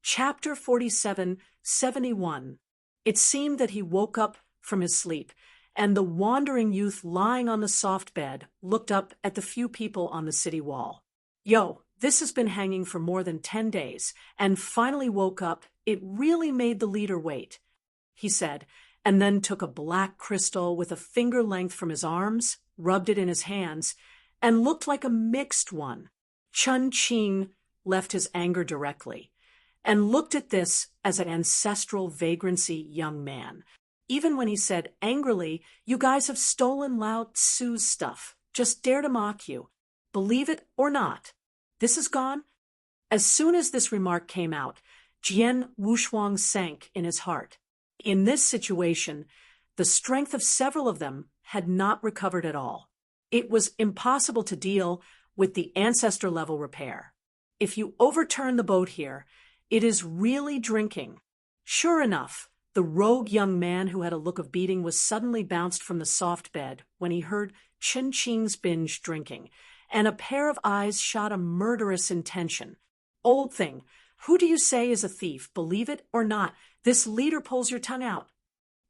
Chapter 47, 71. It seemed that he woke up from his sleep, and the wandering youth lying on the soft bed looked up at the few people on the city wall. Yo, this has been hanging for more than 10 days, and finally woke up. It really made the leader wait, he said, and then took a black crystal with a finger length from his arms, rubbed it in his hands, and looked like a mixed one. Chun Qing left his anger directly, and looked at this as an ancestral vagrancy young man. Even when he said angrily, "You guys have stolen Lao Tzu's stuff. Just dare to mock you. Believe it or not. This is gone." As soon as this remark came out, Jian Wushuang sank in his heart. In this situation, the strength of several of them had not recovered at all. It was impossible to deal with the ancestor-level repair. If you overturn the boat here, it is really drinking. Sure enough, the rogue young man who had a look of beating was suddenly bounced from the soft bed when he heard Chun Qing's binge drinking, and a pair of eyes shot a murderous intention. "Old thing, who do you say is a thief? Believe it or not, this leader pulls your tongue out."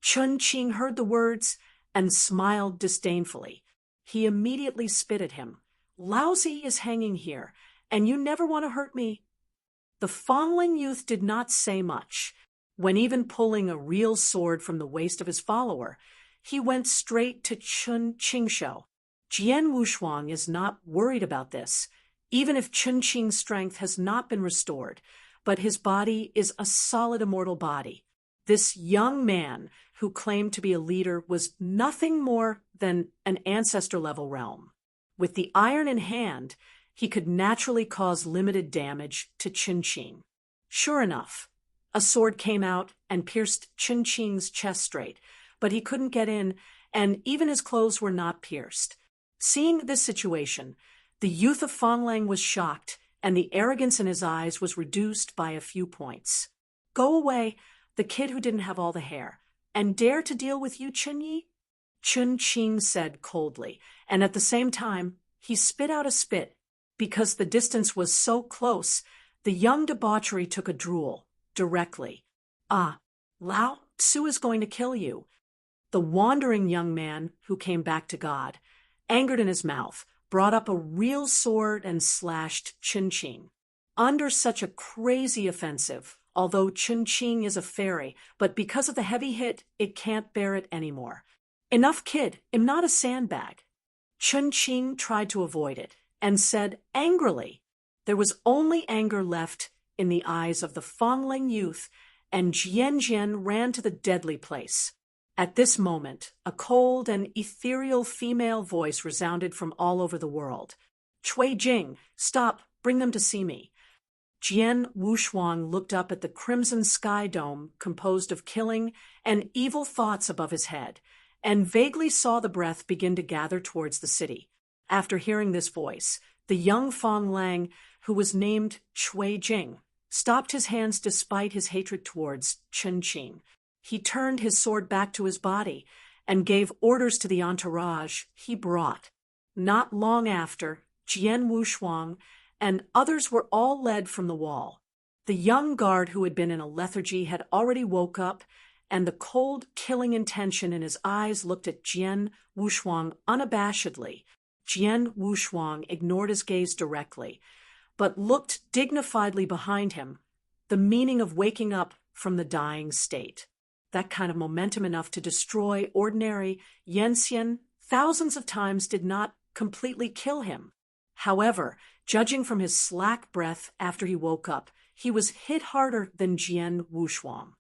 Chun Qing heard the words and smiled disdainfully. He immediately spit at him. "Lousy is hanging here, and you never want to hurt me." The Fongling youth did not say much. When even pulling a real sword from the waist of his follower, he went straight to Chun Qingshou. Jian Wushuang is not worried about this, even if Chun Qing's strength has not been restored, but his body is a solid immortal body. This young man who claimed to be a leader was nothing more than an ancestor-level realm. With the iron in hand, he could naturally cause limited damage to Chun Qing. Sure enough, a sword came out and pierced Chun Qing's chest straight, but he couldn't get in, and even his clothes were not pierced. Seeing this situation, the youth of Fonglang was shocked, and the arrogance in his eyes was reduced by a few points. "Go away, the kid who didn't have all the hair, and dare to deal with you, Chun Yi?" Chun Qing said coldly, and at the same time, he spit out a spit. Because the distance was so close, the young debauchery took a drool, directly. "Ah, Lao Tzu is going to kill you." The wandering young man, who came back to God, angered in his mouth, brought up a real sword and slashed Chun Qing. Under such a crazy offensive, although Chun Qing is a fairy, but because of the heavy hit, it can't bear it anymore. "Enough, kid, I'm not a sandbag." Chun Qing tried to avoid it, and said angrily. There was only anger left in the eyes of the Fongling youth, and Jian Jian ran to the deadly place. At this moment, a cold and ethereal female voice resounded from all over the world. "Chui Jing, stop, bring them to see me." Jian Wushuang looked up at the crimson sky dome composed of killing and evil thoughts above his head, and vaguely saw the breath begin to gather towards the city. After hearing this voice, the young Fonglang, who was named Chui Jing, stopped his hands despite his hatred towards Chun Qing. He turned his sword back to his body and gave orders to the entourage he brought. Not long after, Jian Wushuang and others were all led from the wall. The young guard who had been in a lethargy had already woke up, and the cold, killing intention in his eyes looked at Jian Wushuang unabashedly. Jian Wushuang ignored his gaze directly, but looked dignifiedly behind him, the meaning of waking up from the dying state. That kind of momentum enough to destroy ordinary Yenxian thousands of times did not completely kill him. However, judging from his slack breath after he woke up, he was hit harder than Jian Wushuang.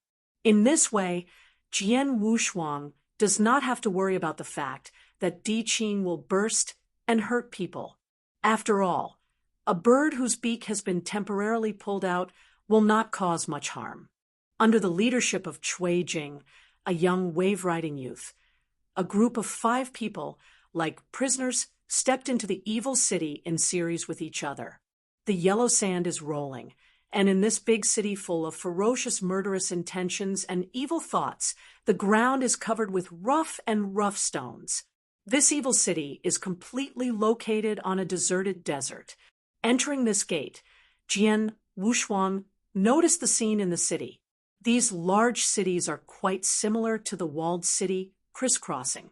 In this way, Jian Wushuang does not have to worry about the fact that Di Qing will burst and hurt people. After all, a bird whose beak has been temporarily pulled out will not cause much harm. Under the leadership of Chui Jing, a young wave-riding youth, a group of 5 people, like prisoners, stepped into the evil city in series with each other. The yellow sand is rolling, and in this big city full of ferocious murderous intentions and evil thoughts, the ground is covered with rough stones. This evil city is completely located on a deserted desert. Entering this gate, Jian Wushuang Notice the scene in the city. These large cities are quite similar to the walled city, crisscrossing,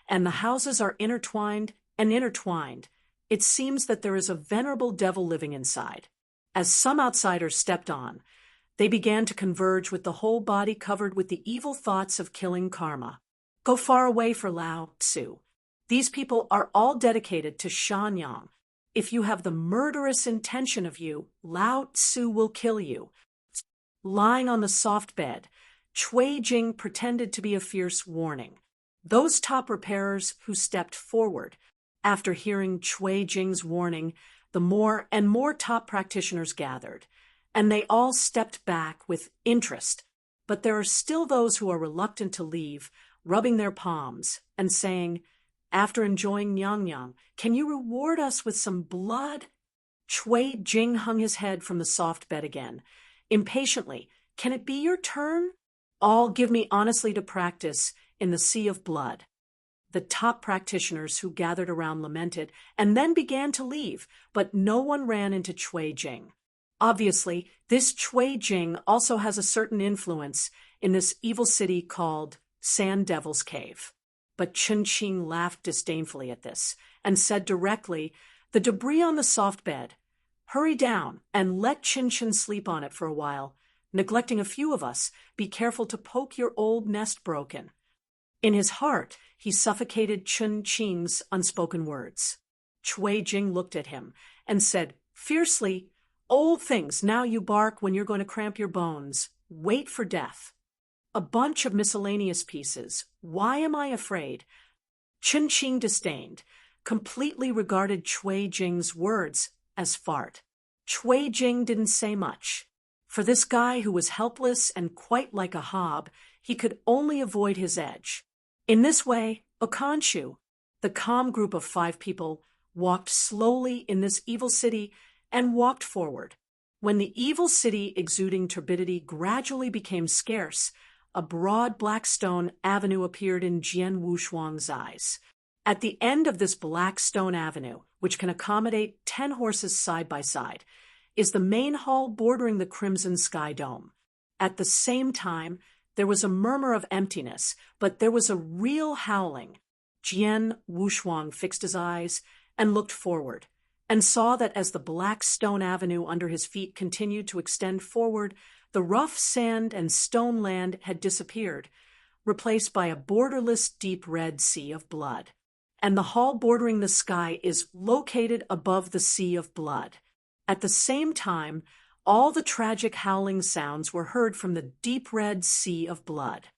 and the houses are intertwined and intertwined. It seems that there is a venerable devil living inside. As some outsiders stepped on, they began to converge with the whole body covered with the evil thoughts of killing karma. Go far away for Lao Tzu. These people are all dedicated to Shanyang. If you have the murderous intention of you, Lao Tzu will kill you. Lying on the soft bed, Cui Jing pretended to be a fierce warning. Those top repairers who stepped forward, after hearing Cui Jing's warning, the more and more top practitioners gathered, and they all stepped back with interest. But there are still those who are reluctant to leave, rubbing their palms and saying, "After enjoying Nyang, can you reward us with some blood?" Cui Jing hung his head from the soft bed again. Impatiently, "Can it be your turn? All give me honestly to practice in the sea of blood." The top practitioners who gathered around lamented and then began to leave, but no one ran into Cui Jing. Obviously, this Cui Jing also has a certain influence in this evil city called Sand Devil's Cave. But Chen Qing laughed disdainfully at this and said directly, "The debris on the soft bed. Hurry down and let Chin Chin sleep on it for a while. Neglecting a few of us, be careful to poke your old nest broken." In his heart, he suffocated Chen Qing's unspoken words. Cui Jing looked at him and said fiercely, "Old things, now you bark when you're going to cramp your bones. Wait for death." A bunch of miscellaneous pieces. Why am I afraid? Chen Qing disdained, completely regarded Cui Jing's words as fart. Cui Jing didn't say much. For this guy who was helpless and quite like a hob, he could only avoid his edge. In this way, Okanshu, the calm group of 5 people, walked slowly in this evil city and walked forward. When the evil city exuding turbidity gradually became scarce, a broad black stone avenue appeared in Jian Wushuang's eyes. At the end of this black stone avenue, which can accommodate 10 horses side by side, is the main hall bordering the crimson sky dome. At the same time, there was a murmur of emptiness, but there was a real howling. Jian Wushuang fixed his eyes and looked forward, and saw that as the black stone avenue under his feet continued to extend forward, the rough sand and stone land had disappeared, replaced by a borderless deep red sea of blood. And the hall bordering the sky is located above the sea of blood. At the same time, all the tragic howling sounds were heard from the deep red sea of blood.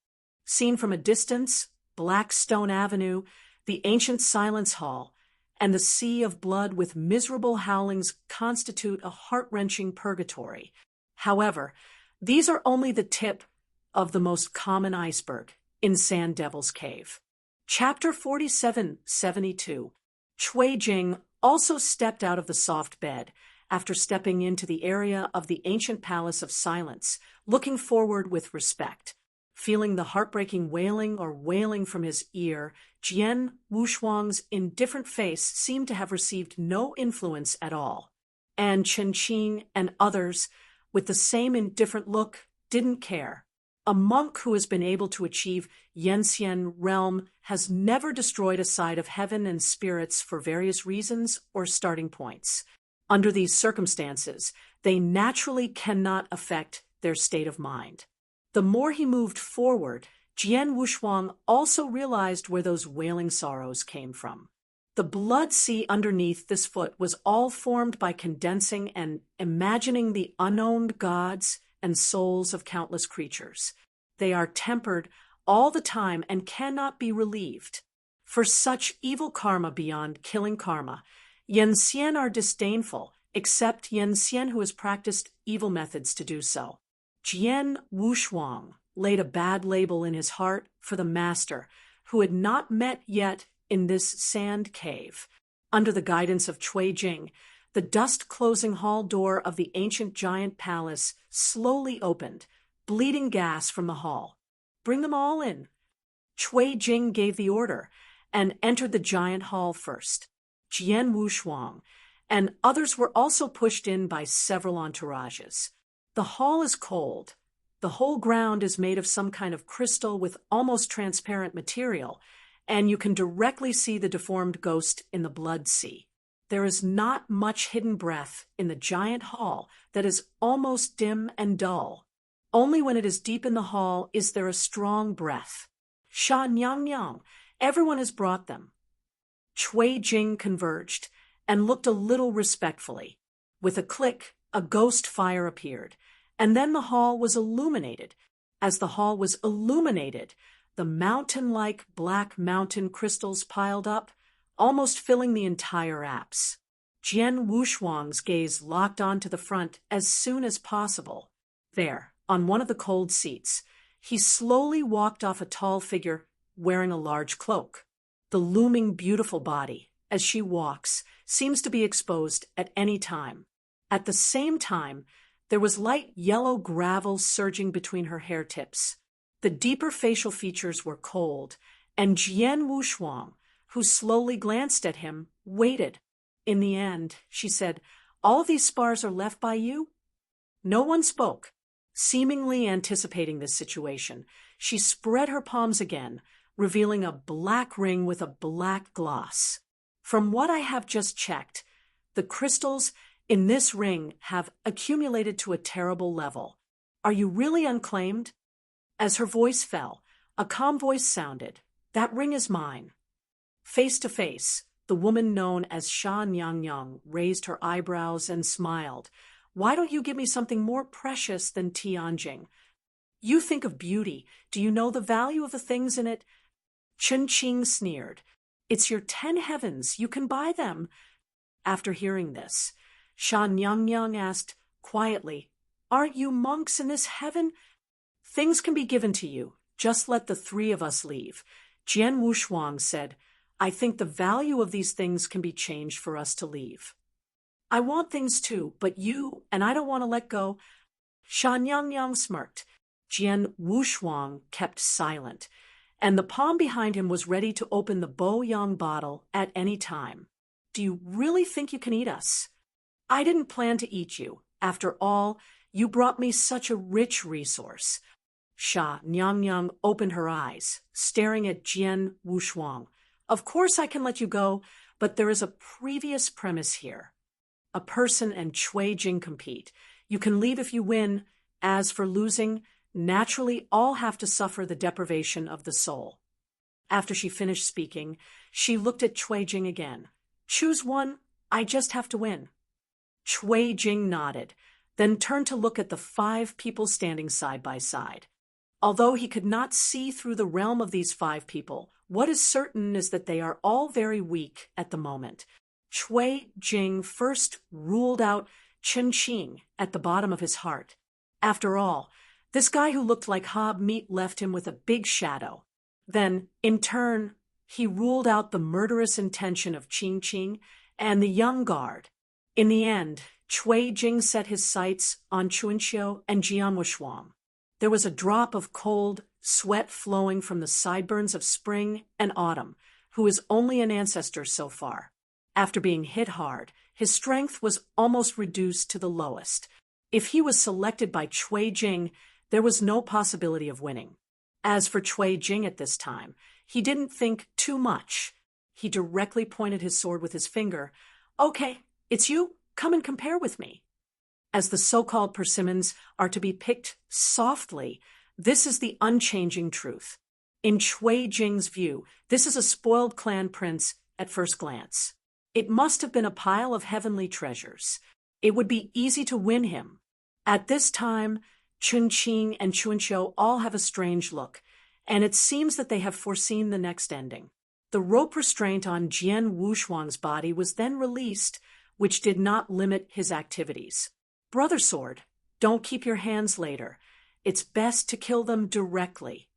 Seen from a distance, Black Stone Avenue, the ancient Silence Hall, and the sea of blood with miserable howlings constitute a heart-wrenching purgatory. However, these are only the tip of the most common iceberg in Sand Devil's Cave. Chapter 4772. Cui Jing also stepped out of the soft bed after stepping into the area of the ancient Palace of Silence, looking forward with respect. Feeling the heartbreaking wailing from his ear, Jian Wushuang's indifferent face seemed to have received no influence at all. And Chen Qing and others, with the same indifferent look, didn't care. A monk who has been able to achieve Yenxian realm has never destroyed a side of heaven and spirits for various reasons or starting points. Under these circumstances, they naturally cannot affect their state of mind. The more he moved forward, Jian Wushuang also realized where those wailing sorrows came from. The blood sea underneath this foot was all formed by condensing and imagining the unowned gods and souls of countless creatures. They are tempered all the time and cannot be relieved. For such evil karma beyond killing karma, Yenxian are disdainful, except Yenxian who has practiced evil methods to do so. Jian Wushuang laid a bad label in his heart for the master, who had not met yet in this sand cave. Under the guidance of Cui Jing, the dust-closing hall door of the ancient giant palace slowly opened, bleeding gas from the hall. "Bring them all in." Cui Jing gave the order and entered the giant hall first. Jian Wushuang and others were also pushed in by several entourages. The hall is cold. The whole ground is made of some kind of crystal with almost transparent material, and you can directly see the deformed ghost in the blood sea. There is not much hidden breath in the giant hall that is almost dim and dull. Only when it is deep in the hall is there a strong breath. Sha Nyang Nyang, everyone has brought them. Cui Jing converged and looked a little respectfully. With a click, a ghost fire appeared, and then the hall was illuminated. As the hall was illuminated, the mountain-like black mountain crystals piled up, almost filling the entire apse. Jian Wushuang's gaze locked onto the front as soon as possible. There, on one of the cold seats, he slowly walked off a tall figure wearing a large cloak. The looming beautiful body, as she walks, seems to be exposed at any time. At the same time, there was light yellow gravel surging between her hair tips. The deeper facial features were cold, and Jian Wushuang, who slowly glanced at him, waited. In the end, she said, "All these spars are left by you?" No one spoke. Seemingly anticipating this situation, she spread her palms again, revealing a black ring with a black gloss. From what I have just checked, the crystals in this ring have accumulated to a terrible level. Are you really unclaimed? As her voice fell, a calm voice sounded. That ring is mine. Face to face, the woman known as Sha Nyang Yang raised her eyebrows and smiled. Why don't you give me something more precious than Tianjing? You think of beauty. Do you know the value of the things in it? Chen Qing sneered. It's your 10 heavens. You can buy them. After hearing this, Sha Nyang Yang asked quietly, "Aren't you monks in this heaven?" "Things can be given to you. Just let the 3 of us leave." Jian Wushuang said, "I think the value of these things can be changed for us to leave." "I want things too, but you, and I don't want to let go." Sha Nyang Yang smirked. Jian Wushuang kept silent, and the palm behind him was ready to open the Bo Yang bottle at any time. "Do you really think you can eat us?" "I didn't plan to eat you. After all, you brought me such a rich resource." Sha Nyang Yang opened her eyes, staring at Jian Wushuang. "Of course I can let you go, but there is a previous premise here. A person and Cui Jing compete. You can leave if you win. As for losing, naturally all have to suffer the deprivation of the soul." After she finished speaking, she looked at Cui Jing again. "Choose one. I just have to win." Cui Jing nodded, then turned to look at the 5 people standing side by side. Although he could not see through the realm of these 5 people, what is certain is that they are all very weak at the moment. Cui Jing first ruled out Chen Qing at the bottom of his heart. After all, this guy who looked like hob meat left him with a big shadow. Then, in turn, he ruled out the murderous intention of Qing Qing and the young guard. In the end, Cui Jing set his sights on Chunqiu and Jian Wushuang. There was a drop of cold sweat flowing from the sideburns of spring and autumn, who is only an ancestor so far. After being hit hard, his strength was almost reduced to the lowest. If he was selected by Cui Jing, there was no possibility of winning. As for Cui Jing at this time, he didn't think too much. He directly pointed his sword with his finger. "Okay, it's you. Come and compare with me." As the so-called persimmons are to be picked softly, this is the unchanging truth. In Cui Jing's view, this is a spoiled clan prince at first glance. It must have been a pile of heavenly treasures. It would be easy to win him. At this time, Chun Qing and Chunqiu all have a strange look, and it seems that they have foreseen the next ending. The rope restraint on Jian Wushuang's body was then released, which did not limit his activities. "Brother Sword, don't keep your hands later. It's best to kill them directly."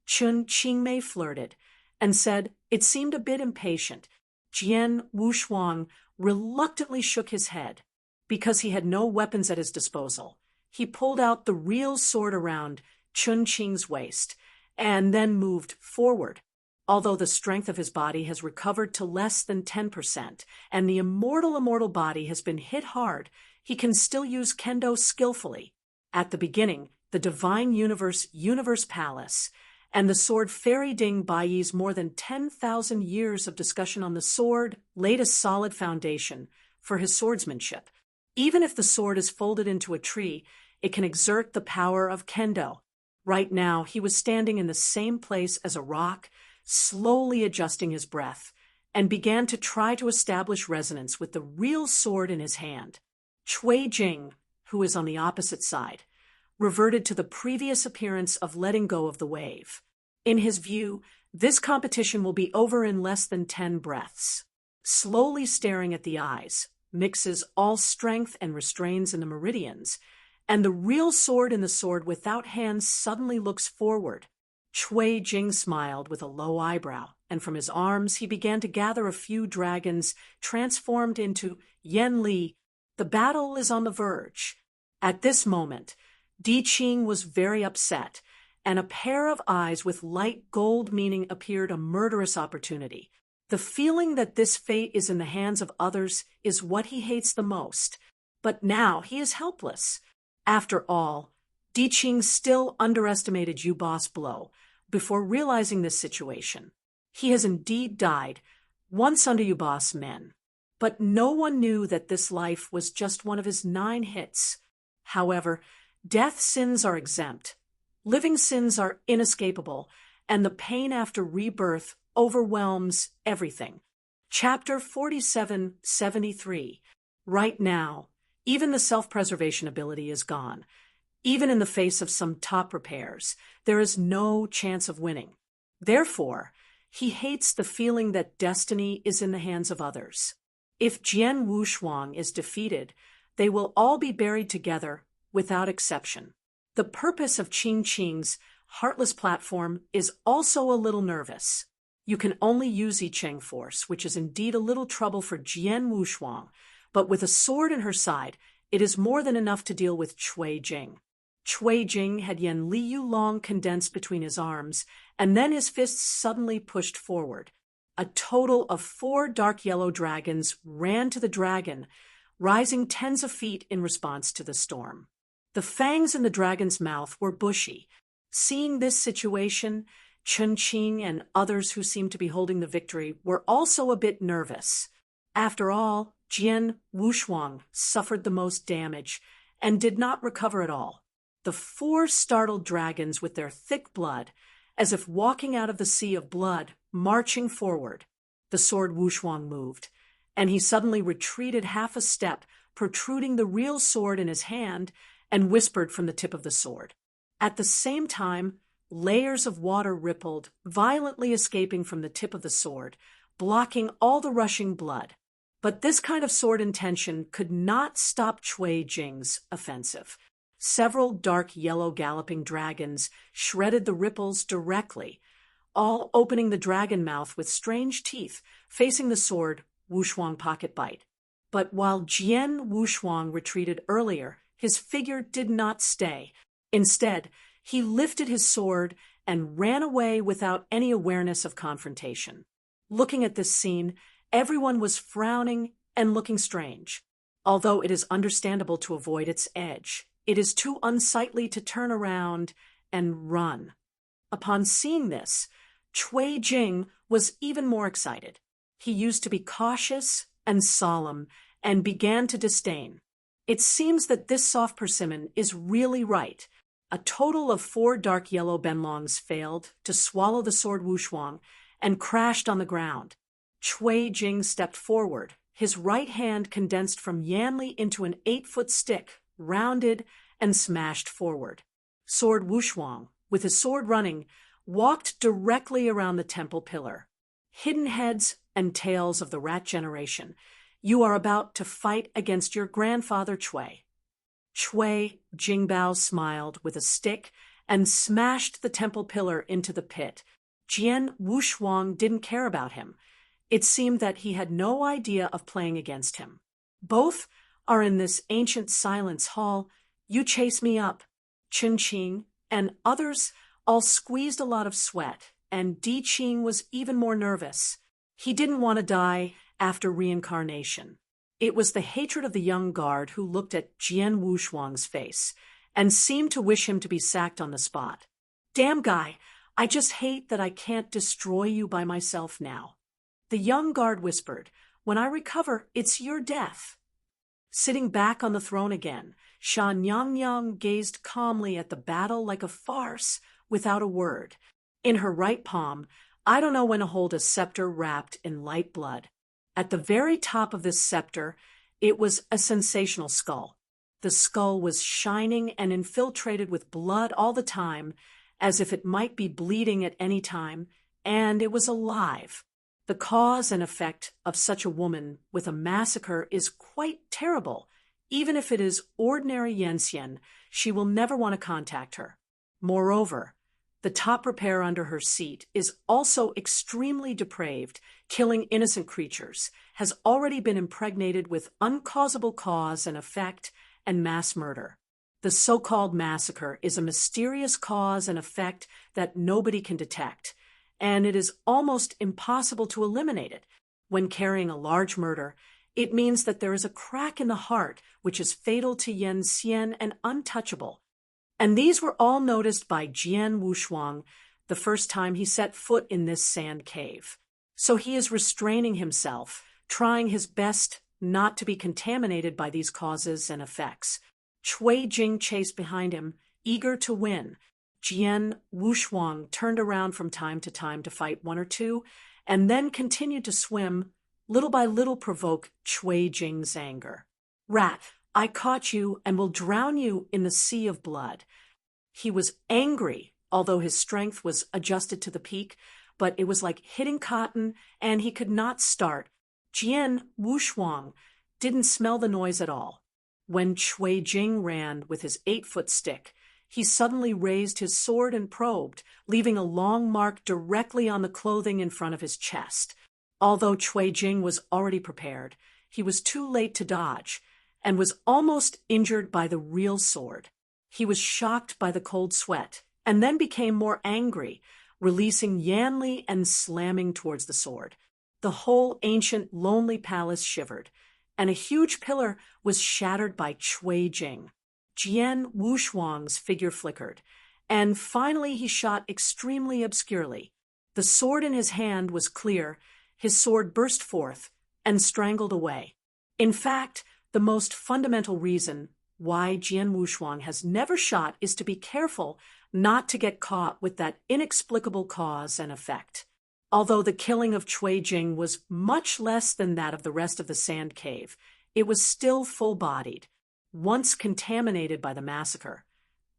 Chun Qingmei flirted and said it seemed a bit impatient. Jian Wushuang reluctantly shook his head. Because he had no weapons at his disposal, he pulled out the real sword around Chun Qing's waist and then moved forward. Although the strength of his body has recovered to less than 10%, and the immortal body has been hit hard, he can still use kendo skillfully. At the beginning, the Divine Universe Palace, and the sword Fairy Ding Baiyi's more than 10,000 years of discussion on the sword laid a solid foundation for his swordsmanship. Even if the sword is folded into a tree, it can exert the power of kendo. Right now, he was standing in the same place as a rock, slowly adjusting his breath, and began to try to establish resonance with the real sword in his hand. Cui Jing, who is on the opposite side, reverted to the previous appearance of letting go of the wave. In his view, this competition will be over in less than 10 breaths. Slowly staring at the eyes, mixes all strength and restrains in the meridians, and the real sword in the sword without hands suddenly looks forward. Cui Jing smiled with a low eyebrow, and from his arms he began to gather a few dragons transformed into Yan Li. The battle is on the verge. At this moment, Di Qing was very upset, and a pair of eyes with light gold meaning appeared a murderous opportunity. The feeling that this fate is in the hands of others is what he hates the most. But now he is helpless. After all, Di Qing still underestimated Yu Bo's blow before realizing this situation. He has indeed died, once under Yu Bo's men. But no one knew that this life was just one of his 9 hits. However, death sins are exempt. Living sins are inescapable, and the pain after rebirth overwhelms everything. Chapter 4773. Right now, even the self-preservation ability is gone. Even in the face of some top repairs, there is no chance of winning. Therefore, he hates the feeling that destiny is in the hands of others. If Jian Wushuang is defeated, they will all be buried together without exception. The purpose of Qing Qing's heartless platform is also a little nervous. You can only use I Ching force, which is indeed a little trouble for Jian Wushuang, but with a sword in her side, it is more than enough to deal with Cui Jing. Cui Jing had Yan Liu Long condensed between his arms, and then his fists suddenly pushed forward. A total of 4 dark yellow dragons ran to the dragon, rising tens of feet in response to the storm. The fangs in the dragon's mouth were bushy. Seeing this situation, Chen Qing and others who seemed to be holding the victory were also a bit nervous. After all, Jian Wushuang suffered the most damage and did not recover at all. The 4 startled dragons with their thick blood, as if walking out of the sea of blood, marching forward. The sword Wushuang moved, and he suddenly retreated half a step, protruding the real sword in his hand, and whispered from the tip of the sword. At the same time, layers of water rippled, violently escaping from the tip of the sword, blocking all the rushing blood. But this kind of sword intention could not stop Cui Jing's offensive. Several dark yellow galloping dragons shredded the ripples directly, all opening the dragon mouth with strange teeth, facing the sword Wushuang pocket bite. But while Jian Wushuang retreated earlier, his figure did not stay. Instead, he lifted his sword and ran away without any awareness of confrontation. Looking at this scene, everyone was frowning and looking strange. Although it is understandable to avoid its edge, it is too unsightly to turn around and run. Upon seeing this, Cui Jing was even more excited. He used to be cautious and solemn and began to disdain. It seems that this soft persimmon is really right. A total of 4 dark yellow benlongs failed to swallow the sword Wushuang and crashed on the ground. Cui Jing stepped forward. His right hand condensed from Yanli into an 8-foot stick, rounded and smashed forward. Sword Wushuang, with his sword running, walked directly around the temple pillar. Hidden heads and tails of the rat generation, you are about to fight against your grandfather Cui. Cui Jingbao smiled with a stick and smashed the temple pillar into the pit. Jian Wushuang didn't care about him. It seemed that he had no idea of playing against him. Both are in this ancient silence hall. You chase me up. Chen Qing and others all squeezed a lot of sweat, and Di Qing was even more nervous. He didn't want to die after reincarnation. It was the hatred of the young guard who looked at Jian Wushuang's face, and seemed to wish him to be sacked on the spot. "Damn guy, I just hate that I can't destroy you by myself now." The young guard whispered, "When I recover, it's your death." Sitting back on the throne again, Sha Nyang gazed calmly at the battle like a farce, without a word. In her right palm, I don't know when to hold a scepter wrapped in light blood. At the very top of this scepter, it was a sensational skull. The skull was shining and infiltrated with blood all the time, as if it might be bleeding at any time, and it was alive. The cause and effect of such a woman with a massacre is quite terrible. Even if it is ordinary Yenxian, she will never want to contact her. Moreover, the top repair under her seat is also extremely depraved, killing innocent creatures, has already been impregnated with uncausable cause and effect and mass murder. The so-called massacre is a mysterious cause and effect that nobody can detect, and it is almost impossible to eliminate it. When carrying a large murder, it means that there is a crack in the heart which is fatal to Yen Xian and untouchable. And these were all noticed by Jian Wushuang the first time he set foot in this sand cave. So he is restraining himself, trying his best not to be contaminated by these causes and effects. Cui Jing chased behind him, eager to win. Jian Wushuang turned around from time to time to fight one or two, and then continued to swim, little by little provoke Cui Jing's anger. "Rat, I caught you and will drown you in the sea of blood." He was angry, although his strength was adjusted to the peak, but it was like hitting cotton, and he could not start. Jian Wushuang didn't smell the noise at all. When Cui Jing ran with his 8-foot stick, he suddenly raised his sword and probed, leaving a long mark directly on the clothing in front of his chest. Although Cui Jing was already prepared, he was too late to dodge, and was almost injured by the real sword. He was shocked by the cold sweat, and then became more angry, releasing Yanli and slamming towards the sword. The whole ancient, lonely palace shivered, and a huge pillar was shattered by Cui Jing. Jian Wushuang's figure flickered, and finally he shot extremely obscurely. The sword in his hand was clear, his sword burst forth and strangled away. In fact, the most fundamental reason why Jian Wushuang has never shot is to be careful not to get caught with that inexplicable cause and effect. Although the killing of Cui Jing was much less than that of the rest of the sand cave, it was still full-bodied, once contaminated by the massacre.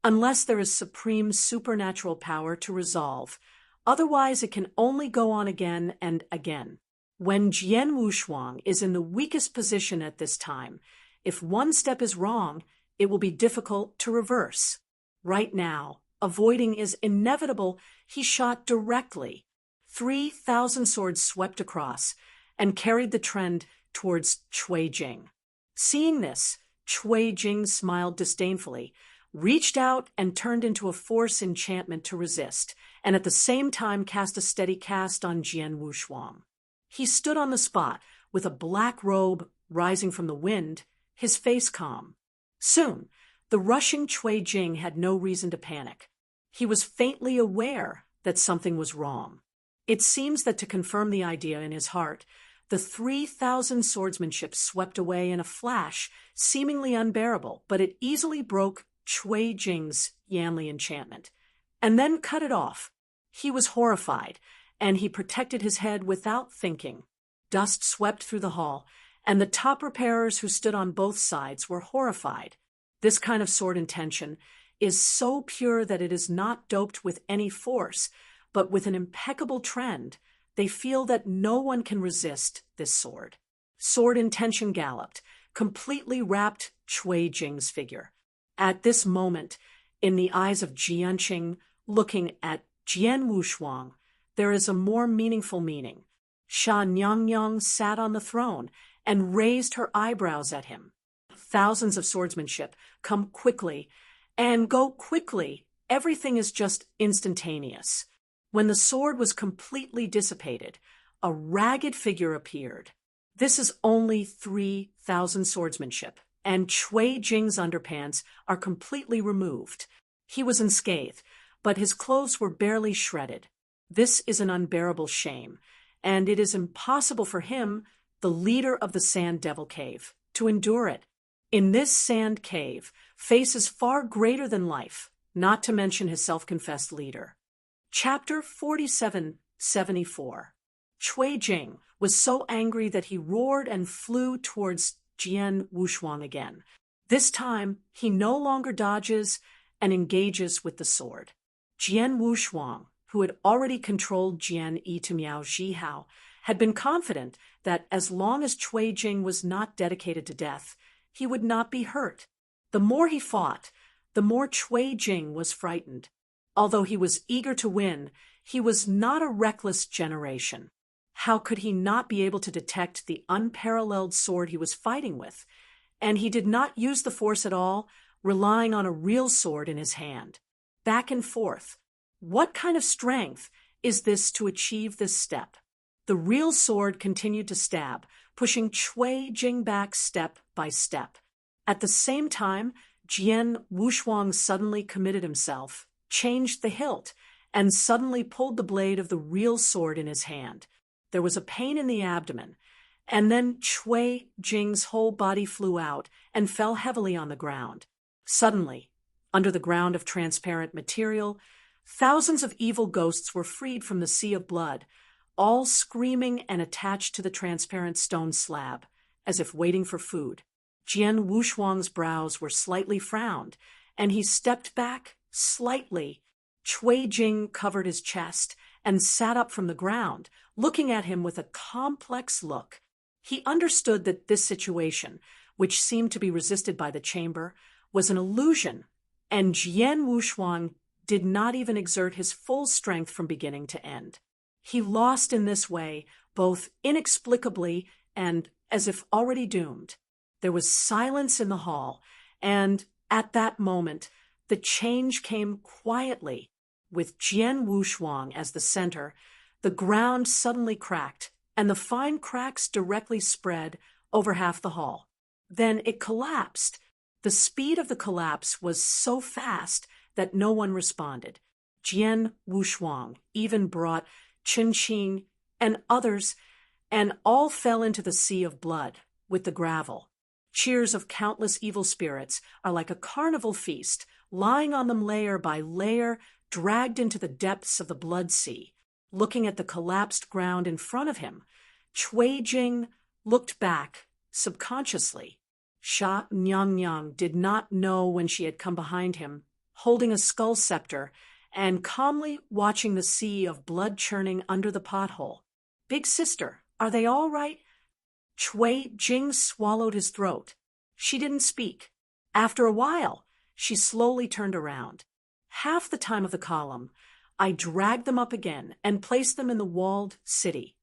Unless there is supreme supernatural power to resolve, otherwise it can only go on again and again. When Jian Wushuang is in the weakest position at this time, if one step is wrong, it will be difficult to reverse. Right now, avoiding is inevitable. He shot directly. 3,000 swords swept across and carried the trend towards Cui Jing. Seeing this, Cui Jing smiled disdainfully, reached out and turned into a force enchantment to resist, and at the same time cast a steady cast on Jian Wushuang. He stood on the spot, with a black robe rising from the wind, his face calm. Soon, the rushing Cui Jing had no reason to panic. He was faintly aware that something was wrong. It seems that to confirm the idea in his heart, the 3,000 swordsmanship swept away in a flash, seemingly unbearable, but it easily broke Cui Jing's Yanli enchantment, and then cut it off. He was horrified, and he protected his head without thinking. Dust swept through the hall, and the top repairers who stood on both sides were horrified. This kind of sword intention is so pure that it is not doped with any force, but with an impeccable trend. They feel that no one can resist this sword. Sword intention galloped, completely wrapped Cui Jing's figure. At this moment, in the eyes of Jianqing, looking at Jian Wushuang, there is a more meaningful meaning. Sha Nyang sat on the throne and raised her eyebrows at him. Thousands of swordsmanship come quickly and go quickly. Everything is just instantaneous. When the sword was completely dissipated, a ragged figure appeared. This is only 3,000 swordsmanship, and Cui Jing's underpants are completely removed. He was unscathed, but his clothes were barely shredded. This is an unbearable shame, and it is impossible for him, the leader of the Sand Devil Cave, to endure it. In this sand cave, faces far greater than life, not to mention his self-confessed leader. Chapter 4774. Cui Jing was so angry that he roared and flew towards Jian Wushuang again. This time, he no longer dodges and engages with the sword. Jian Wushuang, who had already controlled Jian Yi to Miao Zhihao, had been confident that as long as Cui Jing was not dedicated to death, he would not be hurt. The more he fought, the more Cui Jing was frightened. Although he was eager to win, he was not a reckless generation. How could he not be able to detect the unparalleled sword he was fighting with? And he did not use the force at all, relying on a real sword in his hand. Back and forth. What kind of strength is this to achieve this step? The real sword continued to stab, pushing Cui Jing back step by step. At the same time, Jian Wushuang suddenly committed himself, changed the hilt, and suddenly pulled the blade of the real sword in his hand. There was a pain in the abdomen, and then Cui Jing's whole body flew out and fell heavily on the ground. Suddenly, under the ground of transparent material, thousands of evil ghosts were freed from the sea of blood, all screaming and attached to the transparent stone slab, as if waiting for food. Jian Wushuang's brows were slightly frowned, and he stepped back slightly. Cui Jing covered his chest and sat up from the ground, looking at him with a complex look. He understood that this situation, which seemed to be resisted by the chamber, was an illusion, and Jian Wushuang did not even exert his full strength from beginning to end. He lost in this way, both inexplicably and as if already doomed. There was silence in the hall, and at that moment, the change came quietly. With Jian Wushuang as the center, the ground suddenly cracked, and the fine cracks directly spread over half the hall. Then it collapsed. The speed of the collapse was so fast that no one responded. Jian Wushuang even brought Chen Qing and others, and all fell into the sea of blood with the gravel. Cheers of countless evil spirits are like a carnival feast, lying on them layer by layer, dragged into the depths of the blood sea. Looking at the collapsed ground in front of him, Cui Jing looked back subconsciously. Sha Nyang did not know when she had come behind him, holding a skull scepter and calmly watching the sea of blood churning under the pothole. "Big sister, are they all right?" Cui Jing swallowed his throat. She didn't speak. After a while, she slowly turned around. "Half the time of the column, I dragged them up again and placed them in the walled city."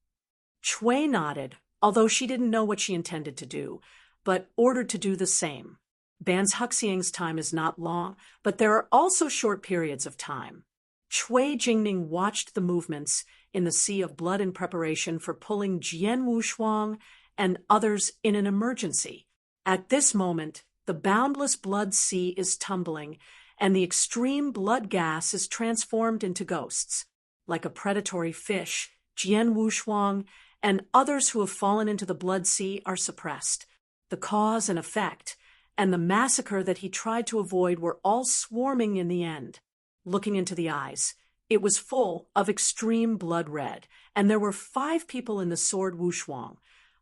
Cui nodded, although she didn't know what she intended to do, but ordered to do the same. Ban Huxiang's time is not long, but there are also short periods of time. Cui Jingning watched the movements in the sea of blood in preparation for pulling Jian Wushuang and others in an emergency. At this moment, the boundless blood sea is tumbling, and the extreme blood gas is transformed into ghosts. Like a predatory fish, Jian Wushuang and others who have fallen into the blood sea are suppressed. The cause and effect, and the massacre that he tried to avoid were all swarming in the end. Looking into the eyes, it was full of extreme blood red, and there were 5 people in the sword Wushuang,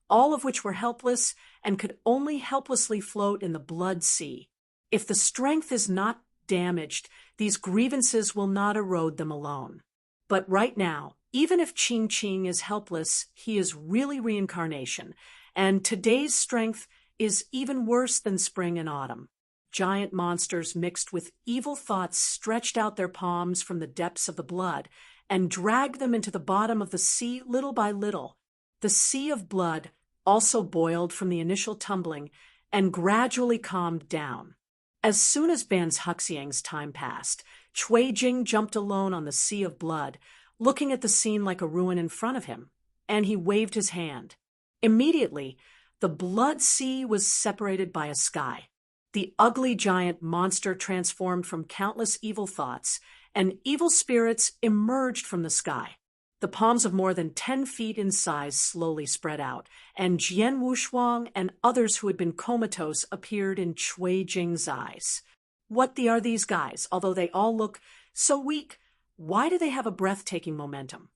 all of which were helpless and could only helplessly float in the blood sea. If the strength is not damaged, these grievances will not erode them alone. But right now, even if Qing Qing is helpless, he is really reincarnation, and today's strength is even worse than spring and autumn. Giant monsters mixed with evil thoughts stretched out their palms from the depths of the blood and dragged them into the bottom of the sea little by little. The sea of blood also boiled from the initial tumbling and gradually calmed down. As soon as Ban Huxiang's time passed, Cui Jing jumped alone on the sea of blood, looking at the scene like a ruin in front of him, and he waved his hand. Immediately, The blood sea was separated by a sky. The ugly giant monster transformed from countless evil thoughts, and evil spirits emerged from the sky. The palms of more than 10 feet in size slowly spread out, and Jian Wushuang and others who had been comatose appeared in Cui Jing's eyes. What are these guys? Although they all look so weak, why do they have a breathtaking momentum?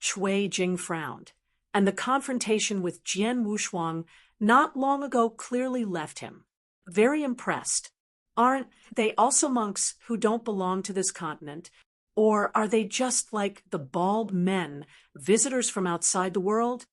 Cui Jing frowned, and the confrontation with Jian Wushuang not long ago clearly left him very impressed. Aren't they also monks who don't belong to this continent? Or are they just like the bald men, visitors from outside the world?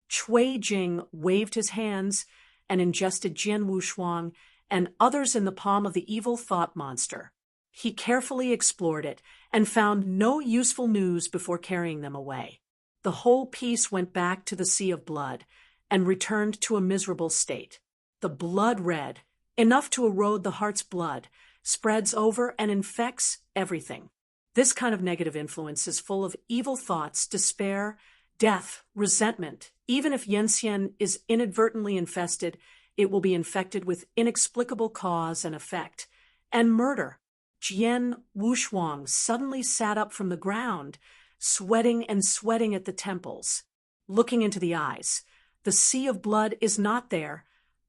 Cui Jing waved his hands and ingested Jian Wushuang and others in the palm of the evil thought monster. He carefully explored it and found no useful news before carrying them away. The whole piece went back to the sea of blood and returned to a miserable state. The blood red, enough to erode the heart's blood, spreads over and infects everything. This kind of negative influence is full of evil thoughts, despair, death, resentment. Even if Yanxian is inadvertently infested, it will be infected with inexplicable cause and effect. And murder. Jian Wushuang suddenly sat up from the ground, sweating and sweating at the temples. Looking into the eyes, the sea of blood is not there,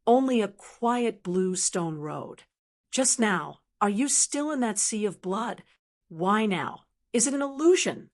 only a quiet blue stone road. Just now, are you still in that sea of blood? Why now? Is it an illusion?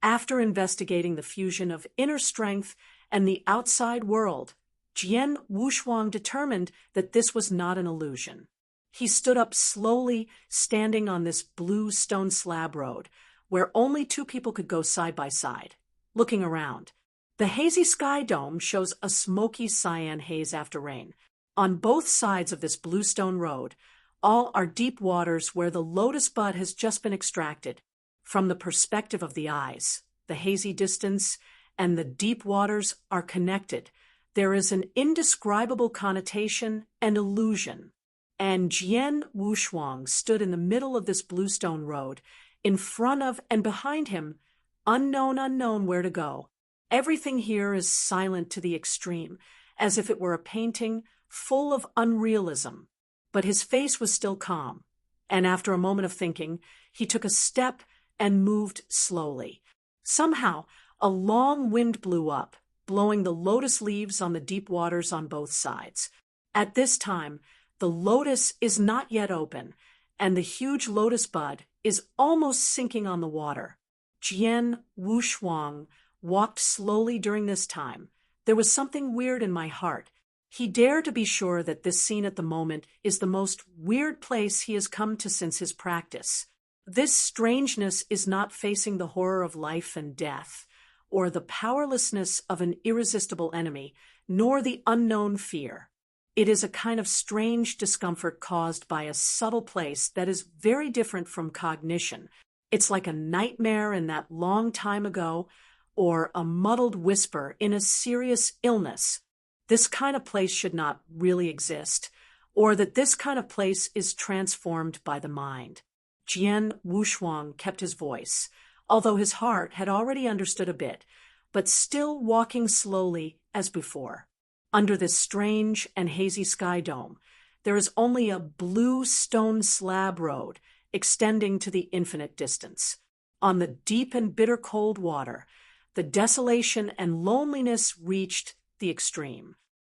After investigating the fusion of inner strength and the outside world, Jian Wushuang determined that this was not an illusion. He stood up slowly, standing on this blue stone slab road, where only two people could go side by side, looking around. The hazy sky dome shows a smoky cyan haze after rain. On both sides of this blue stone road, all are deep waters where the lotus bud has just been extracted. From the perspective of the eyes, the hazy distance and the deep waters are connected. There is an indescribable connotation and illusion. And Jian Wushuang stood in the middle of this bluestone road, in front of and behind him, unknown where to go. Everything here is silent to the extreme, as if it were a painting full of unrealism. But his face was still calm, and after a moment of thinking, he took a step and moved slowly. Somehow, a long wind blew up, blowing the lotus leaves on the deep waters on both sides. At this time, the lotus is not yet open, and the huge lotus bud is almost sinking on the water. Jian Wushuang walked slowly during this time. There was something weird in my heart. He dared to be sure that this scene at the moment is the most weird place he has come to since his practice. This strangeness is not facing the horror of life and death, or the powerlessness of an irresistible enemy, nor the unknown fear. It is a kind of strange discomfort caused by a subtle place that is very different from cognition. It's like a nightmare in that long time ago, or a muddled whisper in a serious illness. This kind of place should not really exist, or that this kind of place is transformed by the mind. Jian Wushuang kept his voice, although his heart had already understood a bit, but still walking slowly as before. Under this strange and hazy sky dome, there is only a blue stone slab road extending to the infinite distance. On the deep and bitter cold water, the desolation and loneliness reached the extreme.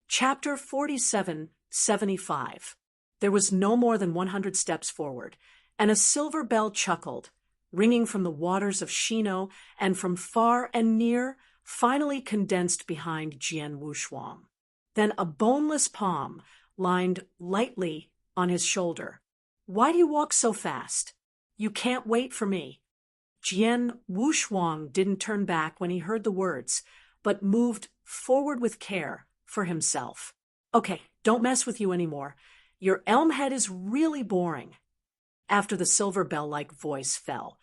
Chapter 47:75. There was no more than 100 steps forward, and a silver bell chuckled, ringing from the waters of Shino and from far and near, finally condensed behind Jian Wushuang. Then a boneless palm lined lightly on his shoulder. Why do you walk so fast? You can't wait for me. Jian Wushuang didn't turn back when he heard the words, but moved forward with care for himself. Okay, don't mess with you anymore. Your elm head is really boring. After the silver bell-like voice fell,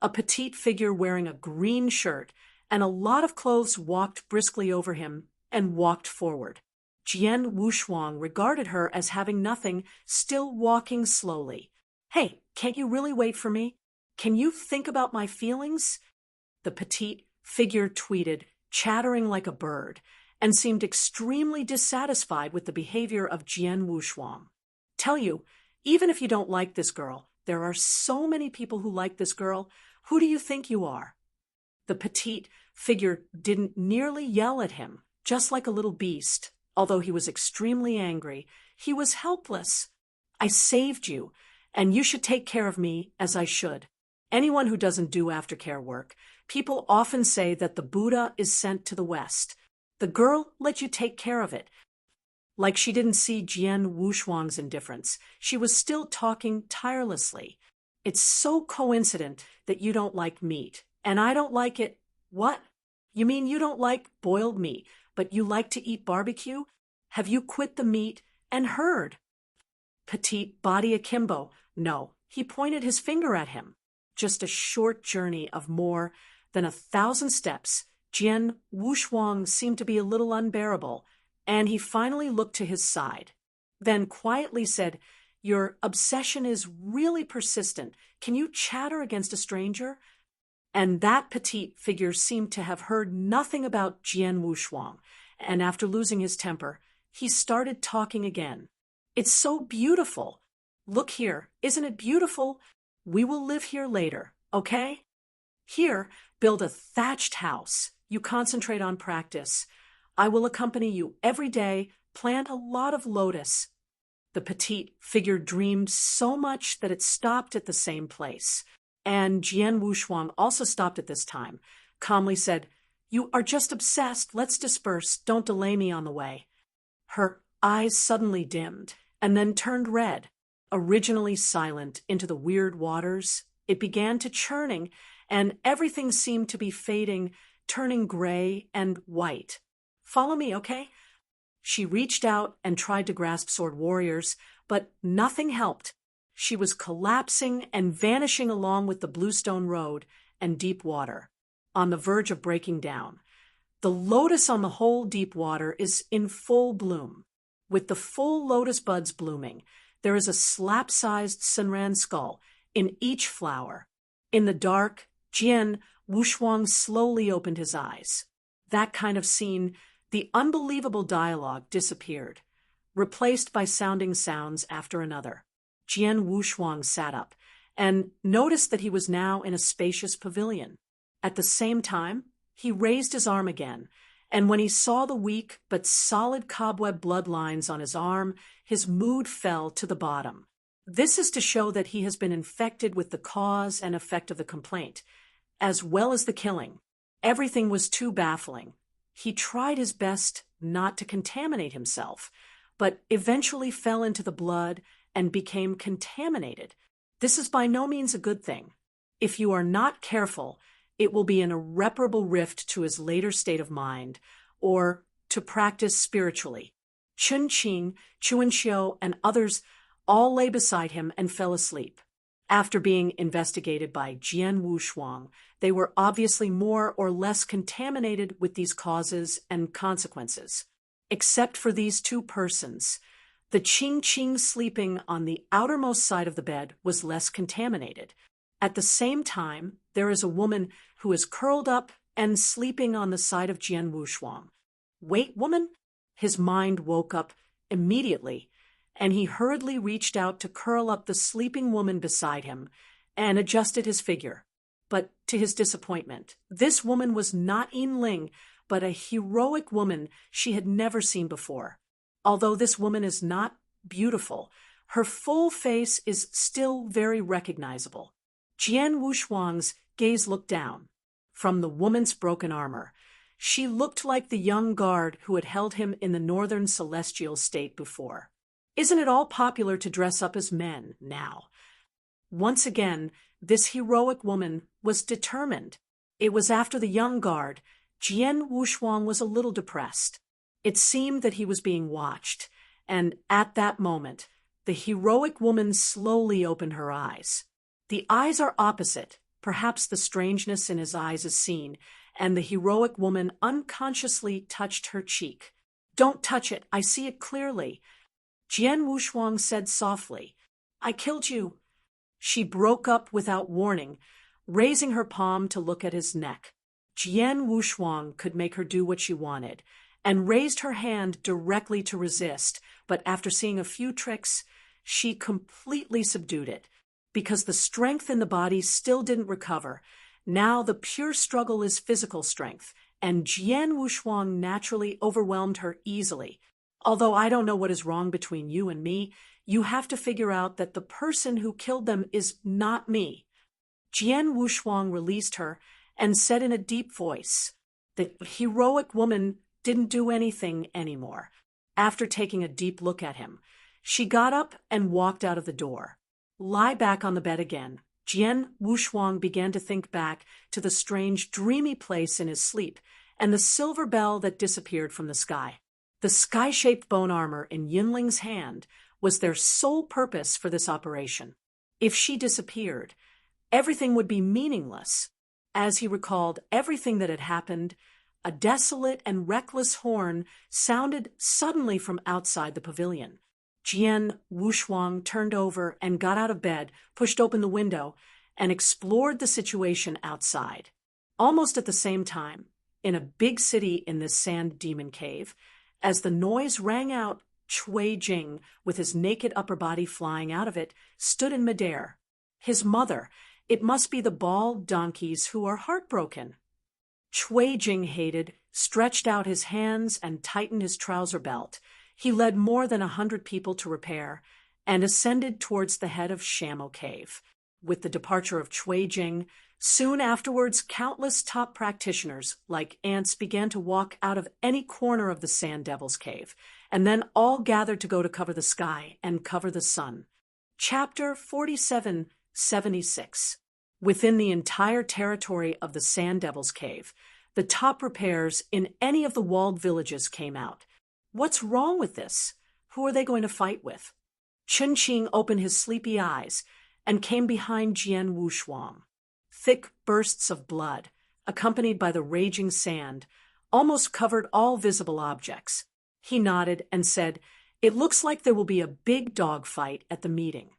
a petite figure wearing a green shirt and a lot of clothes walked briskly over him and walked forward. Jian Wushuang regarded her as having nothing, still walking slowly. Hey, can't you really wait for me? Can you think about my feelings? The petite figure tweeted, chattering like a bird, and seemed extremely dissatisfied with the behavior of Jian Wushuang. Tell you, even if you don't like this girl, there are so many people who like this girl. Who do you think you are? The petite figure didn't nearly yell at him, just like a little beast. Although he was extremely angry, he was helpless. I saved you, and you should take care of me as I should. Anyone who doesn't do aftercare work, people often say that the Buddha is sent to the West. The girl let you take care of it. Like she didn't see Jian Wushuang's indifference. She was still talking tirelessly. It's so coincident that you don't like meat, and I don't like it. What? You mean you don't like boiled meat, but you like to eat barbecue? Have you quit the meat and heard? Petite body akimbo. No, he pointed his finger at him. Just a short journey of more than 1,000 steps. Jian Wushuang seemed to be a little unbearable, and he finally looked to his side. Then quietly said, "Your obsession is really persistent. Can you chatter against a stranger?" And that petite figure seemed to have heard nothing about Jian Wushuang, and after losing his temper, he started talking again. "It's so beautiful. Look here, isn't it beautiful? We will live here later, okay? Here, build a thatched house. You concentrate on practice. I will accompany you every day. Plant a lot of lotus." The petite figure dreamed so much that it stopped at the same place. And Jian Wushuang also stopped at this time, calmly said, "You are just obsessed. Let's disperse. Don't delay me on the way." Her eyes suddenly dimmed and then turned red. Originally silent into the weird waters, it began to churning, and everything seemed to be fading, turning gray and white. "Follow me, okay?" She reached out and tried to grasp Sword Warriors, but nothing helped. She was collapsing and vanishing along with the bluestone road and deep water, on the verge of breaking down. The lotus on the whole deep water is in full bloom. With the full lotus buds blooming, there is a slap-sized Senran skull in each flower. In the dark, Jian Wushuang slowly opened his eyes. That kind of scene, the unbelievable dialogue disappeared, replaced by sounding sounds after another. Jian Wushuang sat up and noticed that he was now in a spacious pavilion. At the same time, he raised his arm again, and when he saw the weak but solid cobweb bloodlines on his arm, his mood fell to the bottom. This is to show that he has been infected with the cause and effect of the complaint, as well as the killing. Everything was too baffling. He tried his best not to contaminate himself, but eventually fell into the blood and became contaminated. This is by no means a good thing. If you are not careful, it will be an irreparable rift to his later state of mind, or to practice spiritually. Chun Qing, Chuan Xiu, and others all lay beside him and fell asleep. After being investigated by Jian Wushuang, they were obviously more or less contaminated with these causes and consequences. Except for these two persons, the Qing Qing sleeping on the outermost side of the bed was less contaminated. At the same time, there is a woman who is curled up and sleeping on the side of Jian Wushuang. "Wait, woman?" His mind woke up immediately, and he hurriedly reached out to curl up the sleeping woman beside him and adjusted his figure. But to his disappointment, this woman was not Yin Ling, but a heroic woman she had never seen before. Although this woman is not beautiful, her full face is still very recognizable. Jian Wushuang's gaze looked down. From the woman's broken armor, she looked like the young guard who had held him in the northern celestial state before. Isn't it all popular to dress up as men now? Once again, this heroic woman was determined. It was after the young guard. Jian Wushuang was a little depressed. It seemed that he was being watched, and at that moment, the heroic woman slowly opened her eyes. The eyes are opposite. Perhaps the strangeness in his eyes is seen, and the heroic woman unconsciously touched her cheek. "Don't touch it. I see it clearly." Jian Wushuang said softly, "I killed you." She broke up without warning, raising her palm to look at his neck. Jian Wushuang could make her do what she wanted, and raised her hand directly to resist, but after seeing a few tricks, she completely subdued it, because the strength in the body still didn't recover. Now the pure struggle is physical strength, and Jian Wushuang naturally overwhelmed her easily. Although I don't know what is wrong between you and me, you have to figure out that the person who killed them is not me. Jian Wushuang released her and said in a deep voice, "The heroic woman didn't do anything anymore." After taking a deep look at him, she got up and walked out of the door. Lie back on the bed again. Jian Wushuang began to think back to the strange, dreamy place in his sleep and the silver bell that disappeared from the sky. The sky-shaped bone armor in Yinling's hand was their sole purpose for this operation. If she disappeared, everything would be meaningless. As he recalled everything that had happened, a desolate and reckless horn sounded suddenly from outside the pavilion. Jian Wushuang turned over and got out of bed, pushed open the window, and explored the situation outside. Almost at the same time, in a big city in this sand demon cave, as the noise rang out, Cui Jing, with his naked upper body flying out of it, stood in midair. His mother, it must be the bald donkeys who are heartbroken. Cui Jing hated, stretched out his hands and tightened his trouser belt. He led more than 100 people to repair and ascended towards the head of Shamo Cave. With the departure of Cui Jing, soon afterwards countless top practitioners like ants began to walk out of any corner of the Sand Devil's Cave, and then all gathered to go to cover the sky and cover the sun. Chapter 4776. Within the entire territory of the Sand Devil's Cave, the top repairs in any of the walled villages came out. What's wrong with this? Who are they going to fight with? Chen Qing opened his sleepy eyes and came behind Jian Wushuang. Thick bursts of blood, accompanied by the raging sand, almost covered all visible objects. He nodded and said, "It looks like there will be a big dog fight at the meeting."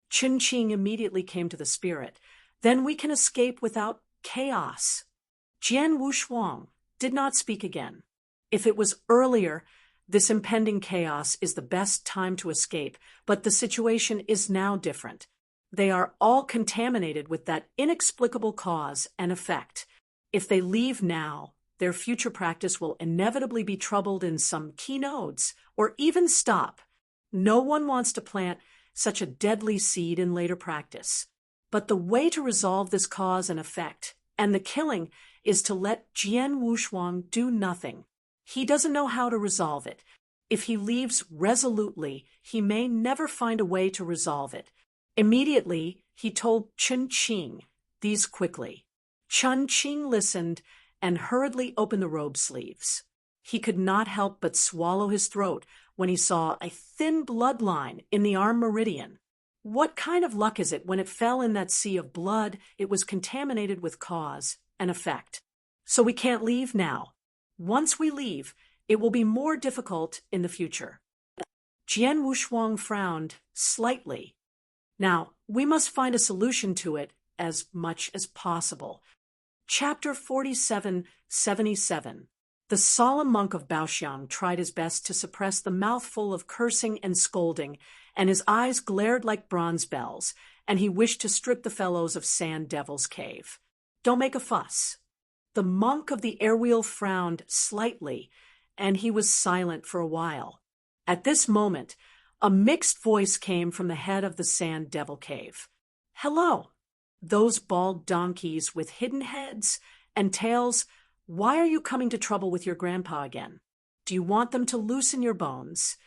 Chen Qing immediately came to the spirit. "Then we can escape without chaos." Jian Wushuang did not speak again. If it was earlier, this impending chaos is the best time to escape, but the situation is now different. They are all contaminated with that inexplicable cause and effect. If they leave now, their future practice will inevitably be troubled in some key nodes, or even stop. No one wants to plant such a deadly seed in later practice. But the way to resolve this cause and effect, and the killing, is to let Jian Wushuang do nothing. He doesn't know how to resolve it. If he leaves resolutely, he may never find a way to resolve it. Immediately, he told Chen Qing these quickly. Chen Qing listened and hurriedly opened the robe sleeves. He could not help but swallow his throat when he saw a thin bloodline in the arm meridian. What kind of luck is it when it fell in that sea of blood, it was contaminated with cause and effect? So we can't leave now. Once we leave, it will be more difficult in the future. Jian Wushuang frowned slightly. Now, we must find a solution to it as much as possible. Chapter 4777. The solemn monk of Baoxiang tried his best to suppress the mouthful of cursing and scolding, and his eyes glared like bronze bells, and he wished to strip the fellows of Sand Devil's Cave. "Don't make a fuss." The monk of the airwheel frowned slightly, and he was silent for a while. At this moment, a mixed voice came from the head of the Sand Devil Cave. "Hello, those bald donkeys with hidden heads and tails, why are you coming to trouble with your grandpa again? Do you want them to loosen your bones?"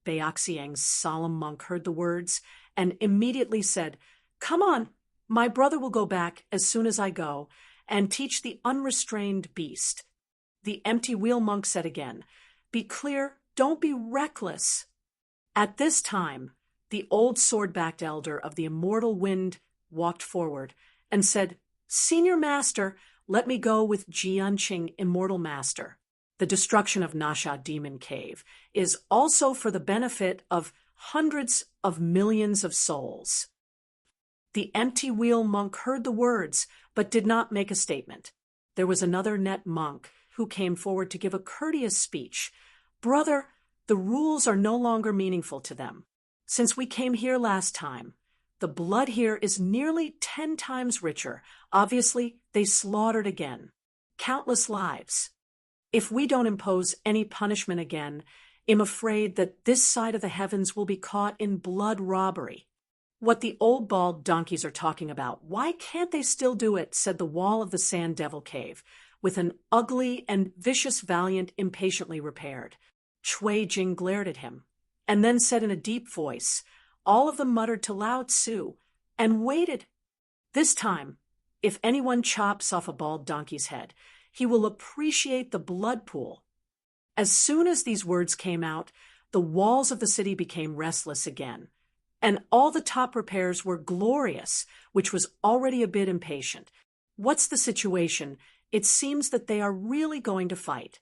Baoxiang's solemn monk heard the words and immediately said, "Come on, my brother will go back as soon as I go and teach the unrestrained beast." The empty wheel monk said again, "Be clear, don't be reckless." At this time, the old sword-backed elder of the immortal wind walked forward and said, "Senior Master, let me go with Jianqing, Immortal Master. The destruction of Nasha Demon Cave is also for the benefit of hundreds of millions of souls." The empty wheel monk heard the words, but did not make a statement. There was another net monk Hu came forward to give a courteous speech. "Brother, the rules are no longer meaningful to them. Since we came here last time, the blood here is nearly 10 times richer. Obviously, they slaughtered again. Countless lives. If we don't impose any punishment again, I'm afraid that this side of the heavens will be caught in blood robbery." "What the old bald donkeys are talking about. Why can't they still do it?" said the wall of the Sand Devil Cave, with an ugly and vicious Valiant impatiently repaired. Cui Jing glared at him, and then said in a deep voice, all of them muttered to Lao Tzu, and waited. "This time, if anyone chops off a bald donkey's head, he will appreciate the blood pool." As soon as these words came out, the walls of the city became restless again, and all the top repairs were glorious, which was already a bit impatient. "What's the situation? It seems that they are really going to fight."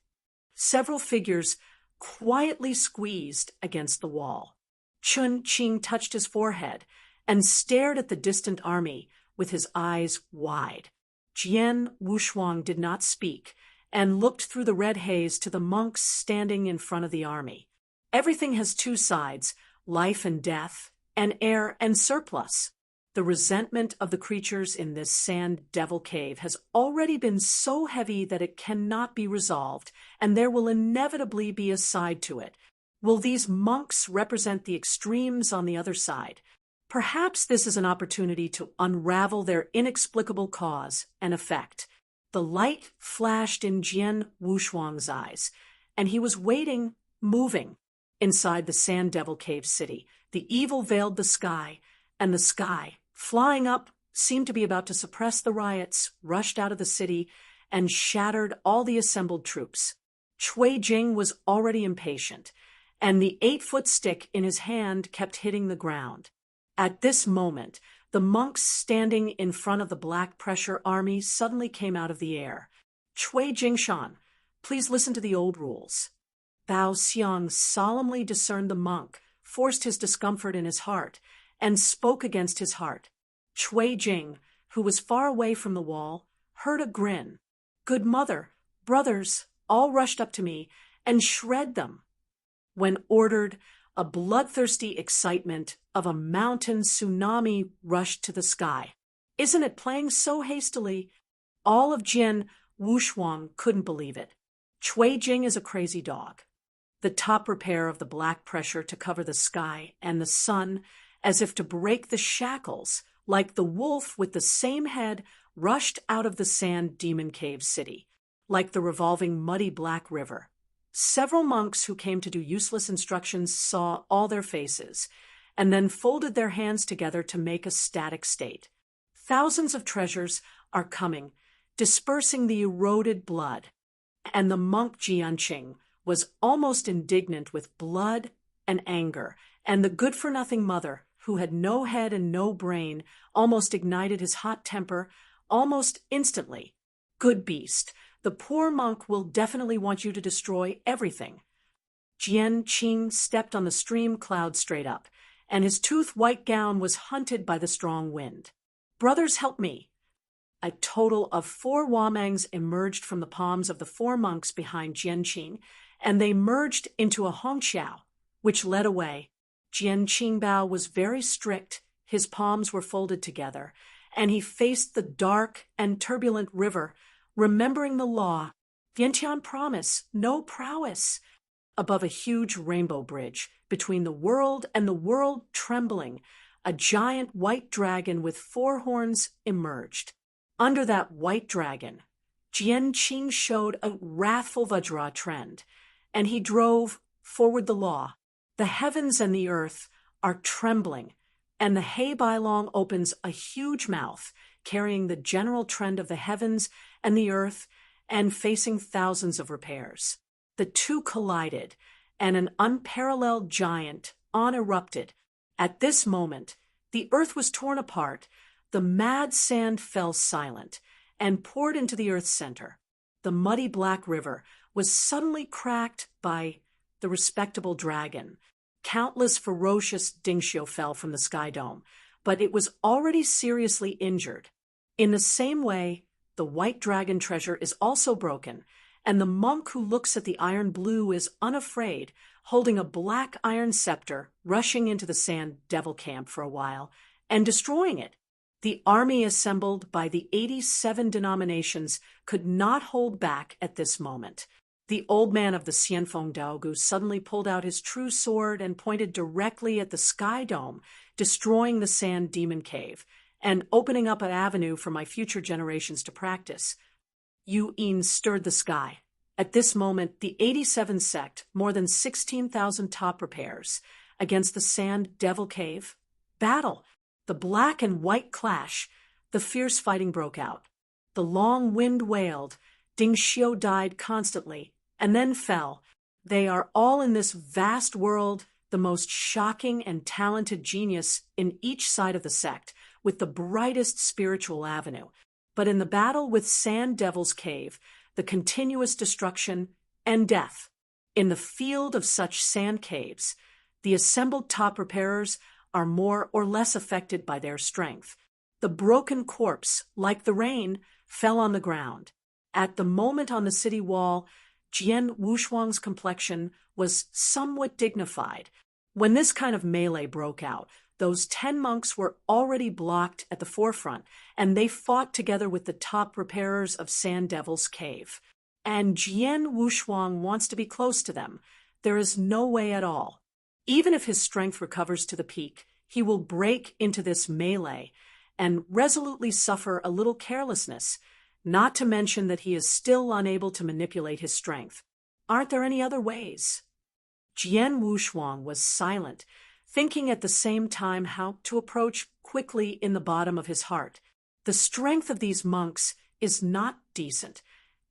Several figures quietly squeezed against the wall. Chun Qing touched his forehead and stared at the distant army with his eyes wide. Jian Wushuang did not speak and looked through the red haze to the monks standing in front of the army. Everything has two sides, life and death, and heir and surplus. The resentment of the creatures in this Sand Devil Cave has already been so heavy that it cannot be resolved, and there will inevitably be a side to it. Will these monks represent the extremes on the other side? Perhaps this is an opportunity to unravel their inexplicable cause and effect. The light flashed in Jian Wushuang's eyes, and he was waiting, moving. Inside the Sand Devil Cave city, the evil veiled the sky, and the sky, flying up, seemed to be about to suppress the riots, rushed out of the city, and shattered all the assembled troops. Cui Jing was already impatient, and the 8-foot stick in his hand kept hitting the ground. At this moment, the monks standing in front of the black pressure army suddenly came out of the air. "Cui Jingshan, please listen to the old rules." Bao Xiang solemnly discerned the monk, forced his discomfort in his heart, and spoke against his heart. Cui Jing, who was far away from the wall, heard a grin. "Good mother, brothers, all rushed up to me and shred them." When ordered, a bloodthirsty excitement of a mountain tsunami rushed to the sky. "Isn't it playing so hastily?" All of Jian Wushuang couldn't believe it. Cui Jing is a crazy dog. The top repair of the black pressure to cover the sky and the sun, as if to break the shackles, like the wolf with the same head, rushed out of the Sand Demon Cave city, like the revolving muddy black river. Several monks who came to do useless instructions saw all their faces, and then folded their hands together to make a static state. Thousands of treasures are coming, dispersing the eroded blood, and the monk Jianqing was almost indignant with blood and anger, and the good-for-nothing mother, who had no head and no brain, almost ignited his hot temper almost instantly. "Good beast, the poor monk will definitely want you to destroy everything." Jian Qing stepped on the stream cloud straight up, and his tooth-white gown was hunted by the strong wind. "Brothers, help me." A total of 4 wamangs emerged from the palms of the 4 monks behind Jian Qing, and they merged into a hongxiao, which led away. Jian Qingbao was very strict, his palms were folded together, and he faced the dark and turbulent river, remembering the law, Vientiane promise, no prowess, above a huge rainbow bridge, between the world and the world trembling, a giant white dragon with 4 horns emerged. Under that white dragon, Jian Qing showed a wrathful Vajra trend, and he drove forward the law. The heavens and the earth are trembling, and the Hei Bailong opens a huge mouth, carrying the general trend of the heavens and the earth, and facing thousands of repairs. The two collided, and an unparalleled giant erupted. At this moment, the earth was torn apart, the mad sand fell silent, and poured into the earth's center. The muddy black river was suddenly cracked by the respectable dragon. Countless ferocious dingxio fell from the sky dome, but it was already seriously injured. In the same way, the white dragon treasure is also broken, and the monk who looks at the iron blue is unafraid, holding a black iron scepter, rushing into the Sand Devil camp for a while, and destroying it. The army assembled by the 87 denominations could not hold back at this moment. The old man of the Xianfeng Daogu suddenly pulled out his true sword and pointed directly at the sky dome, destroying the sand demon cave, and opening up an avenue for my future generations to practice. Yu Yin stirred the sky. At this moment, the 87 sect, more than 16,000 top repairs, against the Sand Devil Cave. Battle! The black and white clash. The fierce fighting broke out. The long wind wailed. Ding Xiu died constantly, and then fell. They are all in this vast world, the most shocking and talented genius in each side of the sect, with the brightest spiritual avenue. But in the battle with Sand Devil's Cave, the continuous destruction and death. In the field of such sand caves, the assembled top repairers are more or less affected by their strength. The broken corpse, like the rain, fell on the ground. At the moment on the city wall, Jian Wushuang's complexion was somewhat dignified. When this kind of melee broke out, those 10 monks were already blocked at the forefront, and they fought together with the top repairers of Sand Devil's Cave. And Jian Wushuang wants to be close to them. There is no way at all. Even if his strength recovers to the peak, he will break into this melee and resolutely suffer a little carelessness, not to mention that he is still unable to manipulate his strength. Aren't there any other ways? Jian Wushuang was silent, thinking at the same time how to approach quickly in the bottom of his heart. The strength of these monks is not decent,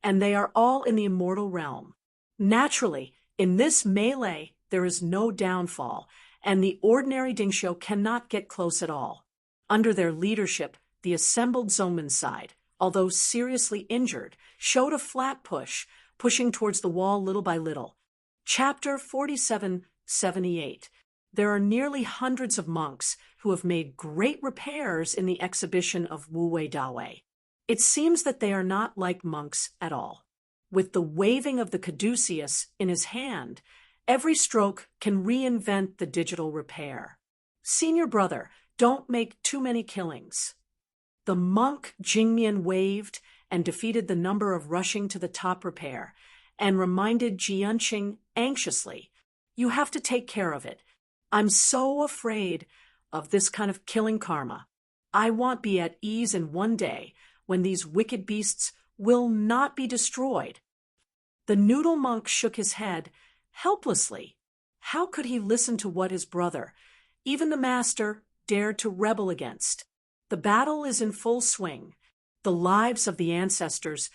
and they are all in the immortal realm. Naturally, in this melee, there is no downfall, and the ordinary Dingxiu cannot get close at all. Under their leadership, the assembled Zongmen side, although seriously injured, showed a flat push, pushing towards the wall little by little. Chapter 4778. There are nearly hundreds of monks who have made great repairs in the exhibition of Wu Wei Dawei. It seems that they are not like monks at all. With the waving of the caduceus in his hand, every stroke can reinvent the digital repair. Senior brother, don't make too many killings. The monk Jingmian waved and defeated the number of rushing to the top repair, and reminded Jianqing anxiously, "You have to take care of it. I'm so afraid of this kind of killing karma. I won't be at ease in one day when these wicked beasts will not be destroyed." The noodle monk shook his head helplessly. How could he listen to what his brother, even the master, dared to rebel against? The battle is in full swing. The lives of the ancestors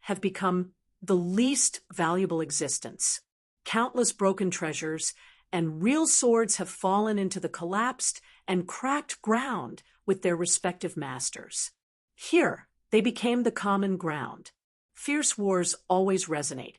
have become the least valuable existence. Countless broken treasures and real swords have fallen into the collapsed and cracked ground with their respective masters. Here, they became the common ground. Fierce wars always resonate.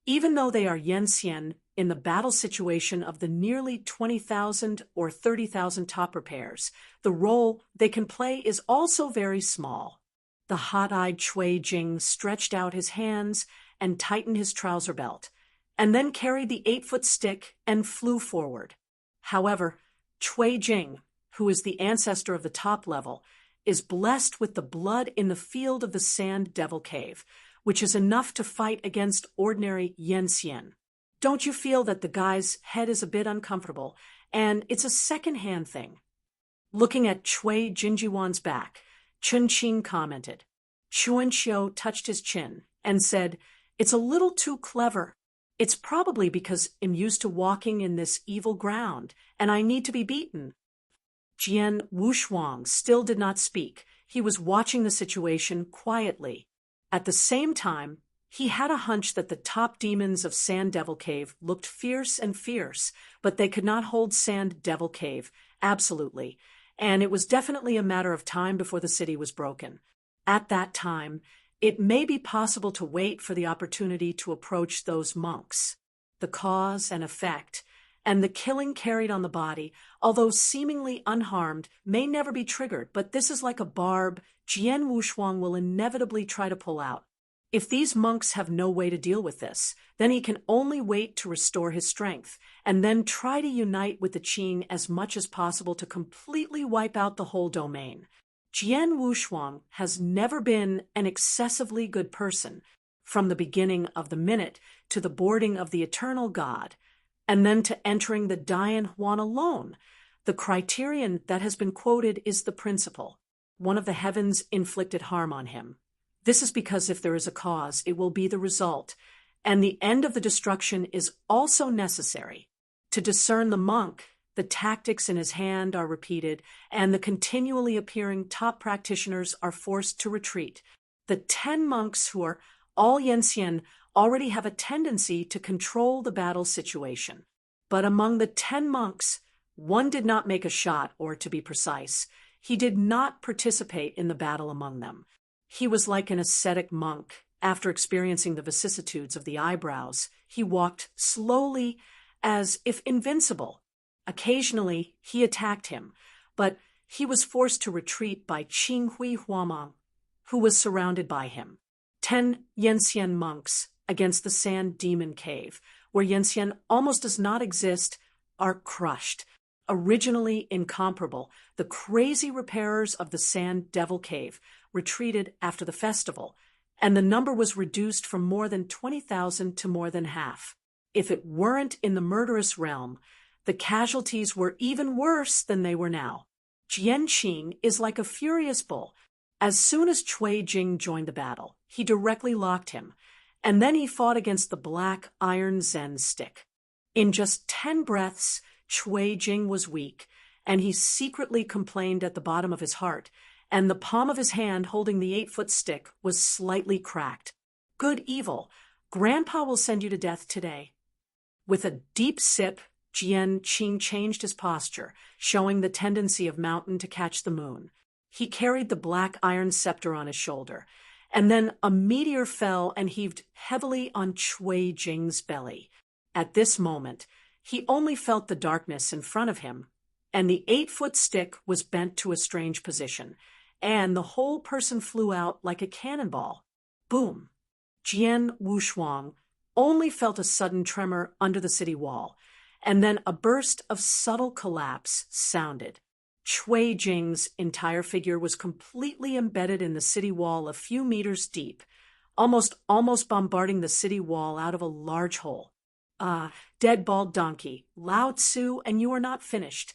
Even though they are Yenxian in the battle situation of the nearly 20,000 or 30,000 top repairs, the role they can play is also very small. The hot-eyed Cui Jing stretched out his hands and tightened his trouser belt, and then carried the 8-foot stick and flew forward. However, Cui Jing, who is the ancestor of the top level, is blessed with the blood in the field of the Sand Devil Cave, which is enough to fight against ordinary Yenxian. Don't you feel that the guy's head is a bit uncomfortable, and it's a second-hand thing? Looking at Cui Jinjiwan's back, Chun Qing commented. Chuan Xiu touched his chin and said, "It's a little too clever. It's probably because I'm used to walking in this evil ground, and I need to be beaten." Jian Wushuang still did not speak. He was watching the situation quietly. At the same time, he had a hunch that the top demons of Sand Devil Cave looked fierce and fierce, but they could not hold Sand Devil Cave, absolutely, and it was definitely a matter of time before the city was broken. At that time, it may be possible to wait for the opportunity to approach those monks. The cause and effect, and the killing carried on the body, although seemingly unharmed, may never be triggered, but this is like a barb Jian Wushuang will inevitably try to pull out. If these monks have no way to deal with this, then he can only wait to restore his strength, and then try to unite with the Qing as much as possible to completely wipe out the whole domain. Jian Wushuang has never been an excessively good person, from the beginning of the minute to the boarding of the eternal God, and then to entering the Dian Huan alone. The criterion that has been quoted is the principle. One of the heavens inflicted harm on him. This is because if there is a cause, it will be the result, and the end of the destruction is also necessary. To discern the monk, the tactics in his hand are repeated, and the continually appearing top practitioners are forced to retreat. The 10 monks who are all Yanxian already have a tendency to control the battle situation. But among the 10 monks, one did not make a shot, or to be precise, he did not participate in the battle among them. He was like an ascetic monk. After experiencing the vicissitudes of the eyebrows, he walked slowly as if invincible. Occasionally, he attacked him, but he was forced to retreat by Qing Hui Huamang, who was surrounded by him. 10 Yanxian monks against the Sand Demon Cave, where Yanxian almost does not exist, are crushed. Originally incomparable, the crazy repairers of the Sand Devil Cave retreated after the festival, and the number was reduced from more than 20,000 to more than half. If it weren't in the murderous realm, the casualties were even worse than they were now. Jian Qing is like a furious bull. As soon as Cui Jing joined the battle, he directly locked him, and then he fought against the black iron Zen stick. In just 10 breaths, Cui Jing was weak, and he secretly complained at the bottom of his heart, and the palm of his hand holding the 8-foot stick was slightly cracked. Good evil, Grandpa will send you to death today. With a deep sip, Jian Qing changed his posture, showing the tendency of mountain to catch the moon. He carried the black iron scepter on his shoulder, and then a meteor fell and heaved heavily on Cui Jing's belly. At this moment, he only felt the darkness in front of him, and the 8-foot stick was bent to a strange position, and the whole person flew out like a cannonball. Boom! Jian Wushuang only felt a sudden tremor under the city wall, and then a burst of subtle collapse sounded. Cui Jing's entire figure was completely embedded in the city wall a few meters deep, almost bombarding the city wall out of a large hole. Ah, dead bald donkey, Lao Tzu, and you are not finished.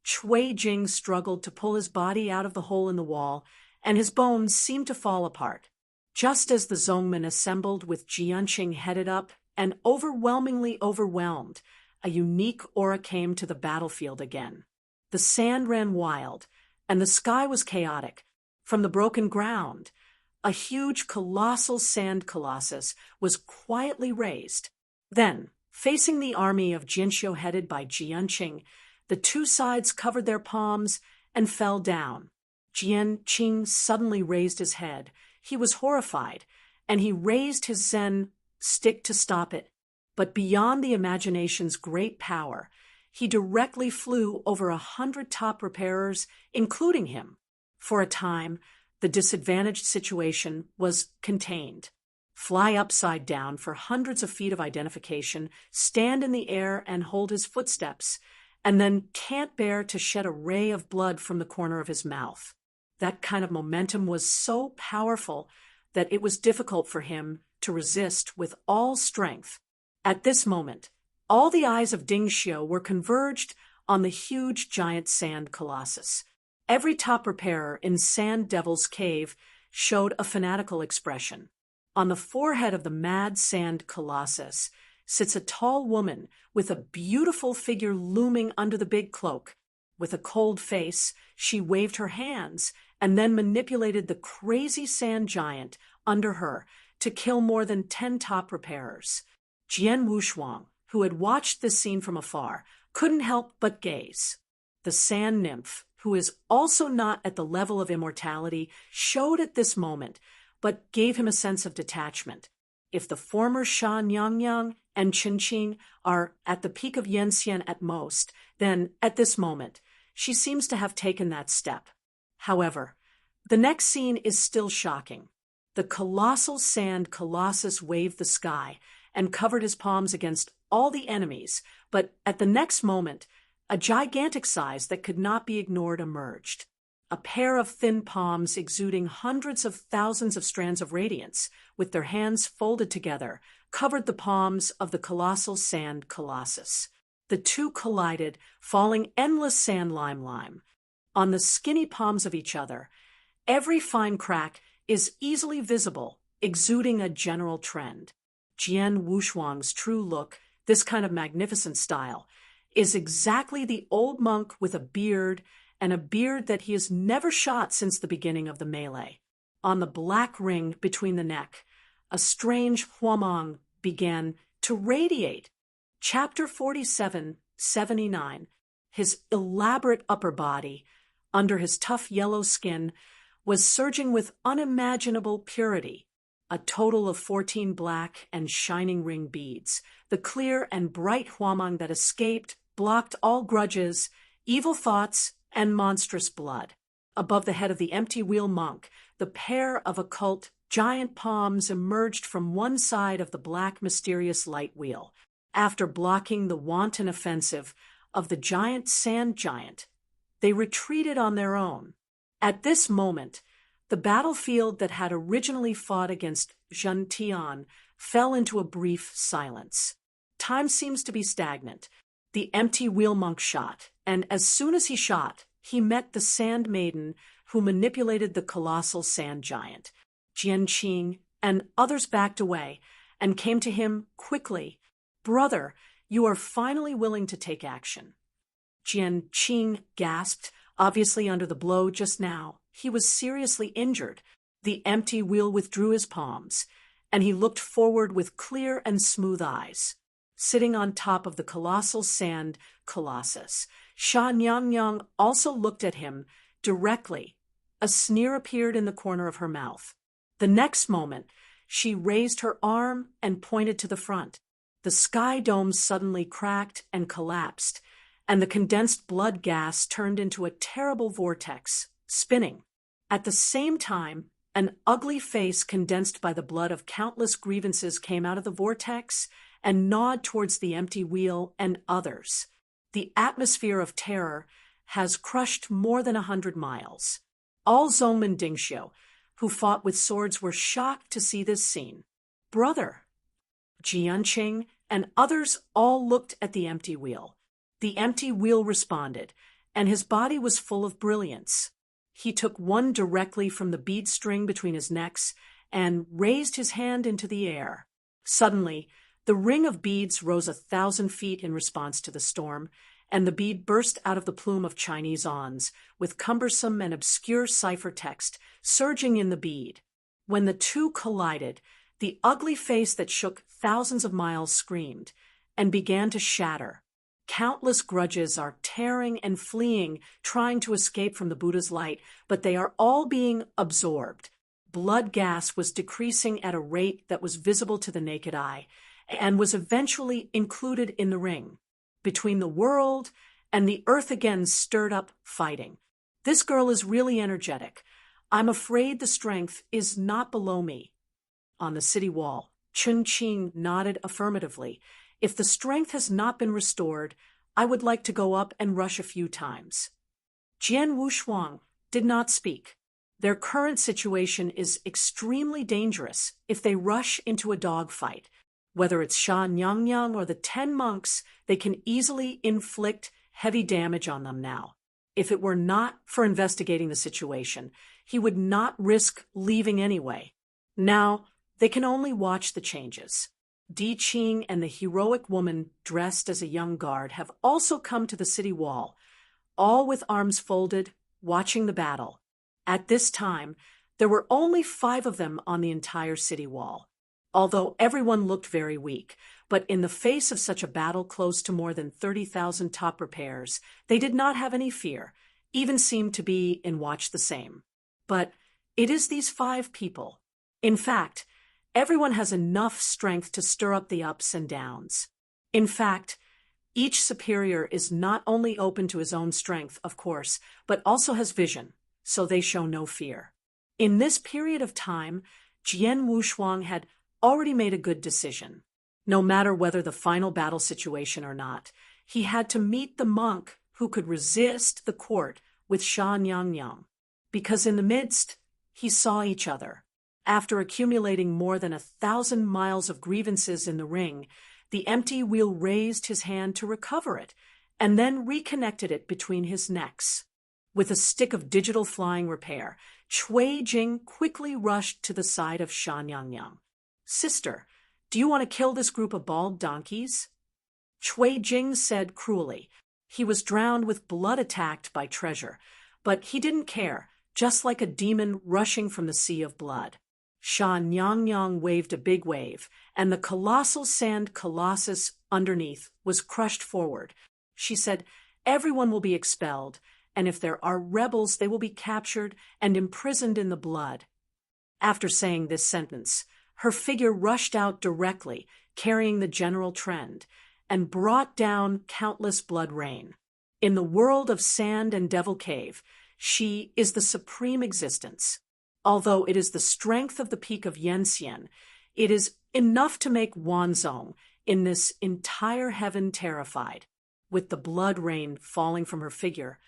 Cui Jing struggled to pull his body out of the hole in the wall, and his bones seemed to fall apart. Just as the Zongmen assembled with Jianqing headed up and overwhelmingly overwhelmed, a unique aura came to the battlefield again. The sand ran wild, and the sky was chaotic. From the broken ground, a huge colossal sand colossus was quietly raised. Then, facing the army of Jinxiu headed by Jianqing, the two sides covered their palms and fell down. Jianqing suddenly raised his head. He was horrified, and he raised his Zen stick to stop it. But beyond the imagination's great power, he directly flew over 100 top repairers, including him. For a time, the disadvantaged situation was contained. Fly upside down for hundreds of feet of identification, stand in the air and hold his footsteps, and then can't bear to shed a ray of blood from the corner of his mouth. That kind of momentum was so powerful that it was difficult for him to resist with all strength. At this moment, all the eyes of Ding Xiu were converged on the huge giant sand colossus. Every top repairer in Sand Devil's Cave showed a fanatical expression. On the forehead of the mad sand colossus sits a tall woman with a beautiful figure looming under the big cloak. With a cold face, she waved her hands and then manipulated the crazy sand giant under her to kill more than 10 top repairers. Jian Wushuang, who had watched this scene from afar, couldn't help but gaze. The sand nymph, who is also not at the level of immortality, showed at this moment, but gave him a sense of detachment. If the former Sha Nyang and Chen Qing are at the peak of Yanxian at most, then, at this moment, she seems to have taken that step. However, the next scene is still shocking. The colossal sand colossus waved the sky and covered his palms against all the enemies, but at the next moment, a gigantic size that could not be ignored emerged. A pair of thin palms exuding hundreds of thousands of strands of radiance, with their hands folded together, covered the palms of the colossal sand colossus. The two collided, falling endless sand lime on the skinny palms of each other. Every fine crack is easily visible, exuding a general trend. Jian Wushuang's true look, this kind of magnificent style, is exactly the old monk with a beard, and a beard that he has never shot since the beginning of the melee. On the black ring between the neck, a strange huamang began to radiate. Chapter 47, 79. His elaborate upper body, under his tough yellow skin, was surging with unimaginable purity. A total of 14 black and shining ring beads. The clear and bright huamang that escaped blocked all grudges, evil thoughts, and monstrous blood. Above the head of the empty wheel monk, the pair of occult giant palms emerged from one side of the black mysterious light wheel. After blocking the wanton offensive of the giant sand giant, they retreated on their own. At this moment, the battlefield that had originally fought against Zhen Tian fell into a brief silence. Time seems to be stagnant. The empty wheel monk shot, and as soon as he shot, he met the sand maiden who manipulated the colossal sand giant. Jian Qing and others backed away and came to him quickly. "Brother, you are finally willing to take action." Jian Qing gasped, obviously under the blow just now. He was seriously injured. The empty wheel withdrew his palms, and he looked forward with clear and smooth eyes. Sitting on top of the colossal sand colossus, Sha Nyang also looked at him directly. A sneer appeared in the corner of her mouth. The next moment, she raised her arm and pointed to the front. The sky dome suddenly cracked and collapsed, and the condensed blood gas turned into a terrible vortex, spinning. At the same time, an ugly face condensed by the blood of countless grievances came out of the vortex and gnawed towards the empty wheel and others. The atmosphere of terror has crushed more than 100 miles. All Zongmen Dingxiu, who fought with swords, were shocked to see this scene. "Brother!" Jianqing and others all looked at the empty wheel. The empty wheel responded, and his body was full of brilliance. He took one directly from the bead string between his necks and raised his hand into the air. Suddenly, the ring of beads rose 1,000 feet in response to the storm, and the bead burst out of the plume of Chinese ons, with cumbersome and obscure cipher text surging in the bead. When the two collided, the ugly face that shook thousands of miles screamed and began to shatter. Countless grudges are tearing and fleeing, trying to escape from the Buddha's light, but they are all being absorbed. Blood gas was decreasing at a rate that was visible to the naked eye, and was eventually included in the ring. Between the world and the earth again stirred up fighting. "This girl is really energetic. I'm afraid the strength is not below me." On the city wall, Chun Qing nodded affirmatively. "If the strength has not been restored, I would like to go up and rush a few times." Jian Wushuang did not speak. Their current situation is extremely dangerous if they rush into a dogfight. Whether it's Sha Nyang or the 10 monks, they can easily inflict heavy damage on them now. If it were not for investigating the situation, he would not risk leaving anyway. Now, they can only watch the changes. Di Qing and the heroic woman dressed as a young guard have also come to the city wall, all with arms folded, watching the battle. At this time, there were only 5 of them on the entire city wall. Although everyone looked very weak, but in the face of such a battle close to more than 30,000 top repairs, they did not have any fear, even seemed to be in watch the same. But it is these 5 people. In fact, everyone has enough strength to stir up the ups and downs. In fact, each superior is not only open to his own strength, of course, but also has vision, so they show no fear. In this period of time, Jian Wushuang had already made a good decision. No matter whether the final battle situation or not, he had to meet the monk who could resist the court with Sha Nyang, because in the midst, he saw each other. After accumulating more than 1,000 miles of grievances in the ring, the empty wheel raised his hand to recover it, and then reconnected it between his necks. With a stick of digital flying repair, Cui Jing quickly rushed to the side of Sha Nyang. "Sister, do you want to kill this group of bald donkeys?" Cui Jing said cruelly. He was drowned with blood attacked by treasure, but he didn't care, just like a demon rushing from the sea of blood. Sha Nyang waved a big wave, and the colossal sand colossus underneath was crushed forward. She said, "Everyone will be expelled, and if there are rebels, they will be captured and imprisoned in the blood." After saying this sentence, her figure rushed out directly, carrying the general trend, and brought down countless blood rain. In the world of sand and devil cave, she is the supreme existence. Although it is the strength of the peak of Yanxian, it is enough to make Wanzhong in this entire heaven terrified. With the blood rain falling from her figure,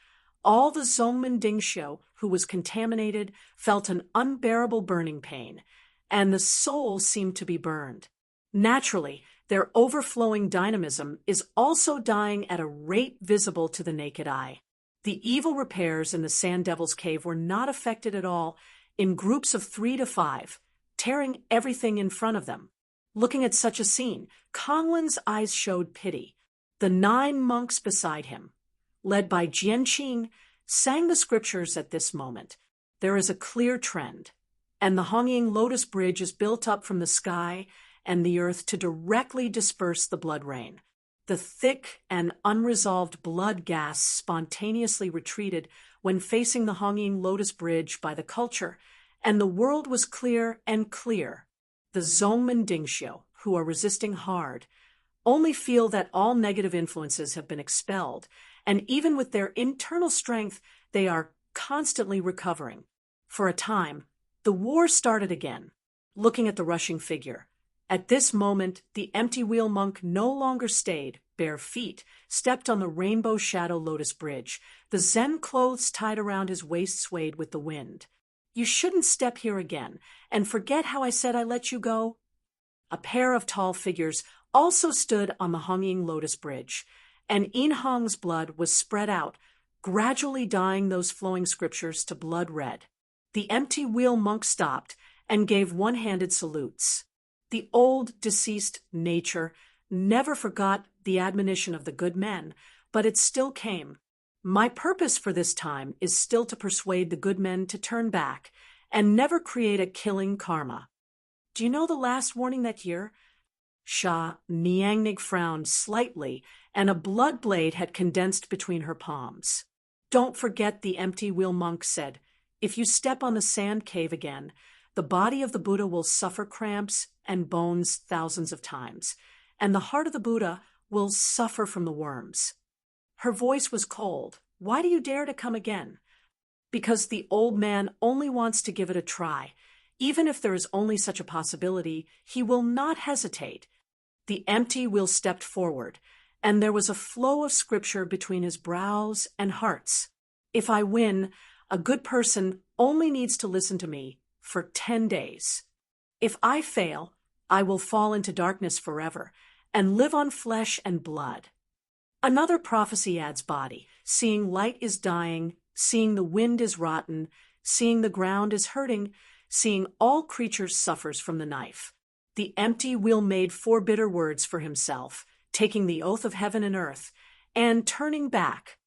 all the Zongmen Dingxiu who was contaminated felt an unbearable burning pain, and the soul seemed to be burned. Naturally, their overflowing dynamism is also dying at a rate visible to the naked eye. The evil repairs in the Sand Devil's Cave were not affected at all, in groups of 3 to 5, tearing everything in front of them. Looking at such a scene, Konglin's eyes showed pity. The 9 monks beside him, led by Jianqing, sang the scriptures at this moment. There is a clear trend, and the Hongying Lotus Bridge is built up from the sky and the earth to directly disperse the blood rain. The thick and unresolved blood gas spontaneously retreated when facing the Hongying Lotus Bridge by the culture, and the world was clear and clear. The Zongmen Dingxiu, who are resisting hard, only feel that all negative influences have been expelled, and even with their internal strength, they are constantly recovering. For a time, the war started again. Looking at the rushing figure, at this moment, the empty wheel monk no longer stayed, bare feet, stepped on the rainbow shadow lotus bridge. The Zen clothes tied around his waist swayed with the wind. "You shouldn't step here again, and forget how I said I let you go." A pair of tall figures also stood on the Hongying Lotus Bridge, and Yin Hong's blood was spread out, gradually dyeing those flowing scriptures to blood red. The empty wheel monk stopped and gave one-handed salutes. The old, deceased nature never forgot the admonition of the good men, but it still came. My purpose for this time is still to persuade the good men to turn back and never create a killing karma. Do you know the last warning that year? Sha Niangnig frowned slightly, and a blood blade had condensed between her palms. "Don't forget," the empty wheel monk said. "If you step on the sand cave again, the body of the Buddha will suffer cramps and bones thousands of times, and the heart of the Buddha will suffer from the worms." Her voice was cold. "Why do you dare to come again?" "Because the old man only wants to give it a try. Even if there is only such a possibility, he will not hesitate." The empty wheel stepped forward, and there was a flow of scripture between his brows and hearts. "If I win, a good person only needs to listen to me for 10 days. If I fail, I will fall into darkness forever and live on flesh and blood." Another prophecy adds body, seeing light is dying, seeing the wind is rotten, seeing the ground is hurting, seeing all creatures suffers from the knife. The empty wheel made 4 bitter words for himself, taking the oath of heaven and earth, and turning back.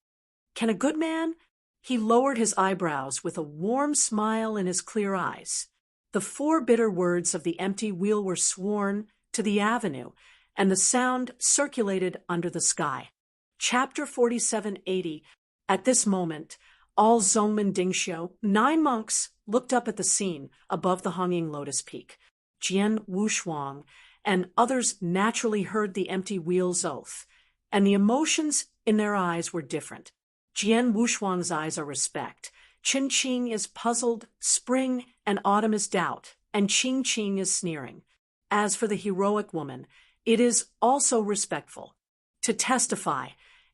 Can a good man? He lowered his eyebrows with a warm smile in his clear eyes. The 4 bitter words of the empty wheel were sworn to the avenue, and the sound circulated under the sky. Chapter 4780. At this moment, all Zongmen Dingxiu, 9 monks, looked up at the scene above the Hongying Lotus Peak. Jian Wushuang and others naturally heard the empty wheel's oath, and the emotions in their eyes were different. Jian Wushuang's eyes are respect. Qin Qing is puzzled, spring and autumn is doubt. and Ching Ching is sneering. As for the heroic woman, it is also respectful. To testify,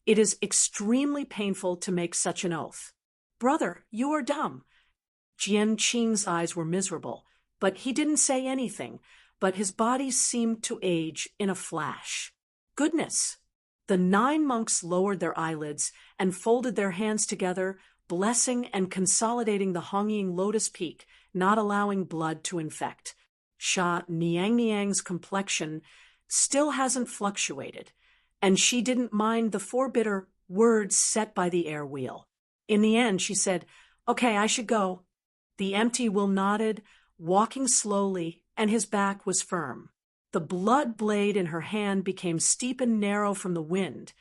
it is extremely painful to make such an oath. Brother, you are dumb. Jian Qing's eyes were miserable, but he didn't say anything, but his body seemed to age in a flash. Goodness! The 9 monks lowered their eyelids and folded their hands together, blessing and consolidating the Hongying lotus peak, not allowing blood to infect. Sha Niang's complexion still hasn't fluctuated, and she didn't mind the 4 bitter words set by the air wheel. In the end, she said, "Okay, I should go." The empty will nodded, walking slowly, and his back was firm. The blood blade in her hand became steep and narrow from the wind,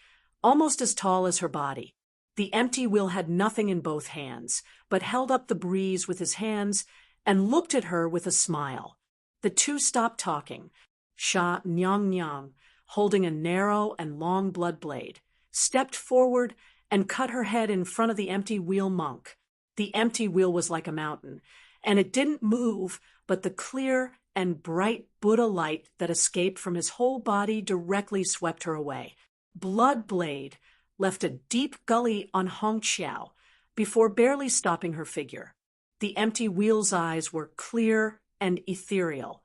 almost as tall as her body. The empty wheel had nothing in both hands, but held up the breeze with his hands and looked at her with a smile. The two stopped talking. Sha Nyang, holding a narrow and long blood blade, stepped forward and cut her head in front of the empty wheel monk. The empty wheel was like a mountain, and it didn't move, but the clear and bright Buddha light that escaped from his whole body directly swept her away. Blood blade left a deep gully on Hong Xiao before barely stopping her figure. The empty wheel's eyes were clear and ethereal,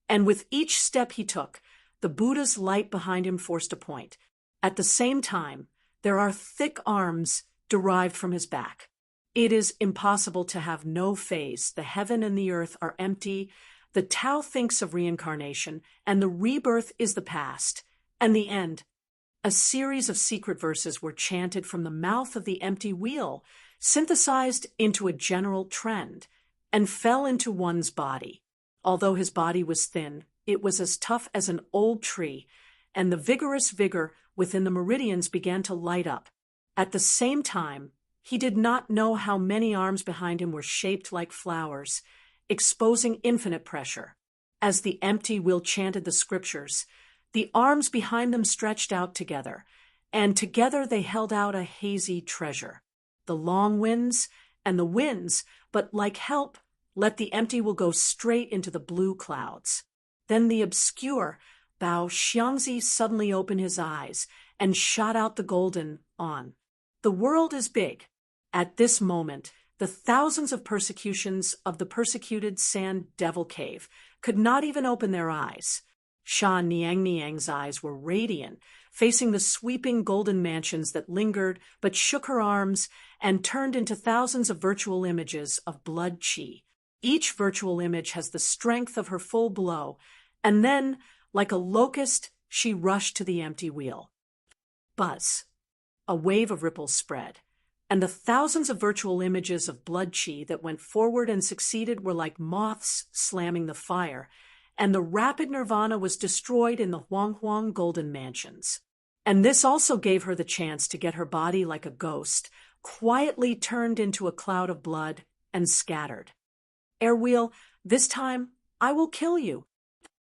and with each step he took, the Buddha's light behind him forced a point. At the same time, there are thick arms derived from his back. It is impossible to have no phase. The heaven and the earth are empty. The Tao thinks of reincarnation, and the rebirth is the past, and the end. A series of secret verses were chanted from the mouth of the empty wheel, synthesized into a general trend, and fell into one's body. Although his body was thin, it was as tough as an old tree, and the vigorous vigor within the meridians began to light up. At the same time, he did not know how many arms behind him were shaped like flowers, exposing infinite pressure. As the empty wheel chanted the scriptures, the arms behind them stretched out together, and together they held out a hazy treasure. The long winds and the winds, but like help, let the empty wheel go straight into the blue clouds. Then the obscure Bao Xiangzi suddenly opened his eyes and shot out the golden on. The world is big. At this moment, the thousands of persecutions of the persecuted Sand Devil Cave could not even open their eyes. Sha Niang's eyes were radiant, facing the sweeping golden mansions that lingered but shook her arms and turned into thousands of virtual images of blood qi. Each virtual image has the strength of her full blow, and then, like a locust, she rushed to the empty wheel. Buzz. A wave of ripples spread, and the thousands of virtual images of blood qi that went forward and succeeded were like moths slamming the fire, and the rapid nirvana was destroyed in the Huang golden mansions. And this also gave her the chance to get her body like a ghost, quietly turned into a cloud of blood and scattered. Airwheel, this time I will kill you.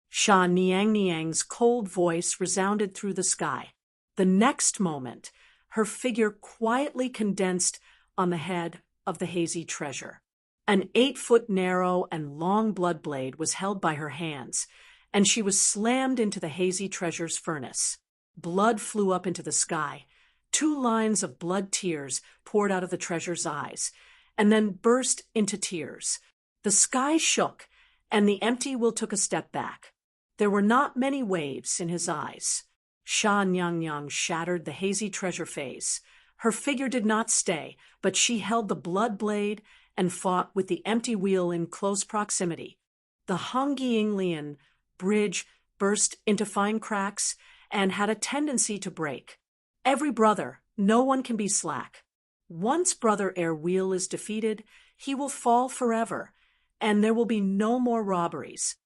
Sha Niang's cold voice resounded through the sky. The next moment, her figure quietly condensed on the head of the hazy treasure. An 8-foot narrow and long blood blade was held by her hands, and she was slammed into the hazy treasure's furnace. Blood flew up into the sky. 2 lines of blood tears poured out of the treasure's eyes, and then burst into tears. The sky shook, and the empty wheel took a step back. There were not many waves in his eyes. Sha Nyang shattered the hazy treasure phase. Her figure did not stay, but she held the blood blade and fought with the empty wheel in close proximity. The Hongying bridge burst into fine cracks and had a tendency to break. Every brother, no one can be slack. Once Brother Air Wheel is defeated, he will fall forever, and there will be no more robberies.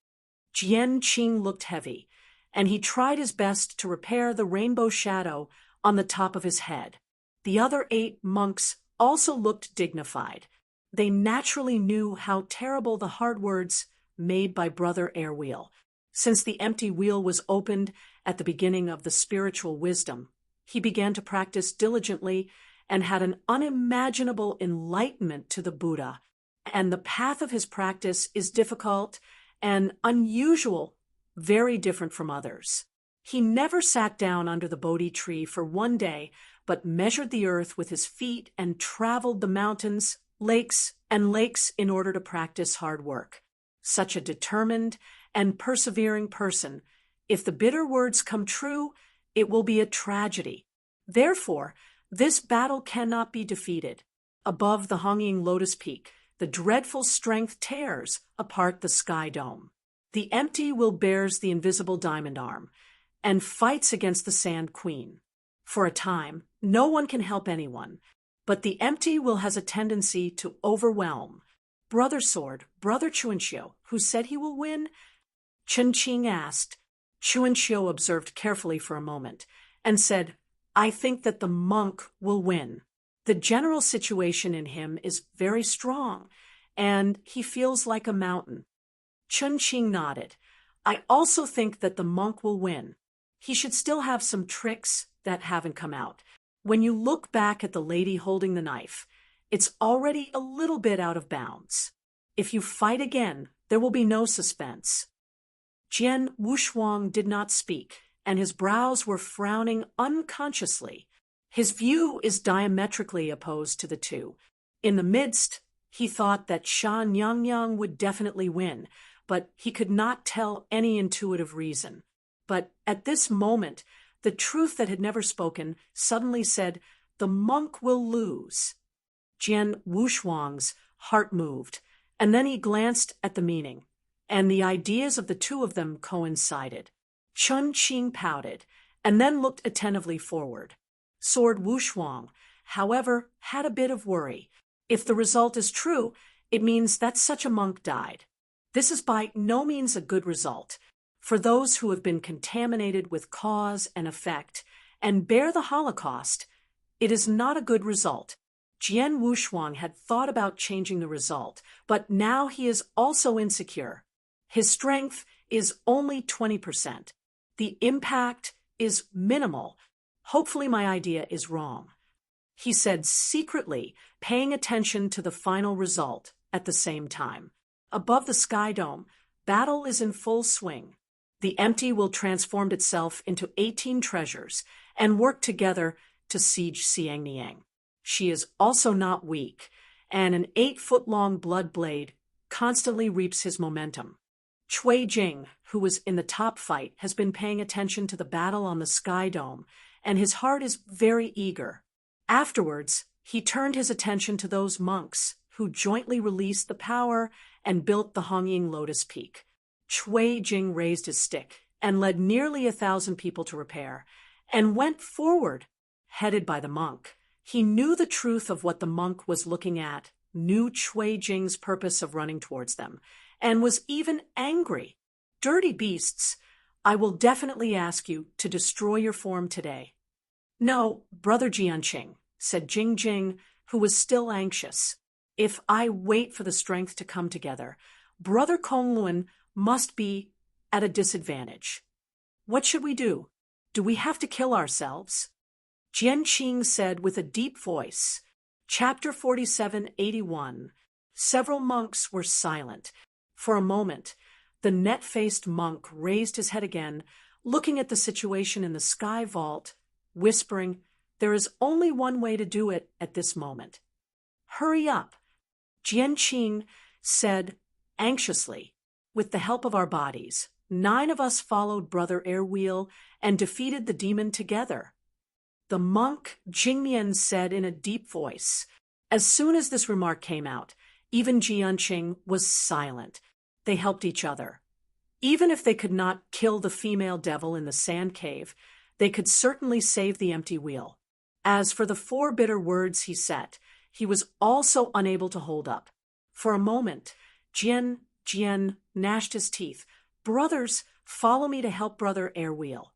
Jian Qing looked heavy, and he tried his best to repair the rainbow shadow on the top of his head. The other 8 monks also looked dignified. They naturally knew how terrible the hard words made by Brother Airwheel. Since the empty wheel was opened at the beginning of the spiritual wisdom, he began to practice diligently and had an unimaginable enlightenment to the Buddha. and the path of his practice is difficult and unusual, very different from others. He never sat down under the Bodhi tree for one day, but measured the earth with his feet and traveled the mountains, lakes, and lakes in order to practice hard work. Such a determined and persevering person. If the bitter words come true, it will be a tragedy. Therefore, this battle cannot be defeated. Above the hanging lotus peak, the dreadful strength tears apart the sky dome. The empty will bears the invisible diamond arm and fights against the sand queen. For a time, no one can help anyone, but the empty will has a tendency to overwhelm. Brother Sword, Brother Chuanxiu, who said he will win? Chen Qing asked. Chuanxiu observed carefully for a moment and said, I think that the monk will win. The general situation in him is very strong, and he feels like a mountain. Chen Qing nodded. I also think that the monk will win. He should still have some tricks that haven't come out. When you look back at the lady holding the knife, it's already a little bit out of bounds. If you fight again, there will be no suspense. Jian Wushuang did not speak, and his brows were frowning unconsciously. His view is diametrically opposed to the two. In the midst, he thought that Sha Nyang would definitely win, but he could not tell any intuitive reason. But at this moment, the truth that had never spoken suddenly said, the monk will lose. Jian Wushuang's heart moved, and then he glanced at the meaning, and the ideas of the two of them coincided. Chen Qing pouted, and then looked attentively forward. Sword Wushuang, however, had a bit of worry. If the result is true, it means that such a monk died. This is by no means a good result. For those who have been contaminated with cause and effect and bear the Holocaust, it is not a good result. Jian Wushuang had thought about changing the result, but now he is also insecure. His strength is only 20%. The impact is minimal. Hopefully my idea is wrong. He said secretly, paying attention to the final result at the same time. Above the sky dome, battle is in full swing. The empty will transform itself into 18 treasures and work together to siege Xiangniang. She is also not weak, and an 8-foot-long blood blade constantly reaps his momentum. Cui Jing, who was in the top fight, has been paying attention to the battle on the sky dome, and his heart is very eager. Afterwards, he turned his attention to those monks who jointly released the power and built the hanging lotus peak. Cui Jing raised his stick and led nearly 1,000 people to repair, and went forward, headed by the monk. He knew the truth of what the monk was looking at, knew Cui Jing's purpose of running towards them, and was even angry. Dirty beasts, I will definitely ask you to destroy your form today. No, Brother Jianqing, said Jing Jing, who was still anxious. If I wait for the strength to come together, Brother Kongluan must be at a disadvantage. What should we do? Do we have to kill ourselves? Jianqing said with a deep voice. Chapter 4781. Several monks were silent. For a moment, the net-faced monk raised his head again, looking at the situation in the sky vault, whispering, there is only one way to do it at this moment. Hurry up. Jianqing said anxiously, with the help of our bodies, 9 of us followed Brother Airwheel and defeated the demon together. The monk Jingmian said in a deep voice. As soon as this remark came out, even Jianqing was silent. They helped each other. Even if they could not kill the female devil in the sand cave, they could certainly save the empty wheel. As for the 4 bitter words he said, he was also unable to hold up. For a moment, Jian gnashed his teeth. Brothers, follow me to help Brother Airwheel.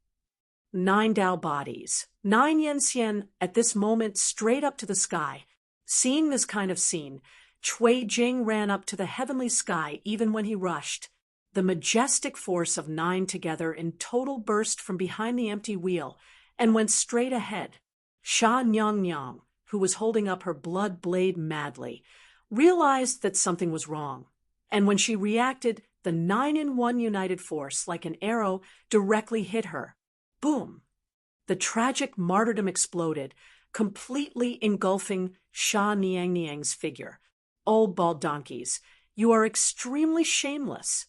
9 Dao bodies, 9 Yenxian at this moment straight up to the sky. Seeing this kind of scene, Cui Jing ran up to the heavenly sky even when he rushed. The majestic force of 9 together in total burst from behind the empty wheel and went straight ahead. Sha Nyang, who was holding up her blood blade madly, realized that something was wrong. And when she reacted, the 9-in-1 united force, like an arrow, directly hit her. Boom! The tragic martyrdom exploded, completely engulfing Sha Niang's figure. "Oh, bald donkeys, you are extremely shameless."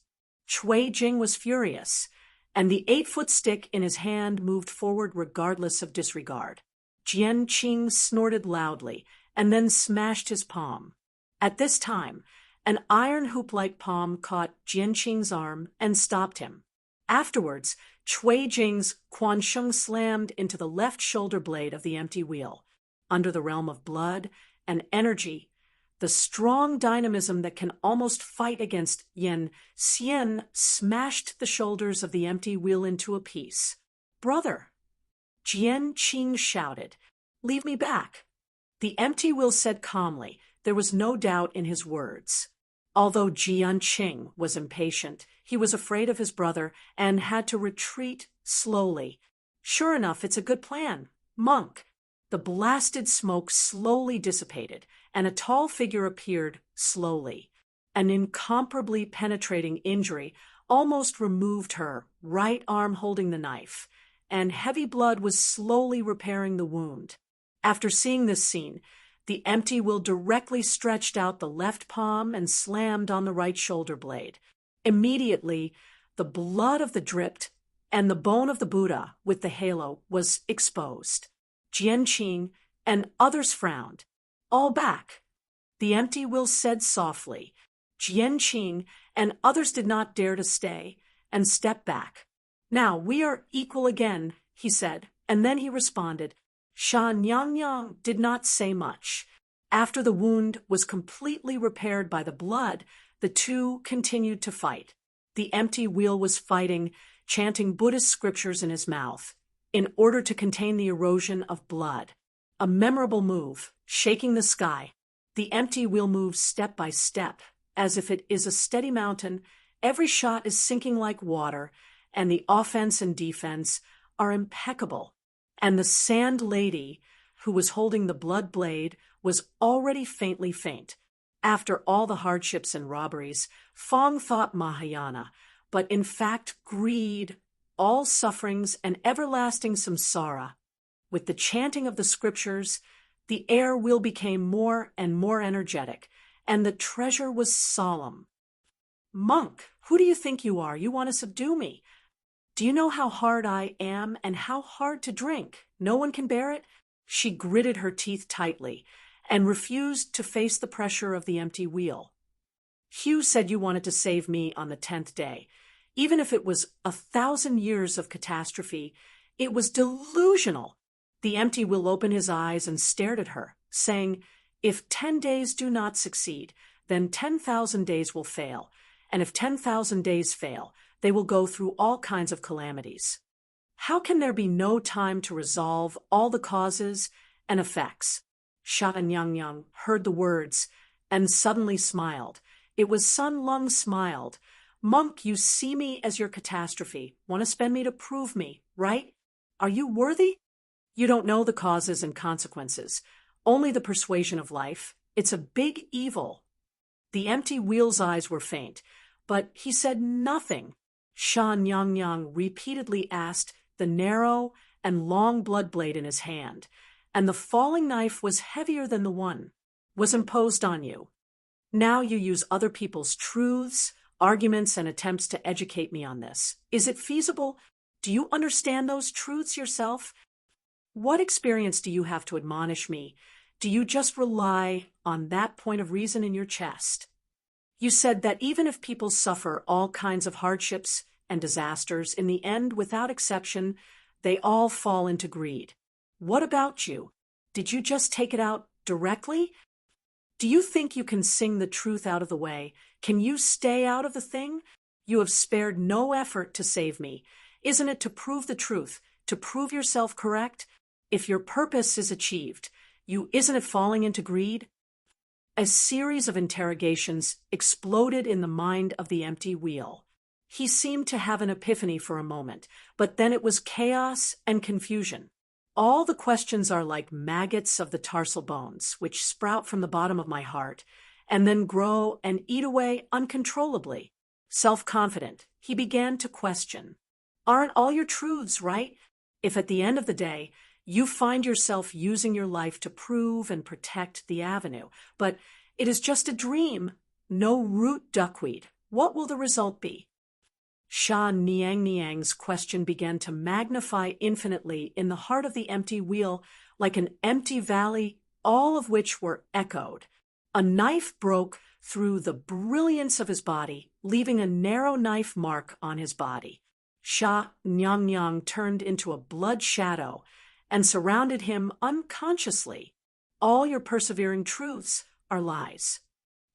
Cui Jing was furious, and the 8-foot stick in his hand moved forward regardless of disregard. Jian Qing snorted loudly, and then smashed his palm. At this time, an iron hoop-like palm caught Jian Qing's arm and stopped him. Afterwards, Cui Jing's Quan Sheng slammed into the left shoulder blade of the empty wheel. Under the realm of blood and energy, the strong dynamism that can almost fight against Yan Xian smashed the shoulders of the empty wheel into a piece. "Brother!" Jian Qing shouted. "Leave me back." The empty wheel said calmly. There was no doubt in his words. Although Jian Qing was impatient, he was afraid of his brother and had to retreat slowly. "Sure enough, it's a good plan. Monk." The blasted smoke slowly dissipated, and a tall figure appeared slowly. An incomparably penetrating injury almost removed her right arm holding the knife, and heavy blood was slowly repairing the wound. After seeing this scene, the empty will directly stretched out the left palm and slammed on the right shoulder blade. Immediately, the blood of the dripped and the bone of the Buddha with the halo was exposed. Jian Qing and others frowned. "All back." The empty will said softly. Jian Qing and others did not dare to stay and stepped back. "Now we are equal again," he said, and then he responded. Sha Niang did not say much. After the wound was completely repaired by the blood, the two continued to fight. The empty wheel was fighting, chanting Buddhist scriptures in his mouth, in order to contain the erosion of blood. A memorable move, shaking the sky. The empty wheel moves step by step, as if it is a steady mountain. Every shot is sinking like water, and the offense and defense are impeccable. And the sand lady, who was holding the blood blade, was already faintly faint. After all the hardships and robberies, Fong thought Mahayana, but in fact greed, all sufferings, and everlasting samsara. With the chanting of the scriptures, the air wheel became more and more energetic, and the treasure was solemn. "Monk, who do you think you are? You want to subdue me. Do you know how hard I am and how hard to drink? No one can bear it?" She gritted her teeth tightly and refused to face the pressure of the empty wheel. "Hugh said you wanted to save me on the 10th day. Even if it was 1,000 years of catastrophe, it was delusional." The empty wheel opened his eyes and stared at her, saying, "If 10 days do not succeed, then 10,000 days will fail. And if 10,000 days fail, they will go through all kinds of calamities. How can there be no time to resolve all the causes and effects?" Sha Niang heard the words and suddenly smiled. It was Sun Lung smiled. "Monk, you see me as your catastrophe. Want to spend me to prove me, right? Are you worthy? You don't know the causes and consequences, only the persuasion of life. It's a big evil." The empty wheel's eyes were faint, but he said nothing. Sha Niang repeatedly asked the narrow and long blood blade in his hand, and the falling knife was heavier than the one was imposed on you. "Now you use other people's truths, arguments, and attempts to educate me on this. Is it feasible? Do you understand those truths yourself? What experience do you have to admonish me? Do you just rely on that point of reason in your chest? You said that even if people suffer all kinds of hardships and disasters, in the end, without exception, they all fall into greed. What about you? Did you just take it out directly? Do you think you can sing the truth out of the way? Can you stay out of the thing? You have spared no effort to save me. Isn't it to prove the truth, to prove yourself correct? If your purpose is achieved, isn't it falling into greed?" A series of interrogations exploded in the mind of the empty wheel. He seemed to have an epiphany for a moment, but then it was chaos and confusion. "All the questions are like maggots of the tarsal bones, which sprout from the bottom of my heart, and then grow and eat away uncontrollably. Self-confident, he began to question. Aren't all your truths right? If at the end of the day, you find yourself using your life to prove and protect the avenue, but it is just a dream, no root duckweed, what will the result be? Sha Niang's question began to magnify infinitely in the heart of the empty wheel, like an empty valley, all of which were echoed. A knife broke through the brilliance of his body, leaving a narrow knife mark on his body. Sha Nyang turned into a blood shadow and surrounded him unconsciously. All your persevering truths are lies.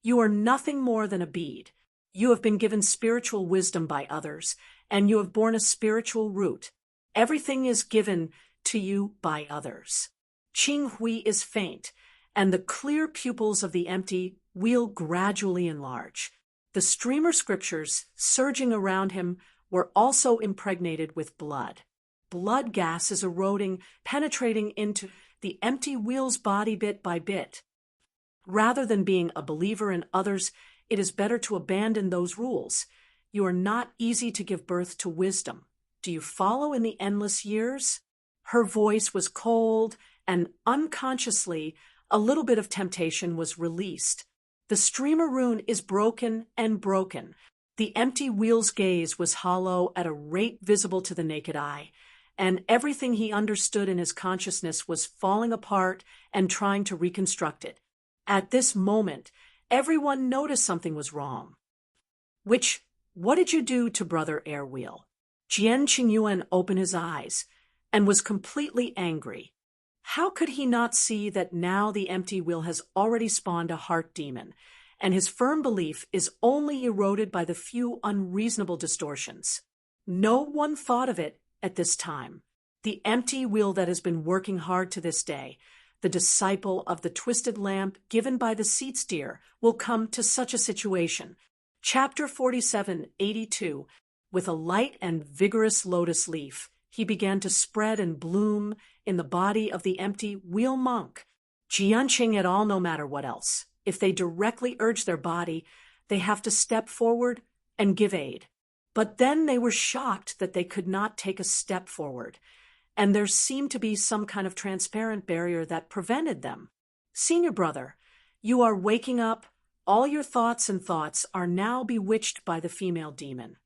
You are nothing more than a bead. You have been given spiritual wisdom by others, and you have borne a spiritual root. Everything is given to you by others. Qing Hui is faint, and the clear pupils of the empty wheel gradually enlarge. The streamer scriptures surging around him were also impregnated with blood. Blood gas is eroding, penetrating into the empty wheel's body bit by bit. Rather than being a believer in others, it is better to abandon those rules. You are not easy to give birth to wisdom. Do you follow in the endless years? Her voice was cold, and unconsciously, a little bit of temptation was released. The streamer rune is broken and broken. The empty wheel's gaze was hollow at a rate visible to the naked eye, and everything he understood in his consciousness was falling apart and trying to reconstruct it. At this moment, everyone noticed something was wrong. What did you do to Brother Airwheel? Jian Qingyuan opened his eyes and was completely angry. How could he not see that now the empty wheel has already spawned a heart demon, and his firm belief is only eroded by the few unreasonable distortions? No one thought of it at this time. The empty wheel that has been working hard to this day, the disciple of the twisted lamp given by the seat steer, will come to such a situation. Chapter 47:82. With a light and vigorous lotus leaf, he began to spread and bloom in the body of the empty wheel monk. Jianqing et al., no matter what else. If they directly urge their body, they have to step forward and give aid. But then they were shocked that they could not take a step forward, and there seemed to be some kind of transparent barrier that prevented them. Senior brother, you are waking up. All your thoughts are now bewitched by the female demon.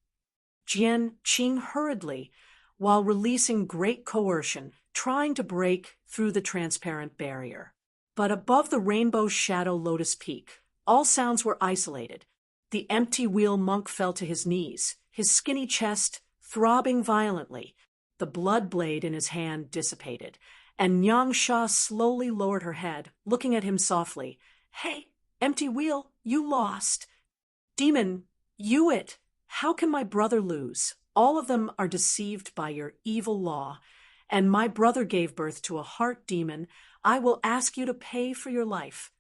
Jian Qing hurriedly, while releasing great coercion, trying to break through the transparent barrier. But above the rainbow shadow lotus peak, all sounds were isolated. The empty wheel monk fell to his knees, his skinny chest throbbing violently. The blood blade in his hand dissipated, and Nyang Sha slowly lowered her head, looking at him softly. Hey, empty wheel, you lost. Demon, you it. How can my brother lose? All of them are deceived by your evil law, and my brother gave birth to a heart demon. I will ask you to pay for your life.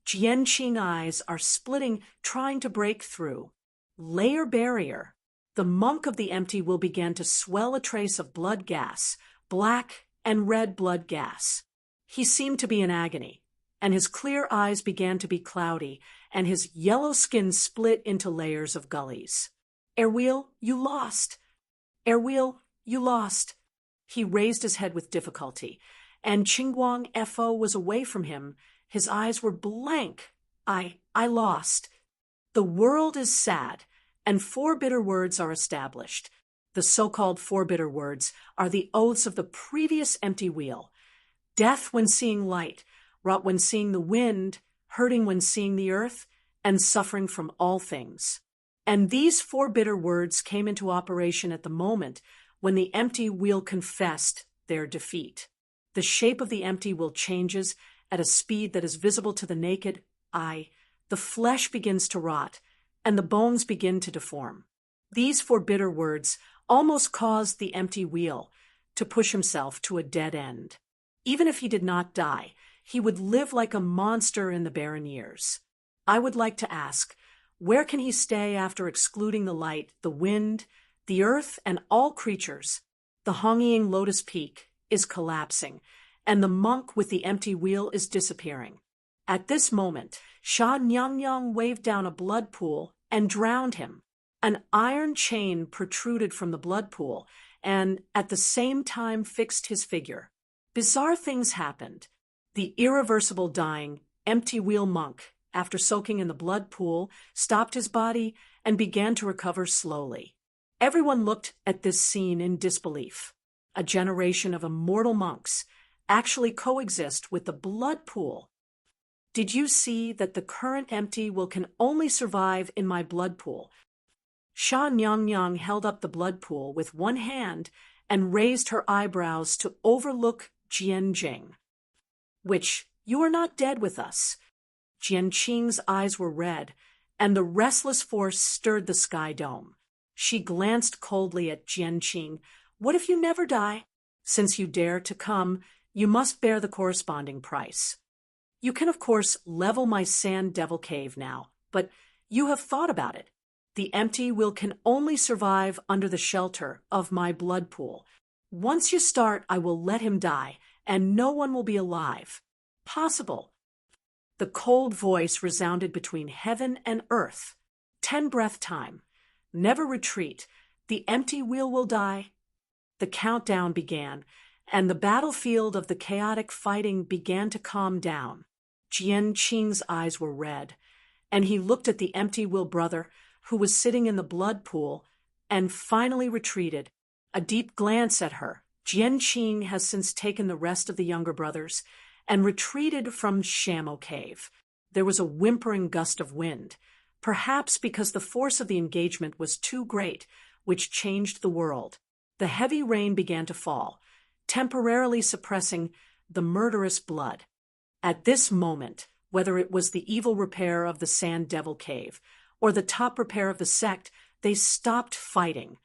Jianqing eyes are splitting, trying to break through. Layer barrier. The monk of the empty will begin to swell a trace of blood gas, black and red blood gas. He seemed to be in agony, and his clear eyes began to be cloudy, and his yellow skin split into layers of gullies. Airwheel, you lost. Airwheel, you lost. He raised his head with difficulty, and Qingguang Fo was away from him. His eyes were blank. I lost. The world is sad, and 4 bitter words are established. The so-called 4 bitter words are the oaths of the previous empty wheel. Death when seeing light, rot when seeing the wind, hurting when seeing the earth, and suffering from all things. And these 4 bitter words came into operation at the moment when the empty wheel confessed their defeat. The shape of the empty wheel changes at a speed that is visible to the naked eye. The flesh begins to rot, and the bones begin to deform. These 4 bitter words almost caused the empty wheel to push himself to a dead end. Even if he did not die, he would live like a monster in the barren years. I would like to ask, where can he stay after excluding the light, the wind, the earth, and all creatures? The Hongyiang Lotus Peak is collapsing, and the monk with the empty wheel is disappearing. At this moment, Sha Nyang waved down a blood pool and drowned him. An iron chain protruded from the blood pool and, at the same time, fixed his figure. Bizarre things happened. The irreversible dying, empty wheel monk, after soaking in the blood pool, stopped his body and began to recover slowly. Everyone looked at this scene in disbelief. A generation of immortal monks actually coexist with the blood pool. Did you see that the current empty will can only survive in my blood pool? Sha Nyang held up the blood pool with one hand and raised her eyebrows to overlook Jianjing. Which, you are not dead with us. Jianqing's eyes were red, and the restless force stirred the sky dome. She glanced coldly at Jianqing. What if you never die? Since you dare to come, you must bear the corresponding price. You can, of course, level my sand devil cave now, but you have thought about it. The empty will can only survive under the shelter of my blood pool. Once you start, I will let him die, and no one will be alive. Possible. The cold voice resounded between heaven and earth. 10 breath time. Never retreat. The empty wheel will die. The countdown began, and the battlefield of the chaotic fighting began to calm down. Jianqing's eyes were red, and he looked at the empty wheel brother, who was sitting in the blood pool, and finally retreated. A deep glance at her. Jianqing has since taken the rest of the younger brothers and retreated from Shamo Cave. There was a whimpering gust of wind, perhaps because the force of the engagement was too great, which changed the world. The heavy rain began to fall, temporarily suppressing the murderous blood. At this moment, whether it was the evil repair of the Sand Devil Cave or the top repair of the sect, they stopped fighting.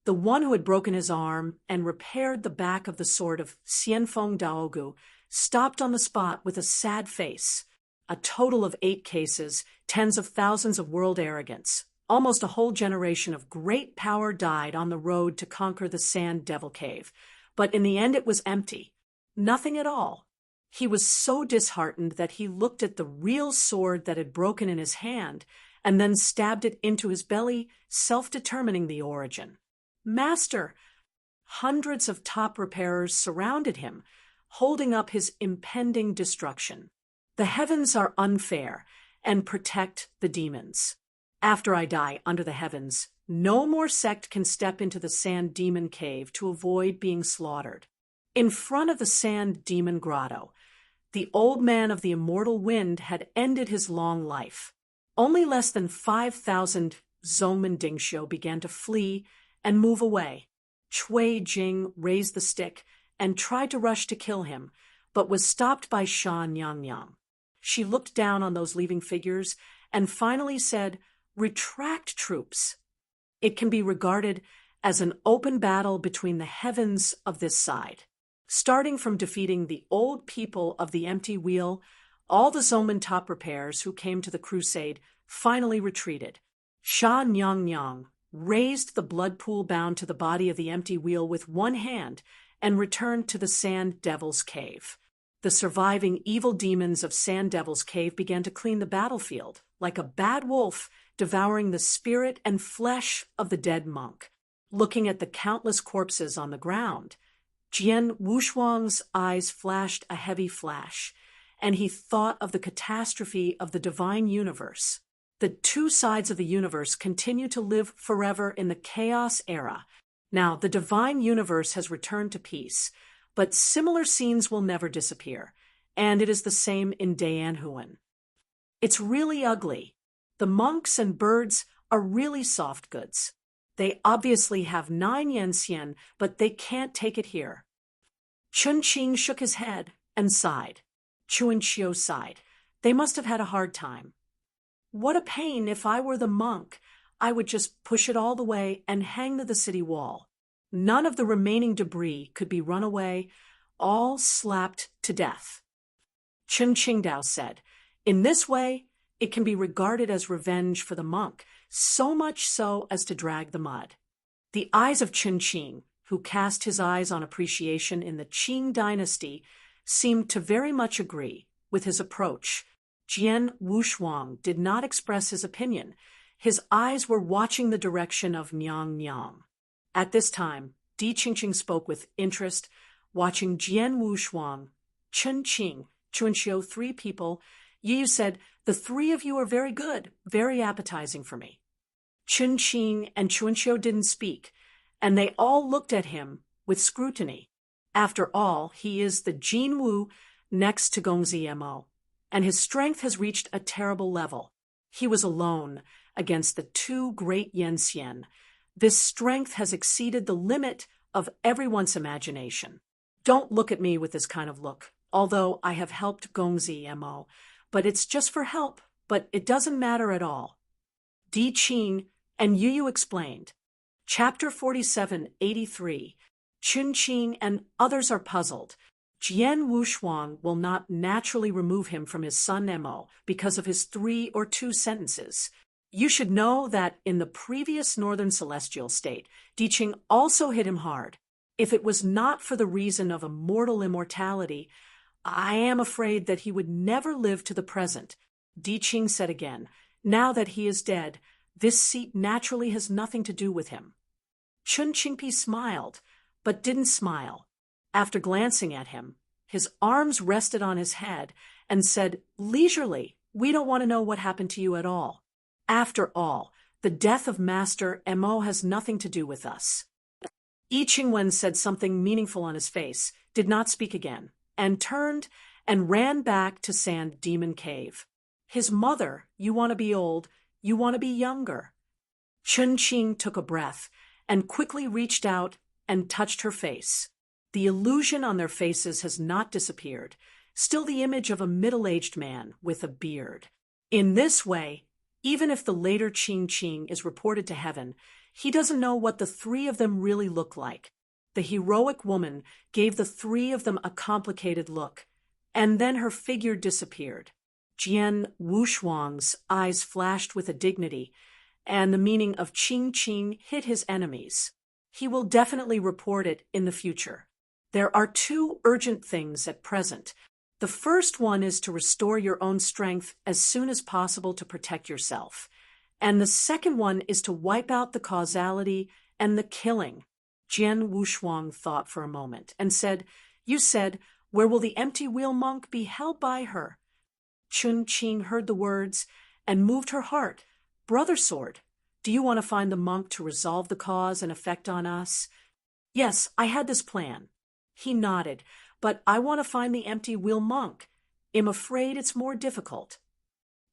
The one who had broken his arm and repaired the back of the sword of Xianfeng Daogu stopped on the spot with a sad face. A total of 8 cases, tens of thousands of world arrogance. Almost a whole generation of great power died on the road to conquer the Sand Devil Cave. But in the end it was empty. Nothing at all. He was so disheartened that he looked at the real sword that had broken in his hand and then stabbed it into his belly, self-determining the origin. Master! Hundreds of top repairers surrounded him, holding up his impending destruction. The heavens are unfair and protect the demons. After I die under the heavens, no more sect can step into the Sand Demon Cave to avoid being slaughtered. In front of the Sand Demon Grotto, the old man of the immortal wind had ended his long life. Only less than 5,000 Zongmen Dingxiu began to flee and move away. Cui Jing raised the stick and tried to rush to kill him, but was stopped by Sha Nyang. She looked down on those leaving figures and finally said, "Retract, troops." It can be regarded as an open battle between the heavens of this side. Starting from defeating the old people of the empty wheel, all the Zongmen top repairs who came to the crusade finally retreated. Sha Nyang raised the blood pool bound to the body of the empty wheel with one hand and returned to the Sand Devil's Cave. The surviving evil demons of Sand Devil's Cave began to clean the battlefield, like a bad wolf devouring the spirit and flesh of the dead monk. Looking at the countless corpses on the ground, Jian Wushuang's eyes flashed a heavy flash, and he thought of the catastrophe of the divine universe. The two sides of the universe continue to live forever in the chaos era. Now, the divine universe has returned to peace, but similar scenes will never disappear, and it is the same in Dayanhuan. It's really ugly. The monks and birds are really soft goods. They obviously have 9 yen, but they can't take it here. Chunqing shook his head and sighed. Chuanqiu sighed. They must have had a hard time. What a pain. If I were the monk, I would just push it all the way and hang to the city wall. None of the remaining debris could be run away, all slapped to death. Chen Qingdao said, "In this way, it can be regarded as revenge for the monk, so much so as to drag the mud." The eyes of Chen Qing, who cast his eyes on appreciation in the Qing dynasty, seemed to very much agree with his approach. Jian Wushuang did not express his opinion. His eyes were watching the direction of Nyang Nyang. At this time, Di Qingqing spoke with interest, watching Jian Wushuang, Chen Qing, Chunxiu, three people. Yu said, "The three of you are very good, very appetizing for me." Chen Qing and Chunxiu didn't speak, and they all looked at him with scrutiny. After all, he is the Jin Wu next to Gongzi Mo, and his strength has reached a terrible level. He was alone against the two great Yanxian. This strength has exceeded the limit of everyone's imagination. Don't look at me with this kind of look, although I have helped Gongzi Mo, but it's just for help, but it doesn't matter at all. Di Qing and Yu explained. Chapter 4783. Chun Qing and others are puzzled. Jian Wushuang will not naturally remove him from his son Mo because of his 3 or 2 sentences. You should know that in the previous Northern Celestial State, Di Qing also hit him hard. If it was not for the reason of immortal immortality, I am afraid that he would never live to the present. Di Qing said again, now that he is dead, this seat naturally has nothing to do with him. Chun Qingpi smiled, but didn't smile. After glancing at him, his arms rested on his head and said, leisurely, we don't want to know what happened to you at all. After all, the death of Master Mo has nothing to do with us. Yi Qingwen said something meaningful on his face, did not speak again, and turned and ran back to Sand Demon Cave. His mother, you want to be old, you want to be younger. Chun Qing took a breath and quickly reached out and touched her face. The illusion on their faces has not disappeared, still the image of a middle-aged man with a beard. In this way, even if the later Qing Qing is reported to heaven, he doesn't know what the 3 of them really look like. The heroic woman gave the 3 of them a complicated look, and then her figure disappeared. Jian Wushuang's eyes flashed with a dignity, and the meaning of Qing Qing hit his enemies. He will definitely report it in the future. There are 2 urgent things at present. The first one is to restore your own strength as soon as possible to protect yourself. And the second one is to wipe out the causality and the killing. Jian Wushuang thought for a moment and said, you said, where will the empty wheel monk be held by her? Chun Qing heard the words and moved her heart. Brother Sword, do you want to find the monk to resolve the cause and effect on us? Yes, I had this plan. He nodded, but I want to find the empty wheel monk. I'm afraid it's more difficult.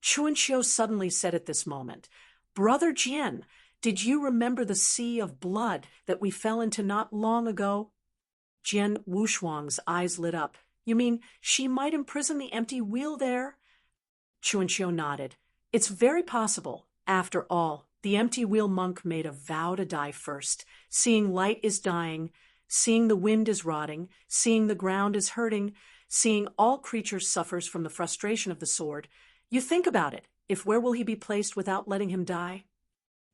Chunxiu suddenly said at this moment, Brother Jian, did you remember the sea of blood that we fell into not long ago? Jian Wushuang's eyes lit up. You mean she might imprison the empty wheel there? Chunxiu nodded. It's very possible. After all, the empty wheel monk made a vow to die first. Seeing light is dying, seeing the wind is rotting, seeing the ground is hurting, seeing all creatures suffers from the frustration of the sword. You think about it. If where will he be placed without letting him die?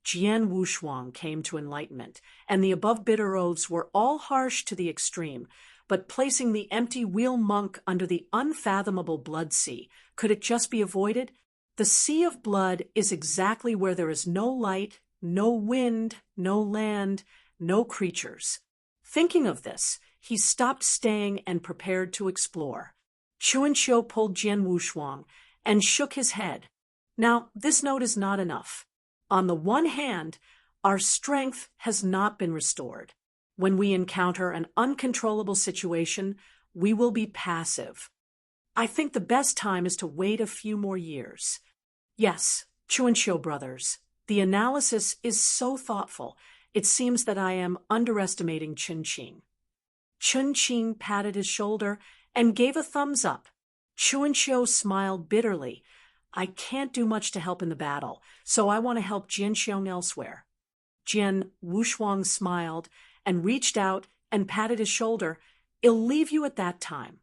Jian Wushuang came to enlightenment, and the above bitter oaths were all harsh to the extreme, but placing the empty wheel monk under the unfathomable blood sea, could it just be avoided? The sea of blood is exactly where there is no light, no wind, no land, no creatures. Thinking of this, he stopped staying and prepared to explore. Chunxiu pulled Jian Wushuang and shook his head. Now, this note is not enough. On the one hand, our strength has not been restored. When we encounter an uncontrollable situation, we will be passive. I think the best time is to wait a few more years. Yes, Chunxiu brothers, the analysis is so thoughtful, it seems that I am underestimating Chun Qing. Chun Qing patted his shoulder and gave a thumbs up. Chunxiu smiled bitterly. I can't do much to help in the battle, so I want to help Jianxiong elsewhere. Jian Wushuang smiled and reached out and patted his shoulder. I'll leave you at that time.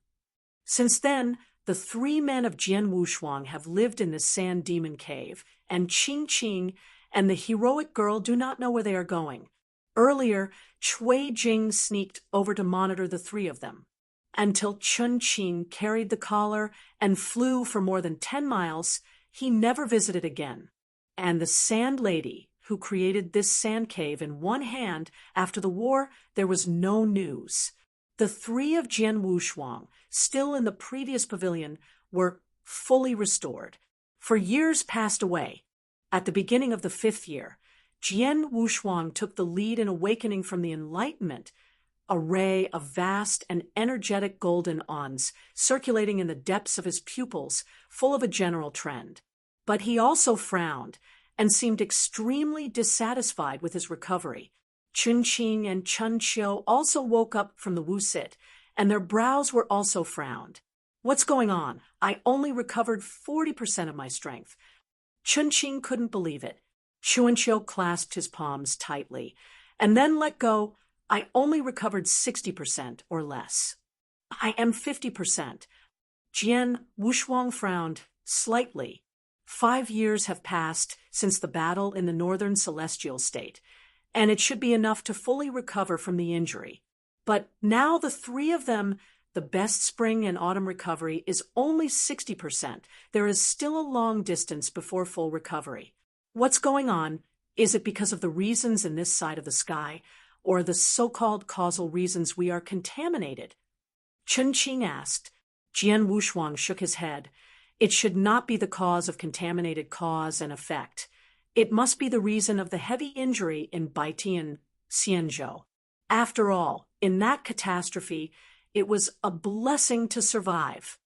Since then, the 3 men of Jian Wushuang have lived in the Sand Demon Cave, and Qing Qing and the heroic girl do not know where they are going. Earlier, Cui Jing sneaked over to monitor the 3 of them. Until Chun Qing carried the collar and flew for more than 10 miles, he never visited again. And the Sand Lady, who created this sand cave in one hand after the war, there was no news. The three of Jian Wushuang, still in the previous pavilion, were fully restored. For years passed away. At the beginning of the 5th year, Jian Wushuang took the lead in awakening from the Enlightenment, a ray of vast and energetic golden ons circulating in the depths of his pupils, full of a general trend. But he also frowned and seemed extremely dissatisfied with his recovery. Chun Qing and Chun Qiu also woke up from the wusit, and their brows were also frowned. What's going on? I only recovered 40% of my strength. Chun Qing couldn't believe it. Chun Qiu clasped his palms tightly, and then let go. I only recovered 60% or less. I am 50%. Jian Wushuang frowned slightly. 5 years have passed since the battle in the northern celestial state, and it should be enough to fully recover from the injury. But now the three of them, the best spring and autumn recovery is only 60%. There is still a long distance before full recovery. What's going on? Is it because of the reasons in this side of the sky, or the so-called causal reasons we are contaminated? Chun Qing asked. Jian Wushuang shook his head. It should not be the cause of contaminated cause and effect. It must be the reason of the heavy injury in Baitian Xianzhou. After all, in that catastrophe, it was a blessing to survive.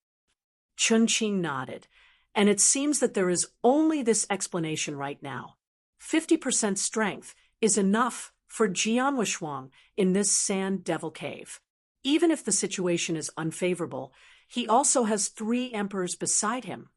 Chun Qing nodded, and it seems that there is only this explanation right now. 50% strength is enough for Jian Wushuang in this sand devil cave. Even if the situation is unfavorable, he also has 3 emperors beside him,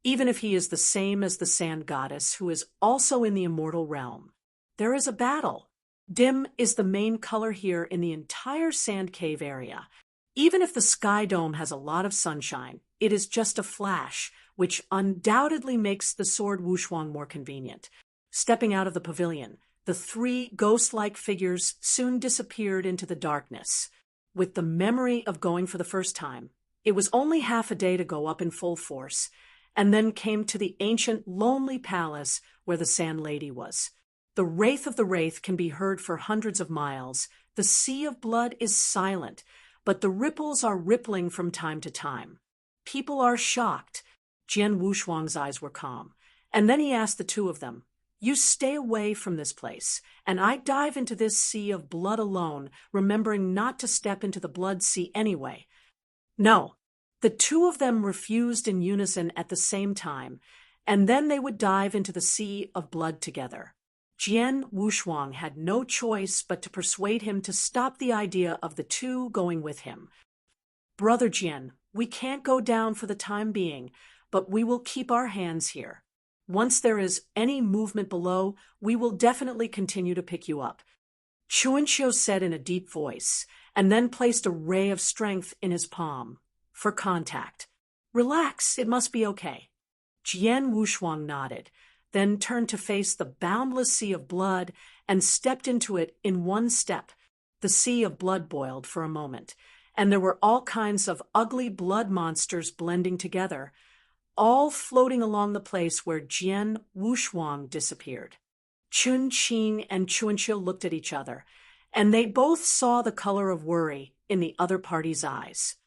even if he is the same as the sand goddess who is also in the immortal realm. There is a battle. Dim is the main color here in the entire sand cave area. Even if the sky dome has a lot of sunshine, it is just a flash, which undoubtedly makes the sword Wushuang more convenient. Stepping out of the pavilion, the 3 ghost-like figures soon disappeared into the darkness. With the memory of going for the first time, it was only half a day to go up in full force, and then came to the ancient, lonely palace where the Sand Lady was. The wraith of the wraith can be heard for hundreds of miles. The sea of blood is silent, but the ripples are rippling from time to time. People are shocked. Jian Wushuang's eyes were calm, and then he asked the 2 of them, "You stay away from this place, and I dive into this sea of blood alone, remembering not to step into the blood sea anyway." No. The 2 of them refused in unison at the same time, and then they would dive into the sea of blood together. Jian Wushuang had no choice but to persuade him to stop the idea of the 2 going with him. "Brother Jian, we can't go down for the time being, but we will keep our hands here. Once there is any movement below, we will definitely continue to pick you up," Chun Qiu said in a deep voice, and then placed a ray of strength in his palm. For contact. "Relax, it must be okay." Jian Wushuang nodded, then turned to face the boundless sea of blood and stepped into it in one step. The sea of blood boiled for a moment, and there were all kinds of ugly blood monsters blending together, all floating along the place where Jian Wushuang disappeared. Chun Qing and Chun Qiu looked at each other, and they both saw the color of worry in the other party's eyes.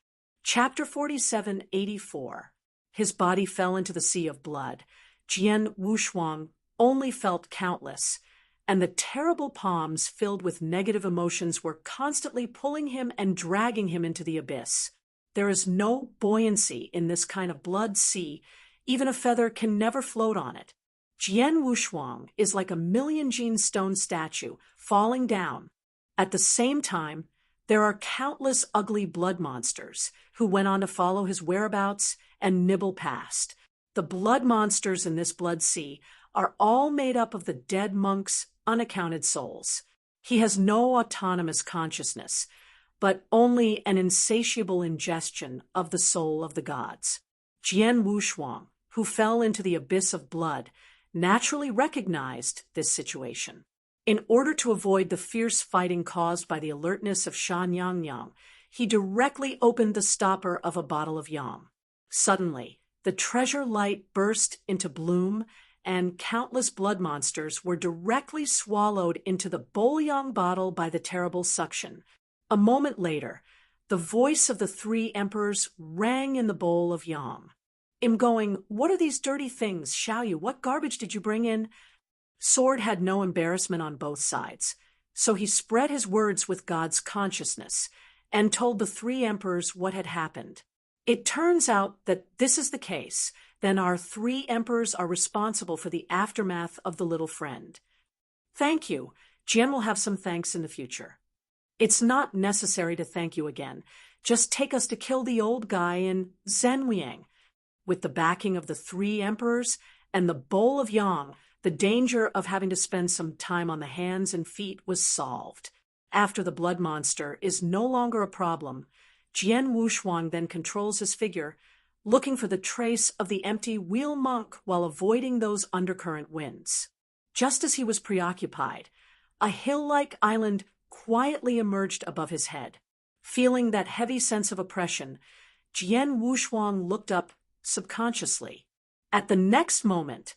Chapter 4784. His body fell into the sea of blood. Jian Wushuang only felt countless, and the terrible palms filled with negative emotions were constantly pulling him and dragging him into the abyss. There is no buoyancy in this kind of blood sea. Even a feather can never float on it. Jian Wushuang is like a million-gene stone statue falling down. At the same time, there are countless ugly blood monsters who went on to follow his whereabouts and nibble past. The blood monsters in this blood sea are all made up of the dead monk's unaccounted souls. He has no autonomous consciousness, but only an insatiable ingestion of the soul of the gods. Jian Wushuang, who fell into the abyss of blood, naturally recognized this situation. In order to avoid the fierce fighting caused by the alertness of Shan Yangyang, he directly opened the stopper of a bottle of yam. Suddenly, the treasure light burst into bloom, and countless blood monsters were directly swallowed into the bouillon bottle by the terrible suction. A moment later, the voice of the three emperors rang in the bowl of yam. "I'm going, what are these dirty things, Xiaoyu? What garbage did you bring in?" Sword had no embarrassment on both sides, so he spread his words with God's consciousness and told the three emperors what had happened. It turns out that this is the case, then our three emperors are responsible for the aftermath of the little friend. Thank you. Jian will have some thanks in the future. It's not necessary to thank you again. Just take us to kill the old guy in Zhenliang. With the backing of the three emperors and the bowl of yang, the danger of having to spend some time on the hands and feet was solved. After the blood monster is no longer a problem, Jian Wushuang then controls his figure, looking for the trace of the empty wheel monk while avoiding those undercurrent winds. Just as he was preoccupied, a hill-like island quietly emerged above his head. Feeling that heavy sense of oppression, Jian Wushuang looked up subconsciously. At the next moment,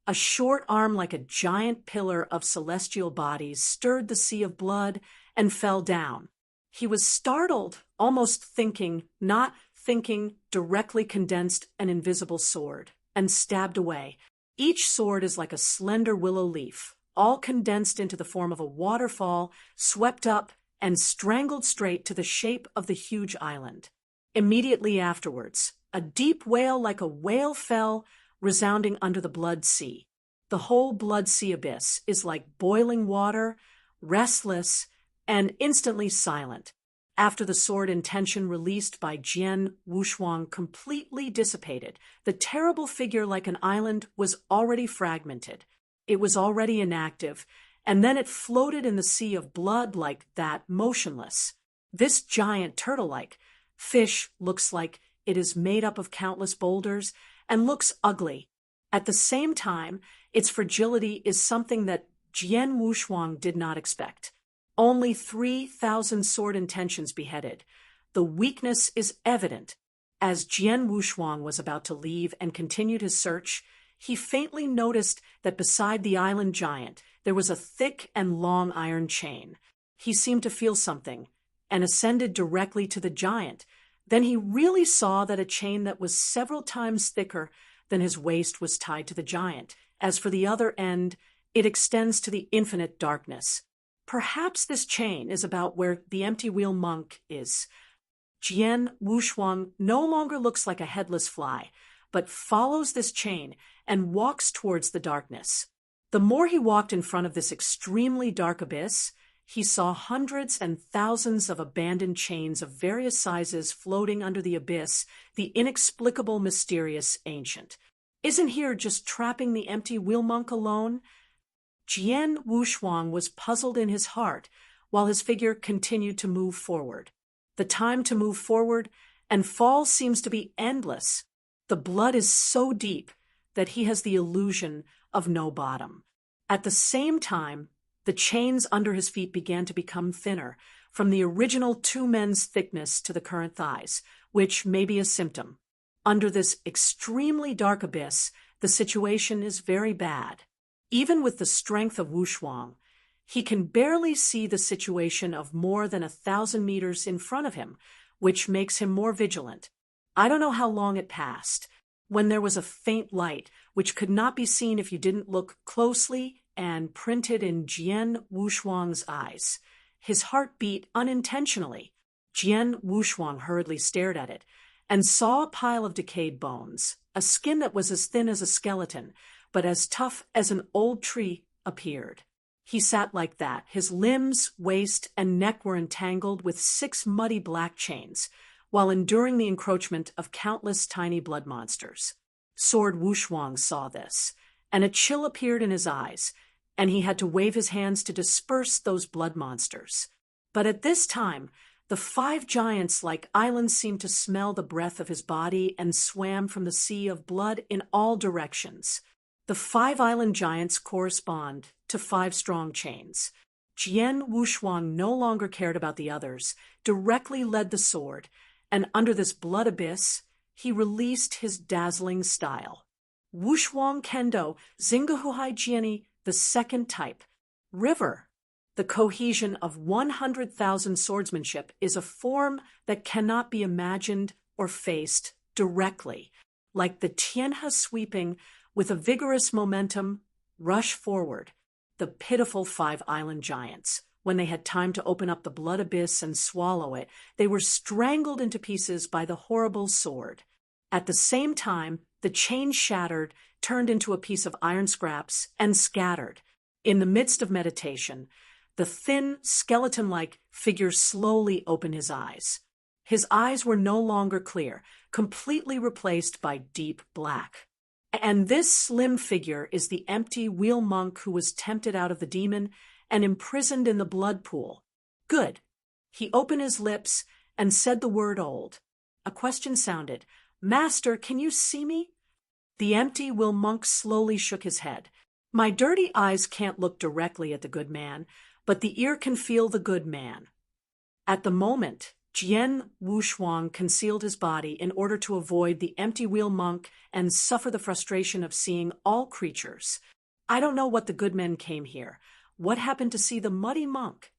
a short arm like a giant pillar of celestial bodies stirred the sea of blood and fell down. He was startled, almost thinking, not thinking, directly condensed an invisible sword and stabbed away. Each sword is like a slender willow leaf, all condensed into the form of a waterfall, swept up and strangled straight to the shape of the huge island. Immediately afterwards, a deep wail like a whale fell, resounding under the blood sea. The whole blood sea abyss is like boiling water, restless, and instantly silent. After the sword intention released by Jian Wushuang completely dissipated, the terrible figure like an island was already fragmented. It was already inactive, and then it floated in the sea of blood like that, motionless. This giant turtle-like fish looks like it is made up of countless boulders and looks ugly. At the same time, its fragility is something that Jian Wushuang did not expect. Only 3,000 sword intentions beheaded. The weakness is evident. As Jian Wushuang was about to leave and continued his search, he faintly noticed that beside the island giant there was a thick and long iron chain. He seemed to feel something and ascended directly to the giant. Then he really saw that a chain that was several times thicker than his waist was tied to the giant. As for the other end, it extends to the infinite darkness. Perhaps this chain is about where the empty wheel monk is. Jian Wushuang no longer looks like a headless fly, but follows this chain and walks towards the darkness. The more he walked in front of this extremely dark abyss, he saw hundreds and thousands of abandoned chains of various sizes floating under the abyss, the inexplicable, mysterious, ancient. Isn't here just trapping the empty wheel monk alone? Jian Wushuang was puzzled in his heart while his figure continued to move forward. The time to move forward and fall seems to be endless. The blood is so deep that he has the illusion of no bottom. At the same time, the chains under his feet began to become thinner, from the original 2 men's thickness to the current thighs, which may be a symptom. Under this extremely dark abyss, the situation is very bad. Even with the strength of Wushuang, he can barely see the situation of more than 1,000 meters in front of him, which makes him more vigilant. I don't know how long it passed, when there was a faint light, which could not be seen if you didn't look closely, and printed in Jian Wushuang's eyes. His heart beat unintentionally. Jian Wushuang hurriedly stared at it, and saw a pile of decayed bones. A skin that was as thin as a skeleton, but as tough as an old tree, appeared. He sat like that. His limbs, waist, and neck were entangled with 6 muddy black chains, while enduring the encroachment of countless tiny blood monsters. Sword Wushuang saw this, and a chill appeared in his eyes, and he had to wave his hands to disperse those blood monsters. But at this time, the 5 giants like islands seemed to smell the breath of his body and swam from the sea of blood in all directions. The 5 island giants correspond to 5 strong chains. Jian Wushuang no longer cared about the others, directly led the sword, and under this blood abyss, he released his dazzling style. Wushuang Kendo, Zingahuhai Jiani, the second type. River. The cohesion of 100,000 swordsmanship is a form that cannot be imagined or faced directly, like the Tianhe sweeping with a vigorous momentum, rush forward. The pitiful five island giants. When they had time to open up the blood abyss and swallow it, they were strangled into pieces by the horrible sword. At the same time, the chain shattered, turned into a piece of iron scraps, and scattered. In the midst of meditation, the thin, skeleton-like figure slowly opened his eyes. His eyes were no longer clear, completely replaced by deep black. And this slim figure is the empty wheel monk who was tempted out of the demon and imprisoned in the blood pool. Good. He opened his lips and said the word old. A question sounded. Master, can you see me? The empty wheel monk slowly shook his head. My dirty eyes can't look directly at the good man, but the ear can feel the good man. At the moment, Jian Wushuang concealed his body in order to avoid the empty wheel monk and suffer the frustration of seeing all creatures. I don't know what the good men came here. What happened to see the muddy monk?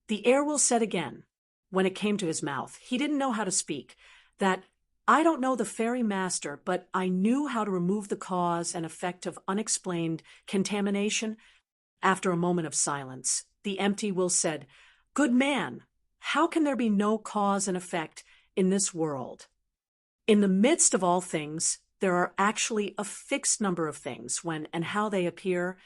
The air will set again. When it came to his mouth, he didn't know how to speak. That, I don't know the fairy master, but I knew how to remove the cause and effect of unexplained contamination. After a moment of silence, the empty will said, Good man, how can there be no cause and effect in this world? In the midst of all things, there are actually a fixed number of things when and how they appear.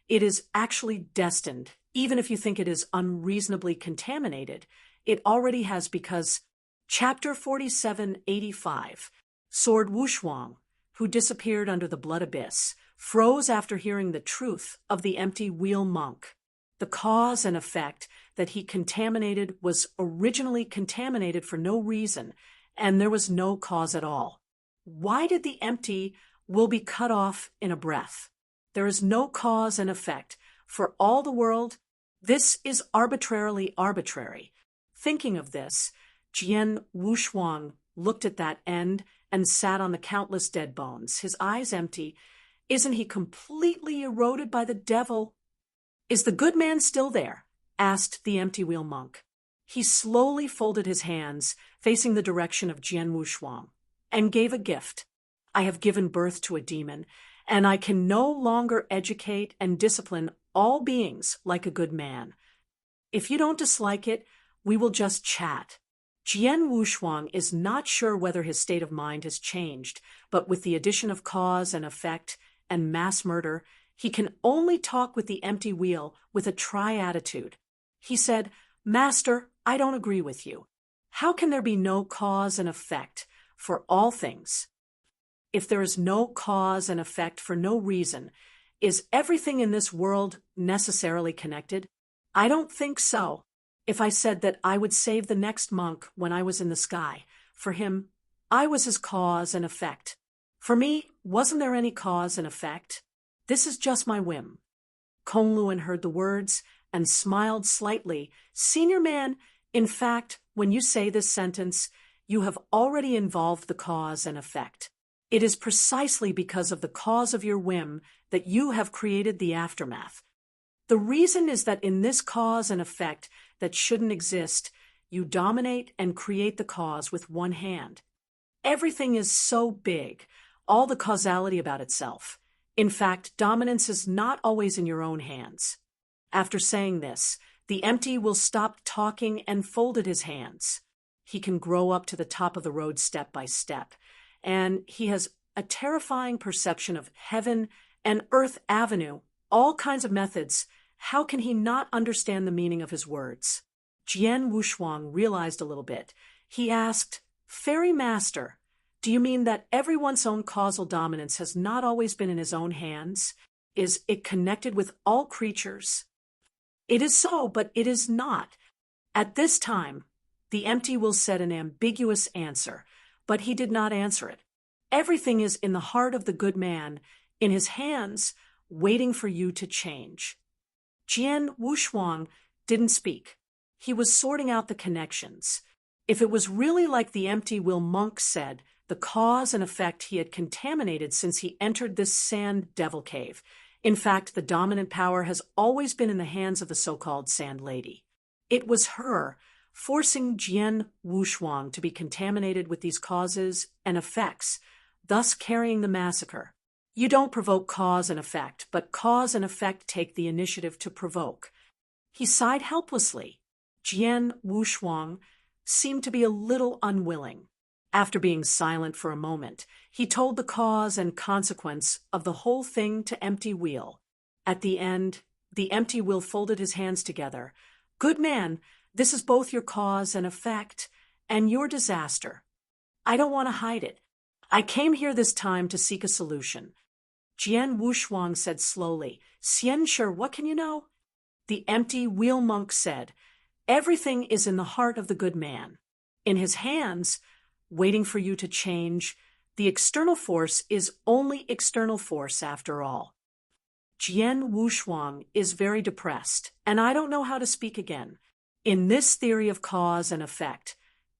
It is actually destined, even if you think it is unreasonably contaminated. It already has because Chapter 4785, Sword Wushuang, who disappeared under the blood abyss, froze after hearing the truth of the empty wheel monk. The cause and effect that he contaminated was originally contaminated for no reason, and there was no cause at all. Why did the empty will be cut off in a breath? There is no cause and effect. For all the world, this is arbitrarily arbitrary. Thinking of this, Jian Wushuang looked at that end and sat on the countless dead bones, his eyes empty. Isn't he completely eroded by the devil? Is the good man still there? Asked the empty wheel monk. He slowly folded his hands, facing the direction of Jian Wushuang, and gave a gift. I have given birth to a demon, and I can no longer educate and discipline all beings like a good man. If you don't dislike it, we will just chat. Jian Wushuang is not sure whether his state of mind has changed, but with the addition of cause and effect and mass murder, he can only talk with the empty wheel with a try attitude. He said, Master, I don't agree with you. How can there be no cause and effect for all things? If there is no cause and effect for no reason, is everything in this world necessarily connected? I don't think so. If I said that I would save the next monk when I was in the sky, for him, I was his cause and effect. For me, wasn't there any cause and effect? This is just my whim. Kong Luan heard the words and smiled slightly. Senior man, in fact, when you say this sentence, you have already involved the cause and effect. It is precisely because of the cause of your whim that you have created the aftermath. The reason is that in this cause and effect that shouldn't exist, you dominate and create the cause with one hand. Everything is so big, all the causality about itself. In fact, dominance is not always in your own hands. After saying this, the empty will stop talking and folded his hands. He can grow up to the top of the road step by step, and he has a terrifying perception of heaven and earth avenue, all kinds of methods. How can he not understand the meaning of his words? Jian Wushuang realized a little bit. He asked, Fairy Master, do you mean that everyone's own causal dominance has not always been in his own hands? Is it connected with all creatures? It is so, but it is not. At this time, the empty will said an ambiguous answer, but he did not answer it. Everything is in the heart of the good man, in his hands, waiting for you to change. Jian Wushuang didn't speak. He was sorting out the connections. If it was really like the empty will monk said, the cause and effect he had contaminated since he entered this sand devil cave. In fact, the dominant power has always been in the hands of the so-called Sand Lady. It was her, forcing Jian Wushuang to be contaminated with these causes and effects, thus carrying the massacre. You don't provoke cause and effect, but cause and effect take the initiative to provoke. He sighed helplessly. Jian Wushuang seemed to be a little unwilling. After being silent for a moment, he told the cause and consequence of the whole thing to Empty Wheel. At the end, the Empty Wheel folded his hands together. "Good man, this is both your cause and effect, and your disaster. I don't want to hide it. I came here this time to seek a solution." Jian Wushuang said slowly, "Xian Shi, what can you know?" The Empty Wheel monk said, "Everything is in the heart of the good man. In his hands, waiting for you to change. The external force is only external force after all." Jian Wushuang is very depressed, and I don't know how to speak again. In this theory of cause and effect,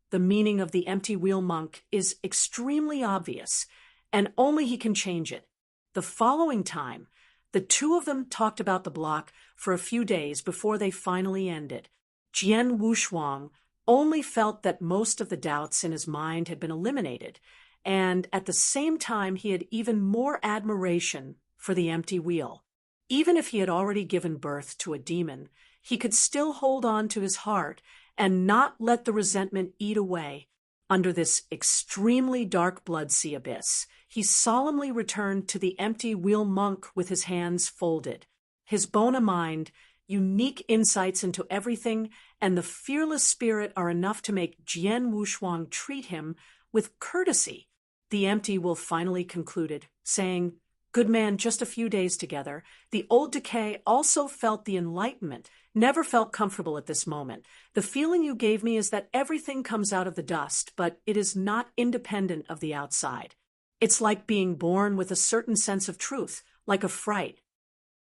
the meaning of the Empty Wheel monk is extremely obvious, and only he can change it. The following time, the two of them talked about the block for a few days before they finally ended. Jian Wushuang only felt that most of the doubts in his mind had been eliminated, and at the same time he had even more admiration for the Empty Wheel. Even if he had already given birth to a demon, he could still hold on to his heart and not let the resentment eat away. Under this extremely dark blood sea abyss, he solemnly returned to the Empty Wheel monk with his hands folded. His bona mind, unique insights into everything, and the fearless spirit are enough to make Jian Wushuang treat him with courtesy. The Empty Wheel finally concluded, saying, "Good man, just a few days together. The old decay also felt the enlightenment, never felt comfortable at this moment. The feeling you gave me is that everything comes out of the dust, but it is not independent of the outside. It's like being born with a certain sense of truth, like a fright."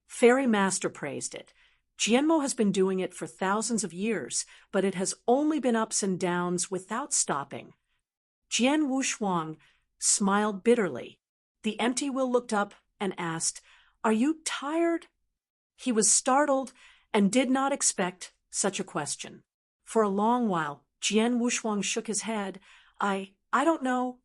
Fairy Master praised it. Jianmo has been doing it for thousands of years, but it has only been ups and downs without stopping. Jian Wushuang smiled bitterly. The Empty Wheel looked up and asked, "Are you tired?" He was startled and did not expect such a question. For a long while, Jian Wushuang shook his head. I don't know."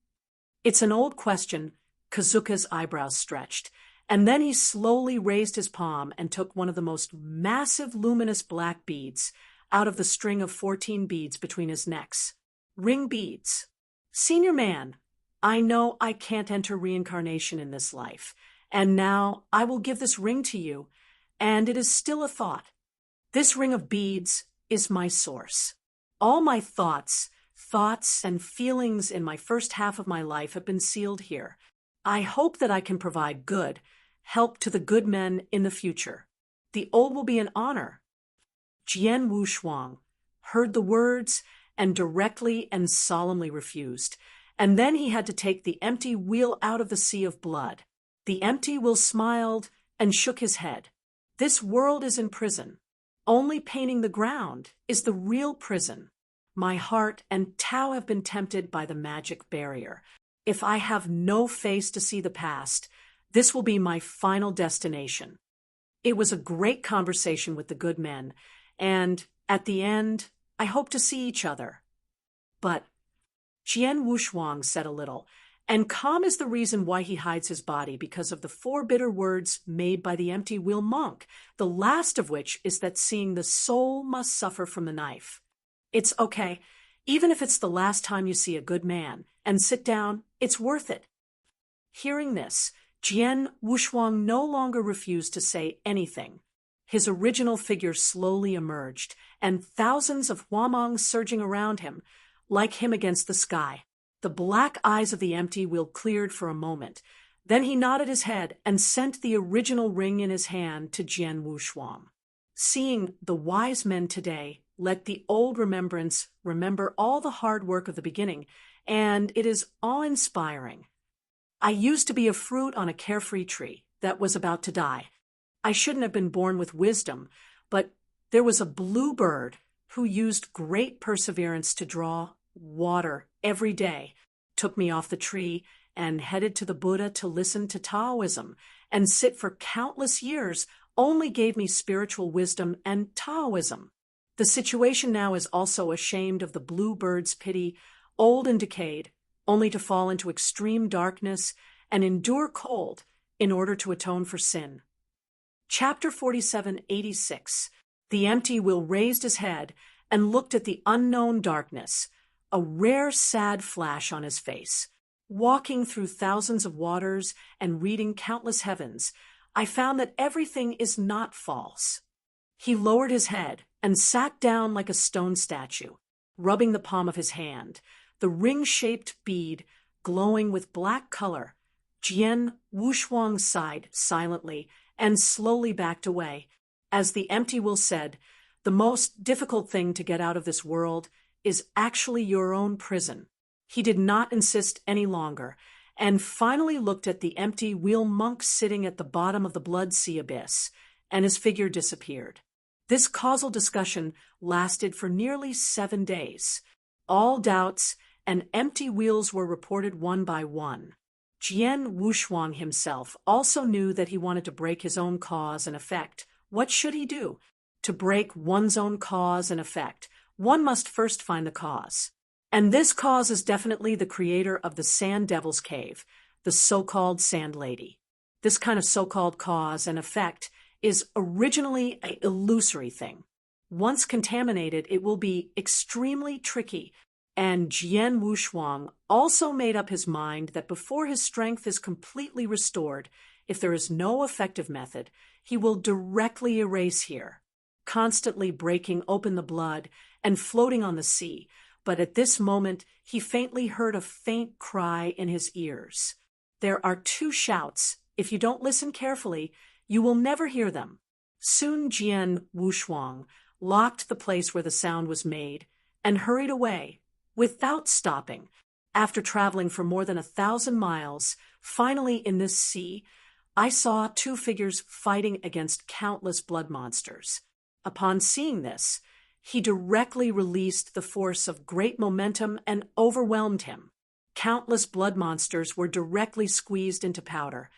"It's an old question." Kazuka's eyebrows stretched, and then he slowly raised his palm and took one of the most massive luminous black beads out of the string of 14 beads between his necks. "Ring beads. Senior man, I know I can't enter reincarnation in this life, and now I will give this ring to you, and it is still a thought. This ring of beads is my source. All my thoughts and feelings in my first half of my life have been sealed here. I hope that I can provide good help to the good men in the future. The old will be an honor." Jian Wushuang heard the words and directly and solemnly refused, and then he had to take the Empty Wheel out of the sea of blood. The Empty Wheel smiled and shook his head. "This world is in prison. Only painting the ground is the real prison. My heart and Tao have been tempted by the magic barrier. If I have no face to see the past, this will be my final destination." It was a great conversation with the good men, and at the end, I hope to see each other. But Jian Wushuang said a little, and calm is the reason why he hides his body, because of the 4 bitter words made by the Empty Wheel monk, the last of which is that seeing the soul must suffer from the knife. It's okay, even if it's the last time you see a good man, and sit down, it's worth it. Hearing this, Jian Wushuang no longer refused to say anything. His original figure slowly emerged, and thousands of huamongs surging around him, like him against the sky. The black eyes of the Empty Wheel cleared for a moment. Then he nodded his head and sent the original ring in his hand to Jian Wushuang. Seeing the wise men today, let the old remembrance remember all the hard work of the beginning, and it is awe-inspiring. I used to be a fruit on a carefree tree that was about to die. I shouldn't have been born with wisdom, but There was a bluebird who used great perseverance to draw water every day, took me off the tree, and headed to the Buddha to listen to Taoism, and sit for countless years, only gave me spiritual wisdom and Taoism. The situation now is also ashamed of the bluebird's pity, old and decayed, only to fall into extreme darkness and endure cold in order to atone for sin. Chapter 47:86. The empty will raised his head and looked at the unknown darkness, a rare sad flash on his face. Walking through thousands of waters and reading countless heavens, I found that everything is not false. He lowered his head and sat down like a stone statue, rubbing the palm of his hand, the ring-shaped bead glowing with black color. Jian Wushuang sighed silently and slowly backed away. As the empty will said, the most difficult thing to get out of this world is actually your own prison. He did not insist any longer, and finally looked at the empty wheel monk sitting at the bottom of the blood sea abyss, and his figure disappeared. This causal discussion lasted for nearly 7 days. All doubts and empty wheels were reported one by one. Jian Wushuang himself also knew that he wanted to break his own cause and effect. What should he do? To break one's own cause and effect, one must first find the cause. And this cause is definitely the creator of the Sand Devil's Cave, the so-called Sand Lady. This kind of so-called cause and effect is originally an illusory thing. Once contaminated, it will be extremely tricky, and Jian Wushuang also made up his mind that before his strength is completely restored, if there is no effective method, he will directly erase here, constantly breaking open the blood and floating on the sea. But at this moment, he faintly heard a faint cry in his ears. There are 2 shouts. If you don't listen carefully, you will never hear them. Soon Jian Wushuang locked the place where the sound was made and hurried away, without stopping. After traveling for more than 1,000 miles, finally in this sea, I saw 2 figures fighting against countless blood monsters. Upon seeing this, he directly released the force of great momentum and overwhelmed him. Countless blood monsters were directly squeezed into powder,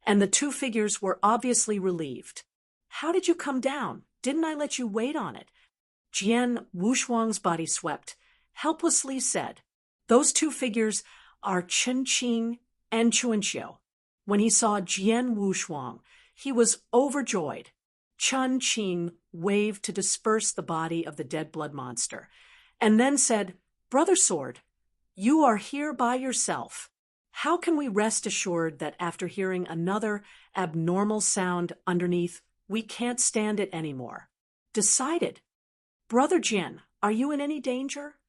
and the 2 figures were obviously relieved. How did you come down? Didn't I let you wait on it? Jian Wushuang's body swept, helplessly said. Those 2 figures are Chen Qing and Chuanxiu. When he saw Jian Wushuang, he was overjoyed. Chen Qing waved to disperse the body of the dead blood monster, and then said, "Brother Sword, you are here by yourself. How can we rest assured that after hearing another abnormal sound underneath, we can't stand it anymore?" Decided. "Brother Jian, are you in any danger?"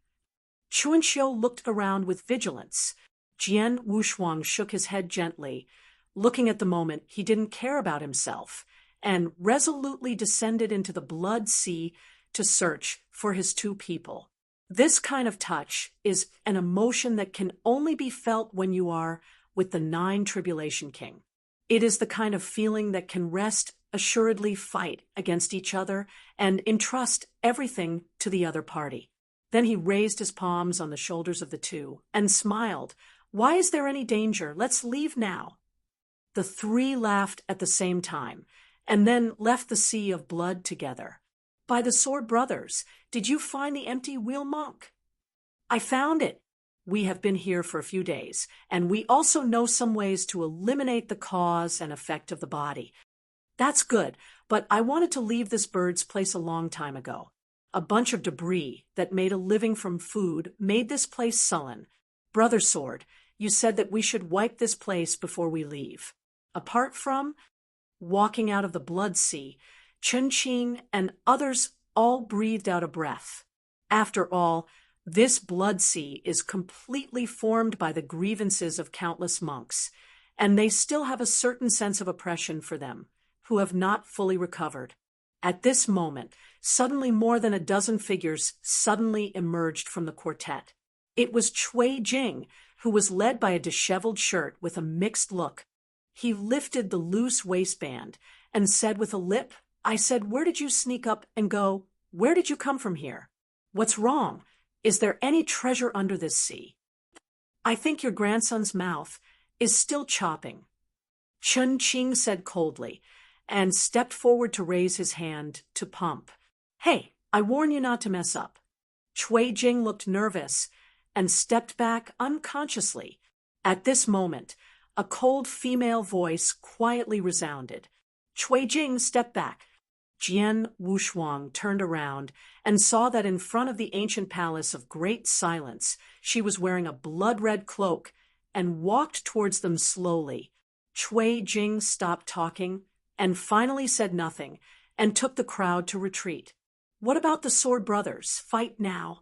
Chuanxiu looked around with vigilance. Jian Wushuang shook his head gently, looking at the moment he didn't care about himself, and resolutely descended into the blood sea to search for his 2 people. This kind of touch is an emotion that can only be felt when you are with the 9 Tribulation King. It is the kind of feeling that can rest assuredly fight against each other and entrust everything to the other party. Then he raised his palms on the shoulders of the 2 and smiled. "Why is there any danger? Let's leave now." The 3 laughed at the same time, and then left the sea of blood together. "By the Sword Brothers, did you find the empty wheel monk?" "I found it. We have been here for a few days, and we also know some ways to eliminate the cause and effect of the body." "That's good, but I wanted to leave this bird's place a long time ago. A bunch of debris that made a living from food made this place sullen. Brother Sword, you said that we should wipe this place before we leave. Apart from walking out of the blood sea, Chen Qing and others all breathed out a breath. After all, this blood sea is completely formed by the grievances of countless monks, and they still have a certain sense of oppression for them, who have not fully recovered. At this moment, suddenly more than a dozen figures suddenly emerged from the quartet. It was Cui Jing, who was led by a disheveled shirt with a mixed look. He lifted the loose waistband and said with a lip I said, where did you sneak up and go? Where did you come from here? What's wrong? Is there any treasure under this sea? I think your grandson's mouth is still chopping, Chun Ching said coldly, and stepped forward to raise his hand to pump. Hey, I warn you not to mess up. Chui Jing looked nervous and stepped back unconsciously. At this moment, a cold female voice quietly resounded. Chui Jing stepped back. Jian Wushuang turned around and saw that in front of the ancient palace of great silence, she was wearing a blood-red cloak and walked towards them slowly. Chui Jing stopped talking and finally said nothing and took the crowd to retreat. What about the Sword Brothers? Fight now.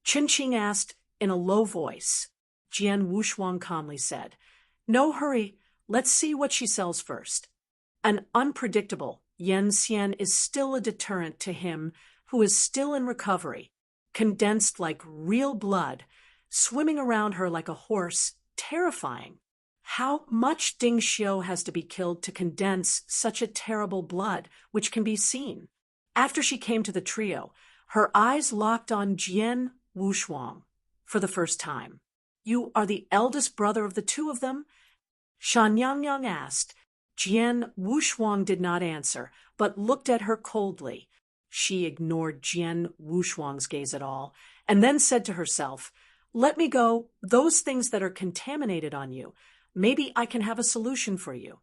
Qin Qing asked in a low voice. Jian Wushuang calmly said, No hurry, let's see what she sells first. An unpredictable Yen Xian is still a deterrent to him who is still in recovery, condensed like real blood, swimming around her like a horse, terrifying. How much Ding Xiu has to be killed to condense such a terrible blood, which can be seen? After she came to the trio, her eyes locked on Jian Wushuang for the first time. You are the eldest brother of the two of them? Shan Yangyang asked. Jian Wushuang did not answer, but looked at her coldly. She ignored Jian Wushuang's gaze at all, and then said to herself, Let me go, those things that are contaminated on you. Maybe I can have a solution for you.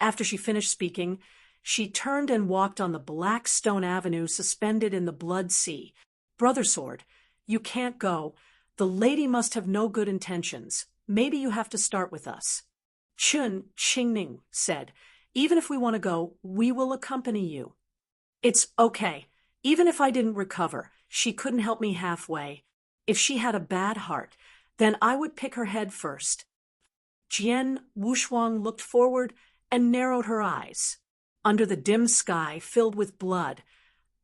After she finished speaking, she turned and walked on the black stone avenue suspended in the blood sea. Brother Sword, you can't go. The lady must have no good intentions. Maybe you have to start with us. Chun Qingning said, Even if we want to go, we will accompany you. It's okay. Even if I didn't recover, she couldn't help me halfway. If she had a bad heart, then I would pick her head first. Jian Wushuang looked forward and narrowed her eyes. Under the dim sky filled with blood,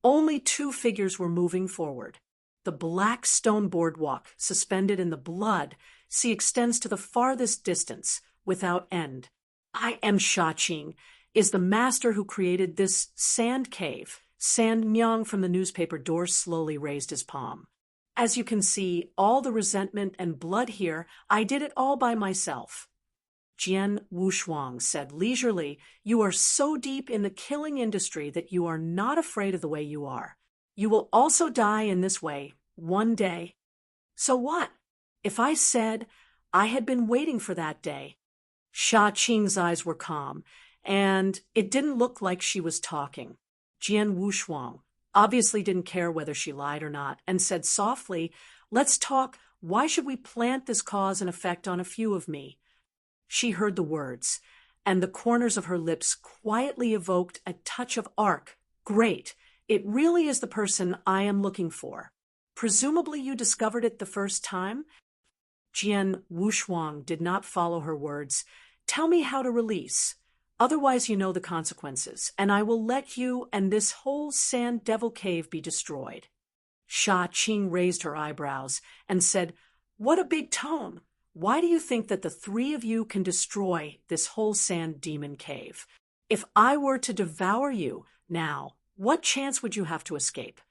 only two figures were moving forward. The black stone boardwalk, suspended in the blood, sea extends to the farthest distance, without end. I am Sha Qing, is the master who created this sand cave. Sand Myang from the newspaper door slowly raised his palm. As you can see, all the resentment and blood here, I did it all by myself. Jian Wushuang said leisurely, You are so deep in the killing industry that you are not afraid of the way you are. You will also die in this way, one day. So what? If I said I had been waiting for that day. Sha Qing's eyes were calm, and it didn't look like she was talking. Jian Wushuang obviously didn't care whether she lied or not, and said softly, Let's talk. Why should we plant this cause and effect on a few of me? She heard the words, and the corners of her lips quietly evoked a touch of arc. Great. It really is the person I am looking for. Presumably you discovered it the first time? Jian Wushuang did not follow her words. Tell me how to release. Otherwise you know the consequences, and I will let you and this whole sand devil cave be destroyed. Sha Qing raised her eyebrows and said, What a big tone! Why do you think that the three of you can destroy this whole sand demon cave? If I were to devour you now, what chance would you have to escape?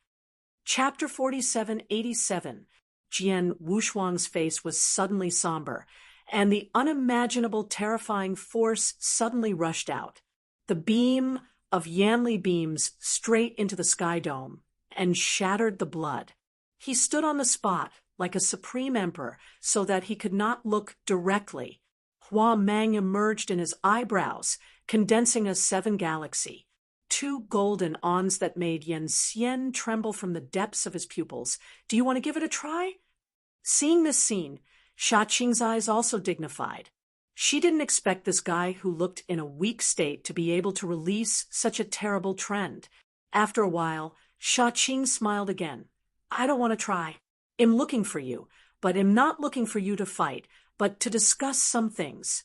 Chapter 4787. Jian Wushuang's face was suddenly somber, and the unimaginable terrifying force suddenly rushed out. The beam of Yanli beams straight into the sky dome and shattered the blood. He stood on the spot like a supreme emperor so that he could not look directly. Hua Mang emerged in his eyebrows, condensing a 7 galaxy. 2 golden awns that made Yen Xian tremble from the depths of his pupils. Do you want to give it a try? Seeing this scene, Sha Qing's eyes also dignified. She didn't expect this guy who looked in a weak state to be able to release such a terrible trend. After a while, Sha Qing smiled again. I don't want to try. I'm looking for you, but I'm not looking for you to fight, but to discuss some things.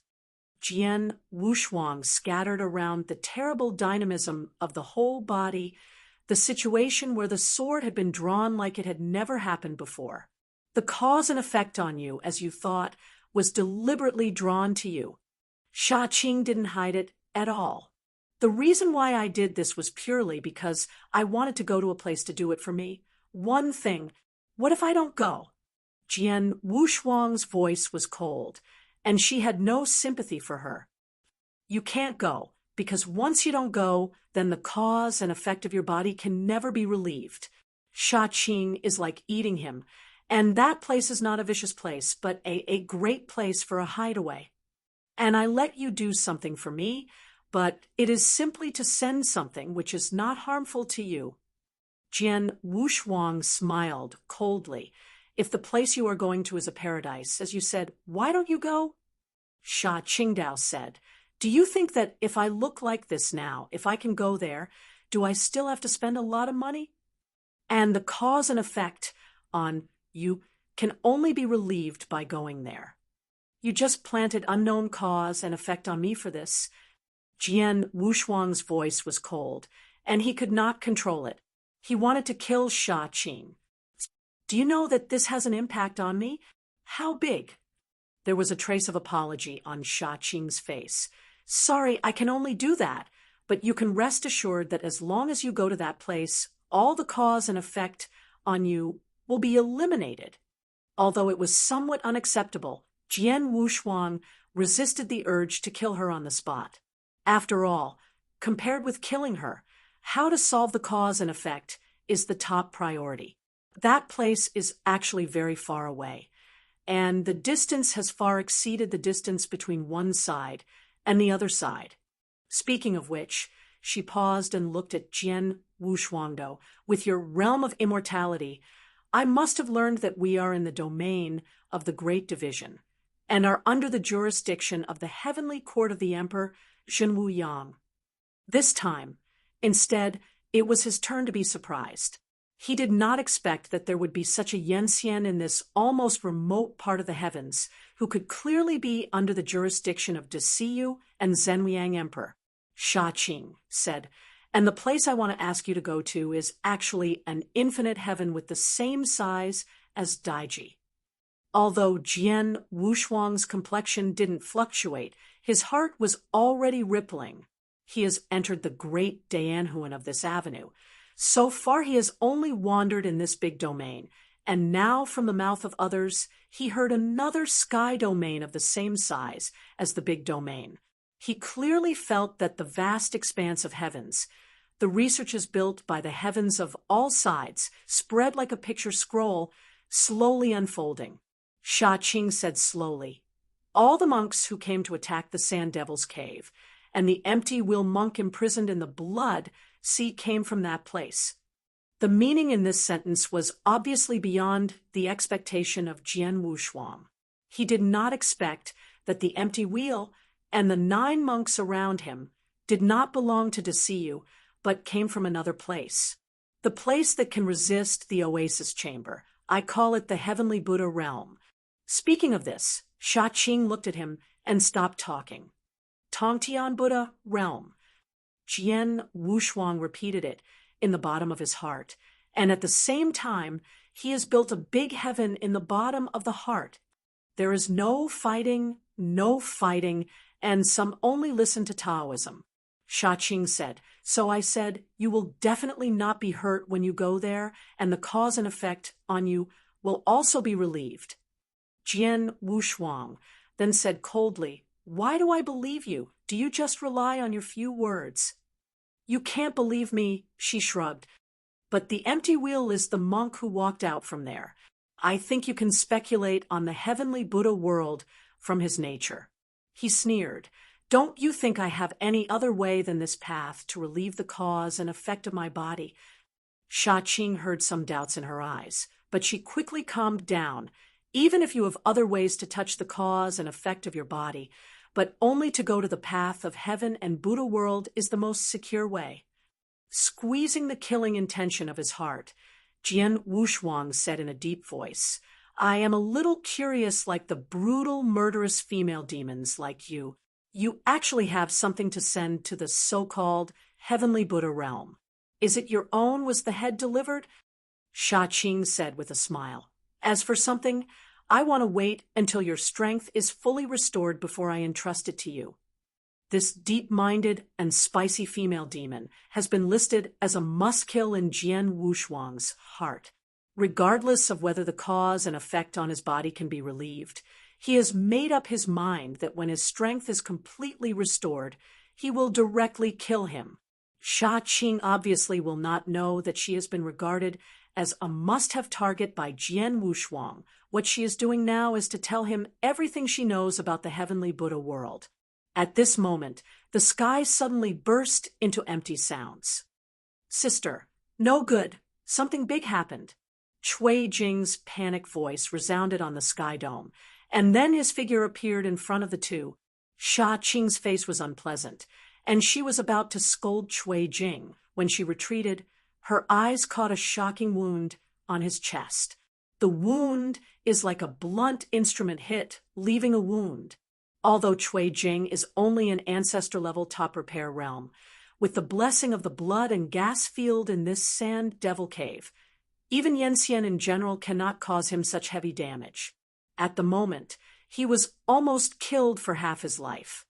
Jian Wushuang scattered around the terrible dynamism of the whole body, the situation where the sword had been drawn like it had never happened before. The cause and effect on you, as you thought, was deliberately drawn to you. Sha Qing didn't hide it at all. The reason why I did this was purely because I wanted to go to a place to do it for me. One thing. What if I don't go? Jian Wushuang's voice was cold, and she had no sympathy for her. You can't go, because once you don't go, then the cause and effect of your body can never be relieved. Sha Qing is like eating him, and that place is not a vicious place, but a great place for a hideaway. And I let you do something for me, but it is simply to send something which is not harmful to you. Jian Wushuang smiled coldly. If the place you are going to is a paradise, as you said, why don't you go? Sha Qingdao said, do you think that if I look like this now, if I can go there, do I still have to spend a lot of money? And the cause and effect on you can only be relieved by going there. You just planted unknown cause and effect on me for this. Jian Wushuang's voice was cold, and he could not control it. He wanted to kill Sha Qing. Do you know that this has an impact on me? How big? There was a trace of apology on Sha Qing's face. Sorry, I can only do that, but you can rest assured that as long as you go to that place, all the cause and effect on you will be eliminated. Although it was somewhat unacceptable, Jian Wushuang resisted the urge to kill her on the spot. After all, compared with killing her, how to solve the cause and effect is the top priority. That place is actually very far away, and the distance has far exceeded the distance between one side and the other side. Speaking of which, she paused and looked at Jian Wushuangdo. With your realm of immortality, I must have learned that we are in the domain of the Great Division, and are under the jurisdiction of the heavenly court of the Emperor Zhenwu Yang. This time, instead, it was his turn to be surprised. He did not expect that there would be such a Yenxian in this almost remote part of the heavens who could clearly be under the jurisdiction of Desiyu and Zhenwiang Emperor. Sha Qing said, and the place I want to ask you to go to is actually an infinite heaven with the same size as Daiji. Although Jian Wushuang's complexion didn't fluctuate, his heart was already rippling. He has entered the great Dianhuan of this avenue. So far he has only wandered in this big domain, and now from the mouth of others he heard another sky domain of the same size as the big domain. He clearly felt that the vast expanse of heavens, the researches built by the heavens of all sides, spread like a picture scroll, slowly unfolding. Sha Qing said slowly, all the monks who came to attack the Sand Devil's cave, and the empty will monk imprisoned in the blood sea came from that place. The meaning in this sentence was obviously beyond the expectation of Jian Wushuang. He did not expect that the empty wheel and the 9 monks around him did not belong to Desiyu, but came from another place. The place that can resist the oasis chamber. I call it the heavenly Buddha realm. Speaking of this, Sha Qing looked at him and stopped talking. Tongtian Buddha realm. Jian Wushuang repeated it in the bottom of his heart, and at the same time, he has built a big heaven in the bottom of the heart. There is no fighting, and some only listen to Taoism. Sha Qing said, so I said, you will definitely not be hurt when you go there, and the cause and effect on you will also be relieved. Jian Wushuang then said coldly, why do I believe you? Do you just rely on your few words? You can't believe me, she shrugged. But the empty wheel is the monk who walked out from there. I think you can speculate on the heavenly Buddha world from his nature. He sneered. Don't you think I have any other way than this path to relieve the cause and effect of my body? Sha Qing heard some doubts in her eyes, but she quickly calmed down. Even if you have other ways to touch the cause and effect of your body, but only to go to the path of heaven and Buddha world is the most secure way. Squeezing the killing intention of his heart, Jian Wushuang said in a deep voice, I am a little curious, like the brutal, murderous female demons like you. You actually have something to send to the so-called heavenly Buddha realm. Is it your own? Was the head delivered? Sha Qing said with a smile. As for something, I want to wait until your strength is fully restored before I entrust it to you. This deep-minded and spicy female demon has been listed as a must-kill in Jian Wushuang's heart. Regardless of whether the cause and effect on his body can be relieved, he has made up his mind that when his strength is completely restored, he will directly kill him. Sha Qing obviously will not know that she has been regarded as a must-have target by Jian Wushuang. What she is doing now is to tell him everything she knows about the heavenly Buddha world. At this moment, the sky suddenly burst into empty sounds. "Sister, no good. Something big happened." Cui Jing's panicked voice resounded on the sky dome, and then his figure appeared in front of the two. Sha Qing's face was unpleasant, and she was about to scold Cui Jing when she retreated. Her eyes caught a shocking wound on his chest. The wound is like a blunt instrument hit, leaving a wound. Although Cui Jing is only an ancestor-level top repair realm, with the blessing of the blood and gas field in this sand devil cave, even Yanxian in general cannot cause him such heavy damage. At the moment, he was almost killed for half his life.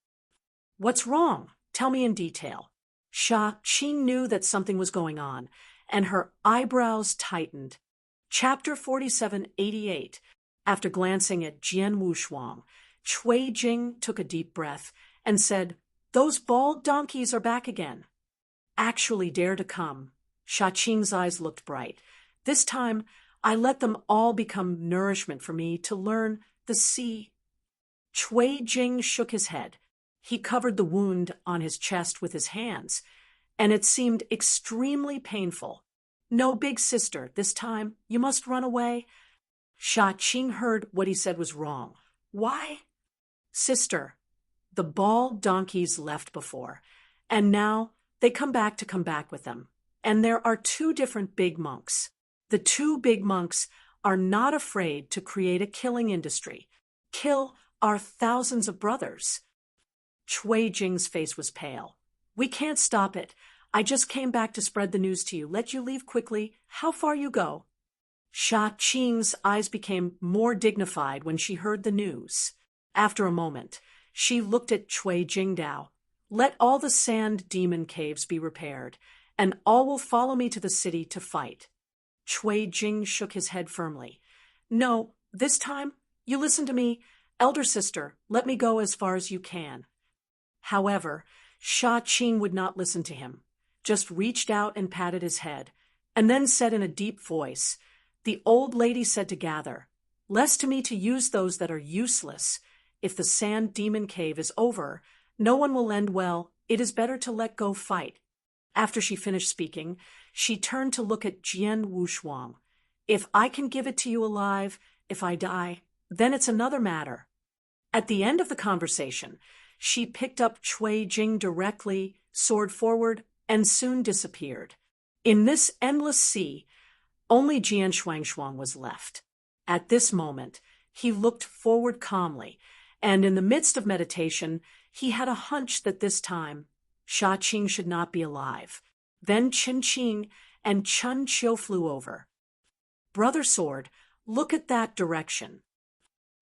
"What's wrong? Tell me in detail." Sha Qing knew that something was going on, and her eyebrows tightened. Chapter 4788. After glancing at Jian Wushuang, Cui Jing took a deep breath and said, "Those bald donkeys are back again." "Actually dare to come." Sha Qing's eyes looked bright. "This time, I let them all become nourishment for me to learn the sea." Cui Jing shook his head. He covered the wound on his chest with his hands, and it seemed extremely painful. "No, big sister, this time you must run away." Sha Qing heard what he said was wrong. "Why?" "Sister, the bald donkeys left before, and now they come back with them. And there are two different big monks. The two big monks are not afraid to create a killing industry, kill our thousands of brothers." Cui Jing's face was pale. "We can't stop it. I just came back to spread the news to you. Let you leave quickly. How far you go?" Sha Qing's eyes became more dignified when she heard the news. After a moment, she looked at Cui Jingdao. "Let all the sand demon caves be repaired, and all will follow me to the city to fight." Cui Jing shook his head firmly. "No, this time, you listen to me. Elder sister, let me go as far as you can." However, Sha Qing would not listen to him, just reached out and patted his head, and then said in a deep voice, "The old lady said to gather, less to me to use those that are useless. If the sand demon cave is over, no one will end well. It is better to let go fight." After she finished speaking, she turned to look at Jian Wushuang. "If I can give it to you alive, if I die, then it's another matter." At the end of the conversation, she picked up Cui Jing directly, soared forward, and soon disappeared. In this endless sea, only Jian Shuangshuang was left. At this moment, he looked forward calmly, and in the midst of meditation, he had a hunch that this time, Sha Qing should not be alive. Then Chen Qing and Chun Qiu flew over. "Brother Sword, look at that direction."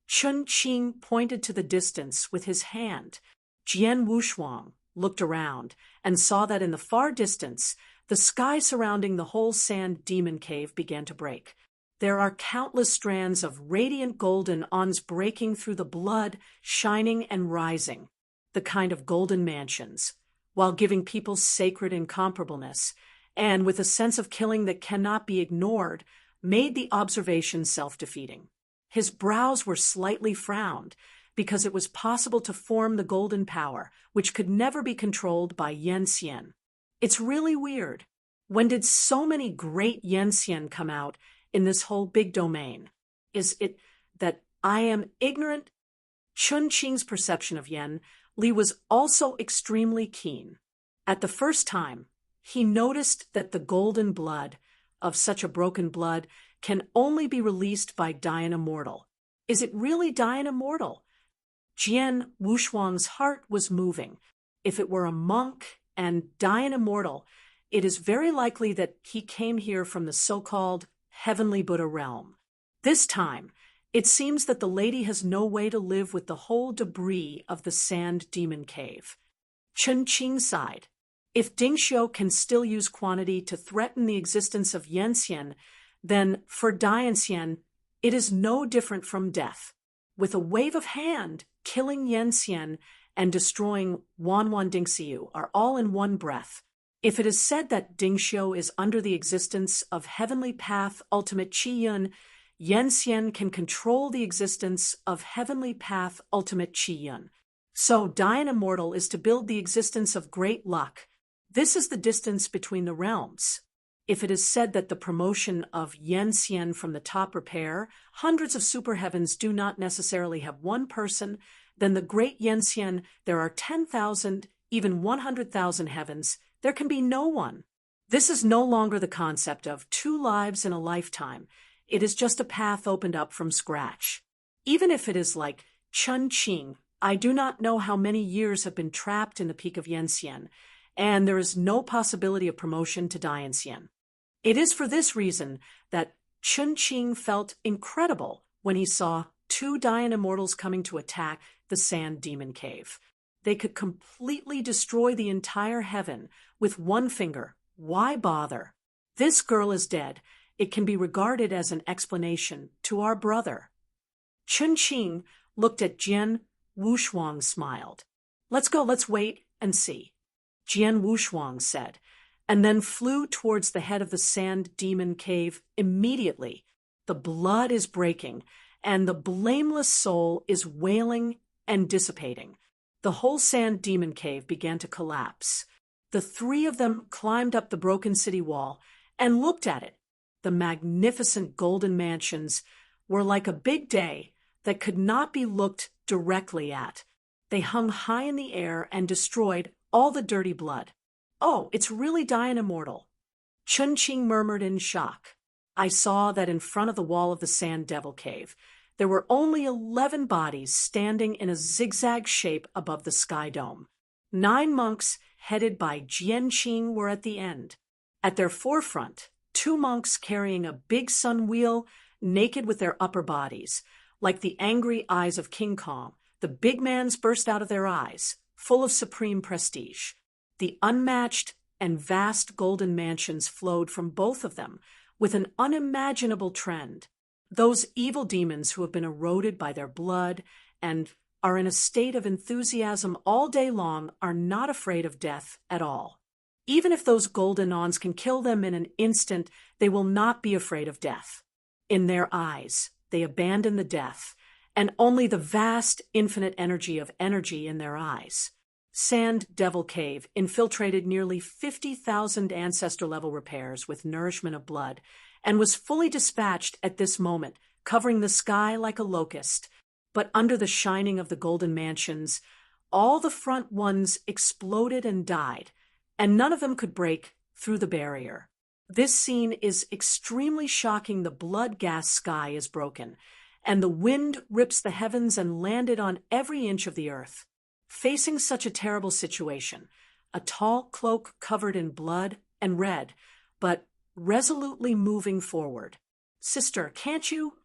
Chun Qing pointed to the distance with his hand. Jian Wushuang looked around and saw that in the far distance, the sky surrounding the whole sand demon cave began to break. There are countless strands of radiant golden ons breaking through the blood, shining and rising, the kind of golden mansions, while giving people sacred incomparableness, and with a sense of killing that cannot be ignored, made the observation self-defeating. His brows were slightly frowned, because it was possible to form the golden power, which could never be controlled by Yanxian. It's really weird. When did so many great Yanxian come out in this whole big domain? Is it that I am ignorant? Chun Qing's perception of Yen Li was also extremely keen. At the first time, he noticed that the golden blood of such a broken blood can only be released by dying immortal. Is it really dying immortal? Jian Wushuang's heart was moving. If it were a monk and dying immortal, it is very likely that he came here from the so-called heavenly Buddha realm. This time, it seems that the lady has no way to live with the whole debris of the sand demon cave. Chen Qing sighed. If Dingxiu can still use quantity to threaten the existence of Yanxian, then for Dianxian, it is no different from death. With a wave of hand, killing Yanxian and destroying Wanwan Dingxiu are all in one breath. If it is said that Dingxiu is under the existence of Heavenly Path Ultimate Qiyun, Yanxian can control the existence of Heavenly Path Ultimate Qiyun. So Dian Immortal is to build the existence of great luck. This is the distance between the realms. If it is said that the promotion of Yanxian from the top repair, hundreds of superheavens do not necessarily have one person, then the great Yanxian, there are 10,000, even 100,000 heavens, there can be no one. This is no longer the concept of 2 lives in a lifetime. It is just a path opened up from scratch. Even if it is like Chen Qing, I do not know how many years have been trapped in the peak of Yanxian, and there is no possibility of promotion to Dianxian. It is for this reason that Chen Qing felt incredible when he saw 2 Dian Immortals coming to attack the Sand Demon Cave. They could completely destroy the entire heaven with one finger. Why bother? This girl is dead. It can be regarded as an explanation to our brother. Chen Qing looked at Jian Wushuang, smiled. Let's go, let's wait and see, Jian Wushuang said, and then flew towards the head of the Sand Demon Cave immediately. The blood is breaking, and the blameless soul is wailing and dissipating. The whole Sand Demon Cave began to collapse. The 3 of them climbed up the broken city wall and looked at it. The magnificent golden mansions were like a big day that could not be looked directly at. They hung high in the air and destroyed all the dirty blood. Oh, it's really Dian Immortal. Chen Qing murmured in shock. I saw that in front of the wall of the Sand Devil Cave, there were only 11 bodies standing in a zigzag shape above the sky dome. 9 monks, headed by Jian Qing, were at the end. At their forefront, 2 monks carrying a big sun wheel, naked with their upper bodies. Like the angry eyes of King Kong, the big mans burst out of their eyes, full of supreme prestige. The unmatched and vast golden mansions flowed from both of them with an unimaginable trend. Those evil demons who have been eroded by their blood and are in a state of enthusiasm all day long are not afraid of death at all. Even if those golden ons can kill them in an instant, they will not be afraid of death. In their eyes, they abandon the death, and only the vast, infinite energy in their eyes. Sand Devil Cave infiltrated nearly 50,000 ancestor-level repairs with nourishment of blood, and was fully dispatched at this moment, covering the sky like a locust. But under the shining of the golden mansions, all the front ones exploded and died, and none of them could break through the barrier. This scene is extremely shocking. The blood gas sky is broken, and the wind rips the heavens and landed on every inch of the earth. Facing such a terrible situation, a tall cloak covered in blood and red, but resolutely moving forward. Sister, can't you?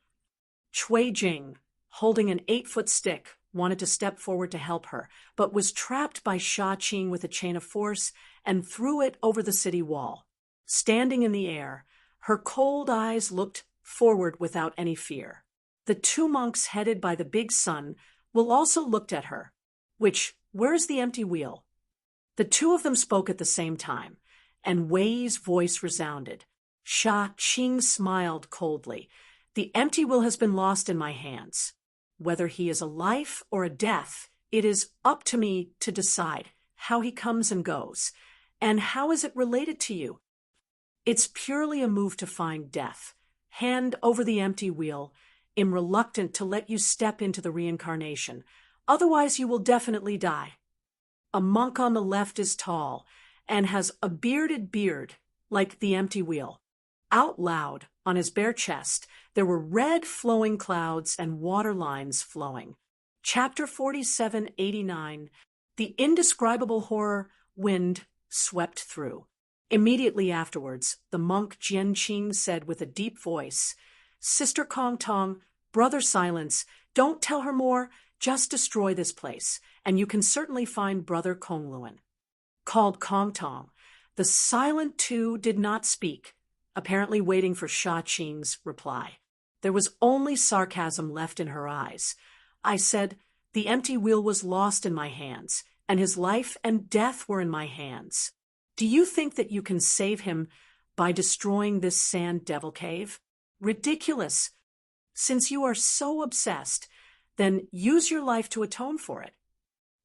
Cui Jing, holding an 8-foot stick, wanted to step forward to help her, but was trapped by Sha Qing with a chain of force and threw it over the city wall. Standing in the air, her cold eyes looked forward without any fear. The 2 monks headed by the big sun will also looked at her. Where's the empty wheel? The 2 of them spoke at the same time, and Wei's voice resounded. Sha Qing smiled coldly. The empty wheel has been lost in my hands. Whether he is a life or a death, it is up to me to decide how he comes and goes. And how is it related to you? It's purely a move to find death. Hand over the empty wheel. Am reluctant to let you step into the reincarnation. Otherwise you will definitely die. A monk on the left is tall and has a bearded beard like the empty wheel. Out loud, on his bare chest, there were red flowing clouds and water lines flowing. Chapter 4789, The Indescribable Horror Wind Swept Through. Immediately afterwards, the monk Jian Qing said with a deep voice, Sister Kong Tong, Brother Silence, don't tell her more, Just destroy this place, and you can certainly find Brother Kongluan. Called Kong Tong, the silent two did not speak, apparently waiting for Sha Qing's reply. There was only sarcasm left in her eyes. I said, the empty wheel was lost in my hands, and his life and death were in my hands. Do you think that you can save him by destroying this sand devil cave? Ridiculous! Since you are so obsessed, then use your life to atone for it.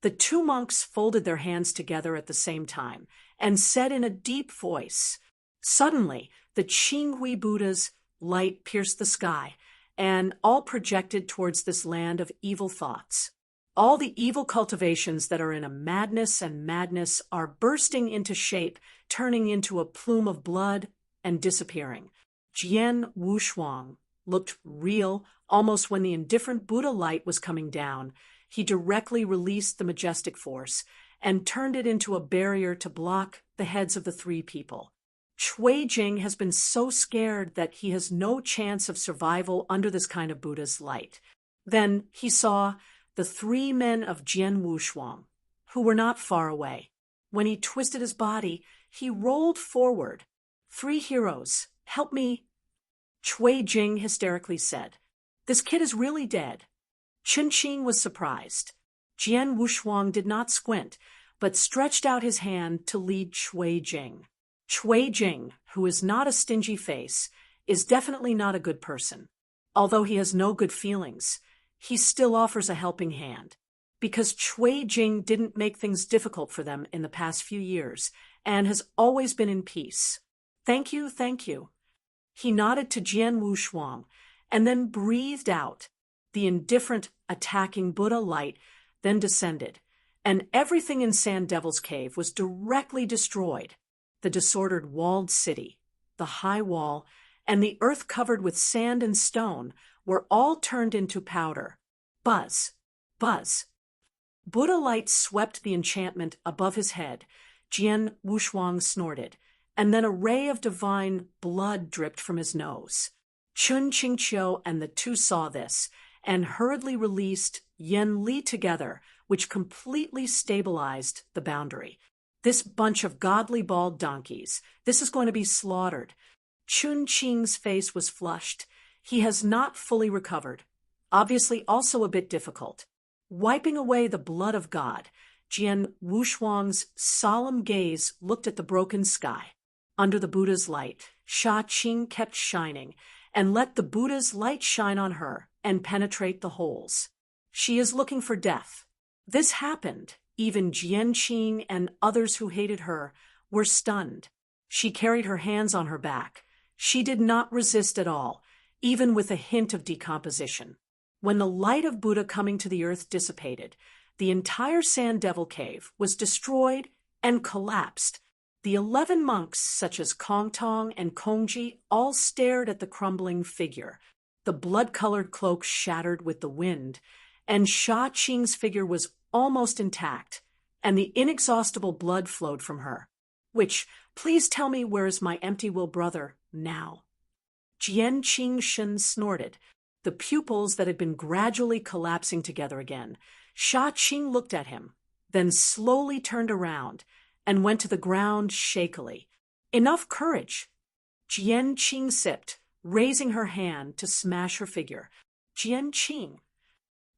The two monks folded their hands together at the same time and said in a deep voice, suddenly, the Qinghui Buddha's light pierced the sky, and all projected towards this land of evil thoughts. All the evil cultivations that are in a madness and madness are bursting into shape, turning into a plume of blood and disappearing. Jian Wushuang looked real almost when the indifferent Buddha light was coming down. He directly released the majestic force and turned it into a barrier to block the heads of the three people. Cui Jing has been so scared that he has no chance of survival under this kind of Buddha's light. Then he saw the three men of Jian Wushuang, who were not far away. When he twisted his body, he rolled forward. Three heroes, help me. Cui Jing hysterically said, this kid is really dead. Chen Qing was surprised. Jian Wushuang did not squint, but stretched out his hand to lead Cui Jing. Cui Jing, who is not a stingy face, is definitely not a good person. Although he has no good feelings, he still offers a helping hand. Because Cui Jing didn't make things difficult for them in the past few years and has always been in peace. Thank you, thank you. He nodded to Jian Wushuang and then breathed out. The indifferent, attacking Buddha light then descended, and everything in Sand Devil's Cave was directly destroyed. The disordered walled city, the high wall, and the earth covered with sand and stone were all turned into powder. Buzz, buzz. Buddha light swept the enchantment above his head. Jian Wushuang snorted, and then a ray of divine blood dripped from his nose. Chun Qingqiu and the two saw this, and hurriedly released Yen Li together, which completely stabilized the boundary. This bunch of godly bald donkeys, this is going to be slaughtered. Chun Qing's face was flushed. He has not fully recovered. Obviously also a bit difficult. Wiping away the blood of God, Jian Wushuang's solemn gaze looked at the broken sky. Under the Buddha's light, Sha Qing kept shining, and let the Buddha's light shine on her and penetrate the holes. She is looking for death. This happened. Even Jian Qing and others who hated her were stunned. She carried her hands on her back. She did not resist at all, even with a hint of decomposition. When the light of Buddha coming to the earth dissipated, the entire Sand Devil Cave was destroyed and collapsed. The 11 monks, such as Kong Tong and Kongji, all stared at the crumbling figure. The blood-colored cloak shattered with the wind, and Sha Qing's figure was almost intact, and the inexhaustible blood flowed from her. Which, please tell me, where is my empty will brother now? Jian Qing Shen snorted, the pupils that had been gradually collapsing together again. Sha Qing looked at him, then slowly turned around and went to the ground shakily. Enough courage! Jian Qing sipped, raising her hand to smash her figure. Jian Qing.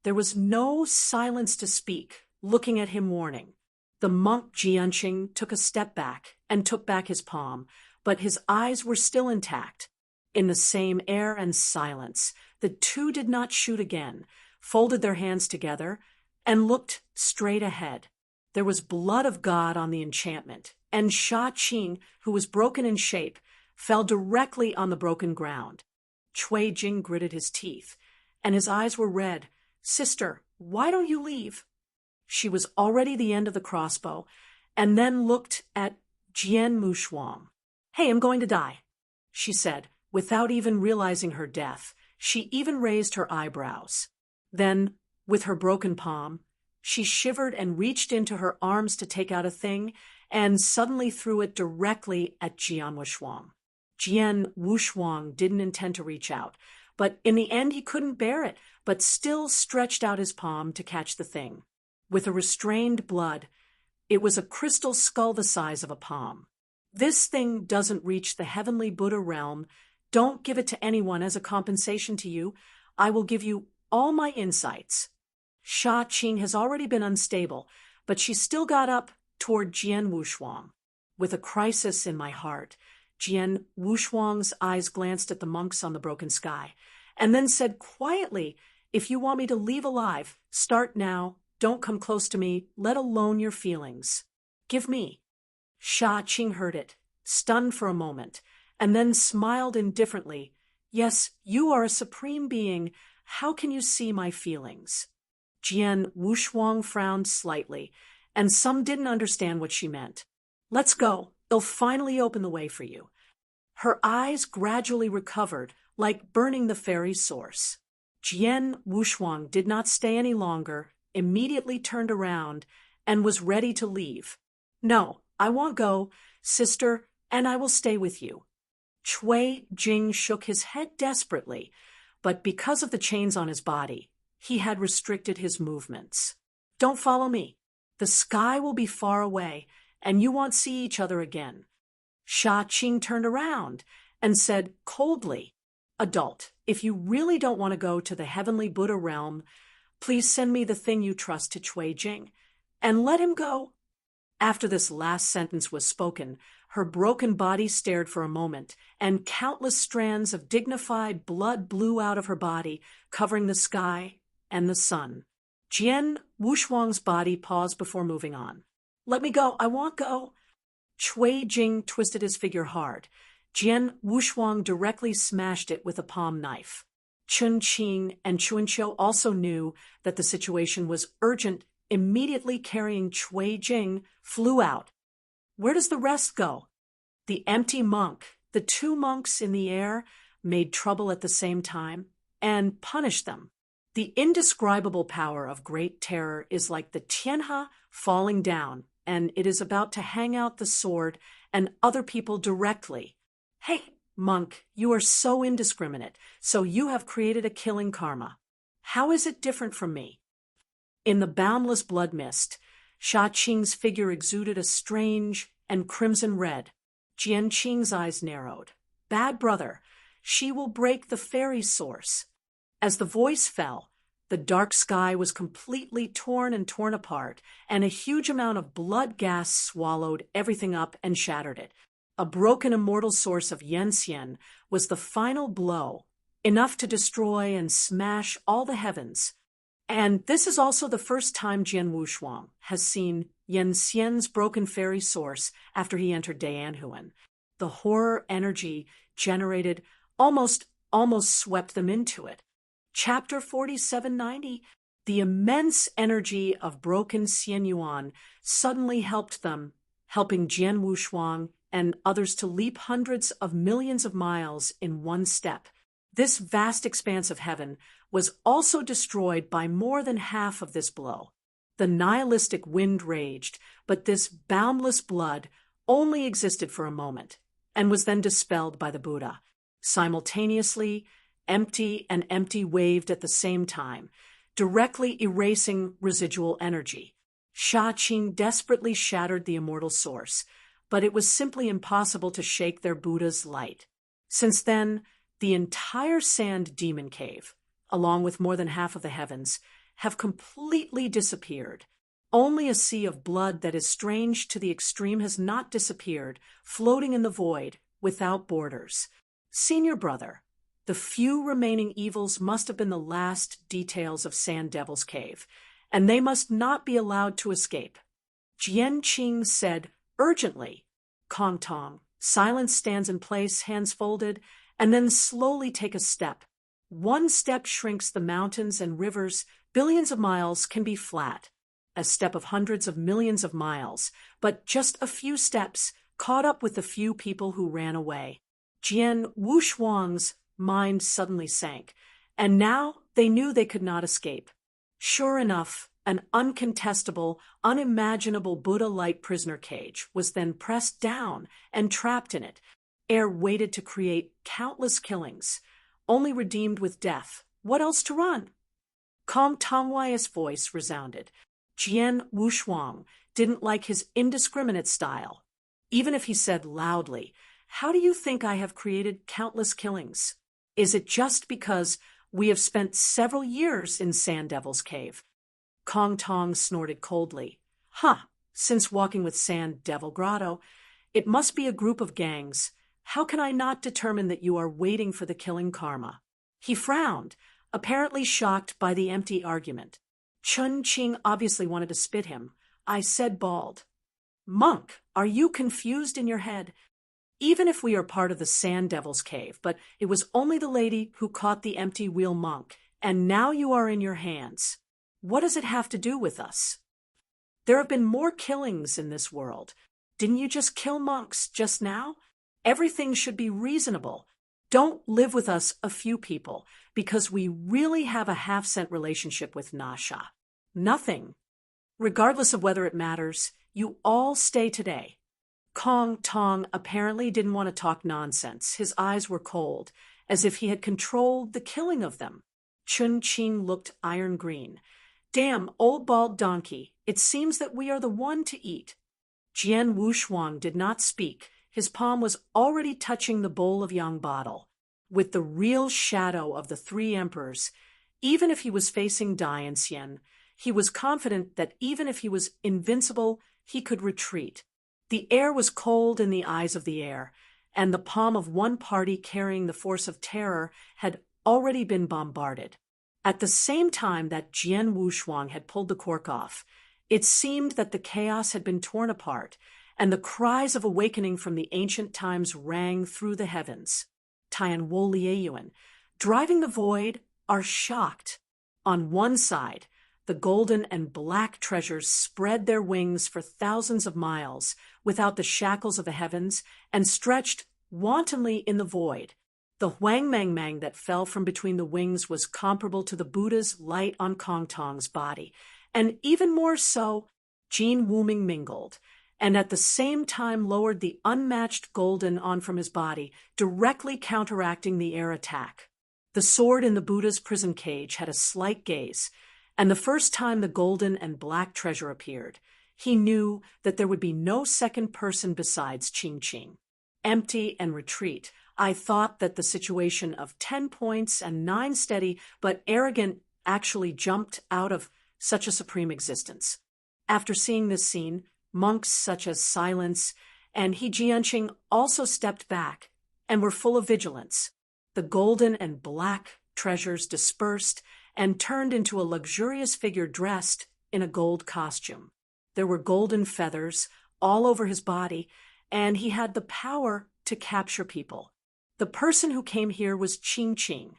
There was no silence to speak, looking at him warning. The monk Jianqing took a step back and took back his palm, but his eyes were still intact. In the same air and silence, the two did not shoot again, folded their hands together, and looked straight ahead. There was blood of God on the enchantment, and Sha Qing, who was broken in shape, fell directly on the broken ground. Cui Jing gritted his teeth, and his eyes were red. Sister, why don't you leave? She was already the end of the crossbow, and then looked at Jian Wushuang. Hey, I'm going to die, she said, without even realizing her death. She even raised her eyebrows. Then, with her broken palm, she shivered and reached into her arms to take out a thing, and suddenly threw it directly at Jian Wushuang. Jian Wushuang didn't intend to reach out, But in the end he couldn't bear it, but still stretched out his palm to catch the thing. With a restrained blood, it was a crystal skull the size of a palm. This thing doesn't reach the heavenly Buddha realm. Don't give it to anyone as a compensation to you. I will give you all my insights. Sha Qing has already been unstable, but she still got up toward Jian Wushuang. With a crisis in my heart, Jian Wushuang's eyes glanced at the monks on the broken sky, and then said quietly, "If you want me to leave alive, start now. Don't come close to me, let alone your feelings. Give me." Sha Qing heard it, stunned for a moment, and then smiled indifferently. "Yes, you are a supreme being. How can you see my feelings?" Jian Wushuang frowned slightly, and some didn't understand what she meant. "Let's go. It'll finally open the way for you." Her eyes gradually recovered, like burning the fairy source. Jian Wushuang did not stay any longer, immediately turned around, and was ready to leave. "No, I won't go, sister, and I will stay with you." Cui Jing shook his head desperately, but because of the chains on his body, he had restricted his movements. "Don't follow me. The sky will be far away, and you won't see each other again." Sha Qing turned around and said coldly, "Adult, if you really don't want to go to the heavenly Buddha realm, please send me the thing you trust to Cui Jing, and let him go." After this last sentence was spoken, her broken body stared for a moment, and countless strands of dignified blood blew out of her body, covering the sky and the sun. Jian Wushuang's body paused before moving on. "Let me go, I won't go." Cui Jing twisted his figure hard. Jian Wushuang directly smashed it with a palm knife. Chun Qing and Chunqiu also knew that the situation was urgent. Immediately carrying Cui Jing, flew out. Where does the rest go? The empty monk, the two monks in the air, made trouble at the same time and punished them. The indescribable power of great terror is like the Tianhe falling down, and it is about to hang out the sword and other people directly. "Hey, monk, you are so indiscriminate, so you have created a killing karma. How is it different from me?" In the boundless blood mist, Sha Qing's figure exuded a strange and crimson red. Jian Qing's eyes narrowed. "Bad brother, she will break the fairy source." As the voice fell, the dark sky was completely torn apart, and a huge amount of blood gas swallowed everything up and shattered it. A broken immortal source of Yenxian was the final blow, enough to destroy and smash all the heavens. And this is also the first time Jian Wushuang has seen Yenxian's broken fairy source after he entered Dayanhuan. The horror energy generated almost swept them into it. Chapter 4790, the immense energy of broken Xianyuan suddenly helped them, helping Jian Wushuang and others to leap hundreds of millions of miles in one step. This vast expanse of heaven was also destroyed by more than half of this blow. The nihilistic wind raged, but this boundless blood only existed for a moment and was then dispelled by the Buddha. Simultaneously, empty and empty waved at the same time, directly erasing residual energy. Sha Qing desperately shattered the immortal source, but it was simply impossible to shake their Buddha's light. Since then, the entire sand demon cave, along with more than half of the heavens, have completely disappeared. Only a sea of blood that is strange to the extreme has not disappeared, floating in the void, without borders. Senior brother, the few remaining evils must have been the last details of Sand Devil's Cave, and they must not be allowed to escape. Jian Qing said urgently. Kong Tong, silence stands in place, hands folded, and then slowly take a step. One step shrinks the mountains and rivers. Billions of miles can be flat. A step of hundreds of millions of miles, but just a few steps caught up with the few people who ran away. Jian Wushuang's mind suddenly sank, and now they knew they could not escape. Sure enough, an uncontestable, unimaginable Buddha-like prisoner cage was then pressed down and trapped in it. Air waited to create countless killings. only redeemed with death. What else to run? Kong Tongwai's voice resounded. Jian Wushuang didn't like his indiscriminate style. Even if he said loudly, "How do you think I have created countless killings? Is it just because we have spent several years in Sand Devil's Cave?" Kong Tong snorted coldly. Since walking with Sand Devil Grotto, it must be a group of gangs. How can I not determine that you are waiting for the killing karma? He frowned, apparently shocked by the empty argument. Chun Qing obviously wanted to spit him. I said bald. Monk, are you confused in your head? Even if we are part of the Sand Devil's Cave, but it was only the lady who caught the empty wheel monk, and now you are in your hands. What does it have to do with us? There have been more killings in this world. Didn't you just kill monks just now? Everything should be reasonable. Don't live with us a few people, because we really have a half-cent relationship with Nasha. Nothing. Regardless of whether it matters, you all stay today. Kong Tong apparently didn't want to talk nonsense. His eyes were cold, as if he had controlled the killing of them. Chun Qing looked iron green. Damn, old bald donkey, it seems that we are the one to eat. Jian Wushuang did not speak. His palm was already touching the bowl of yang bottle. With the real shadow of the three emperors, even if he was facing Dai and Xian, he was confident that even if he was invincible, he could retreat. The air was cold in the eyes of the air, and the palm of one party carrying the force of terror had already been bombarded. At the same time that Jian Wushuang had pulled the cork off, it seemed that the chaos had been torn apart, and the cries of awakening from the ancient times rang through the heavens. Tian Wo Lieyuan, driving the void, are shocked. On one side, the golden and black treasures spread their wings for thousands of miles without the shackles of the heavens and stretched wantonly in the void. The Huang Mang Mang that fell from between the wings was comparable to the Buddha's light on Kong Tong's body, and even more so, Jin Wuming mingled, and at the same time lowered the unmatched golden on from his body, directly counteracting the air attack. The sword in the Buddha's prison cage had a slight gaze, and the first time the golden and black treasure appeared, he knew that there would be no second person besides Qing Qing. Empty and retreat. I thought that the situation of 10 points and 9 steady but arrogant actually jumped out of such a supreme existence. After seeing this scene, monks such as Silence and He Jianqing also stepped back and were full of vigilance. The golden and black treasures dispersed and turned into a luxurious figure dressed in a gold costume. There were golden feathers all over his body, and he had the power to capture people. The person who came here was Qing Qing.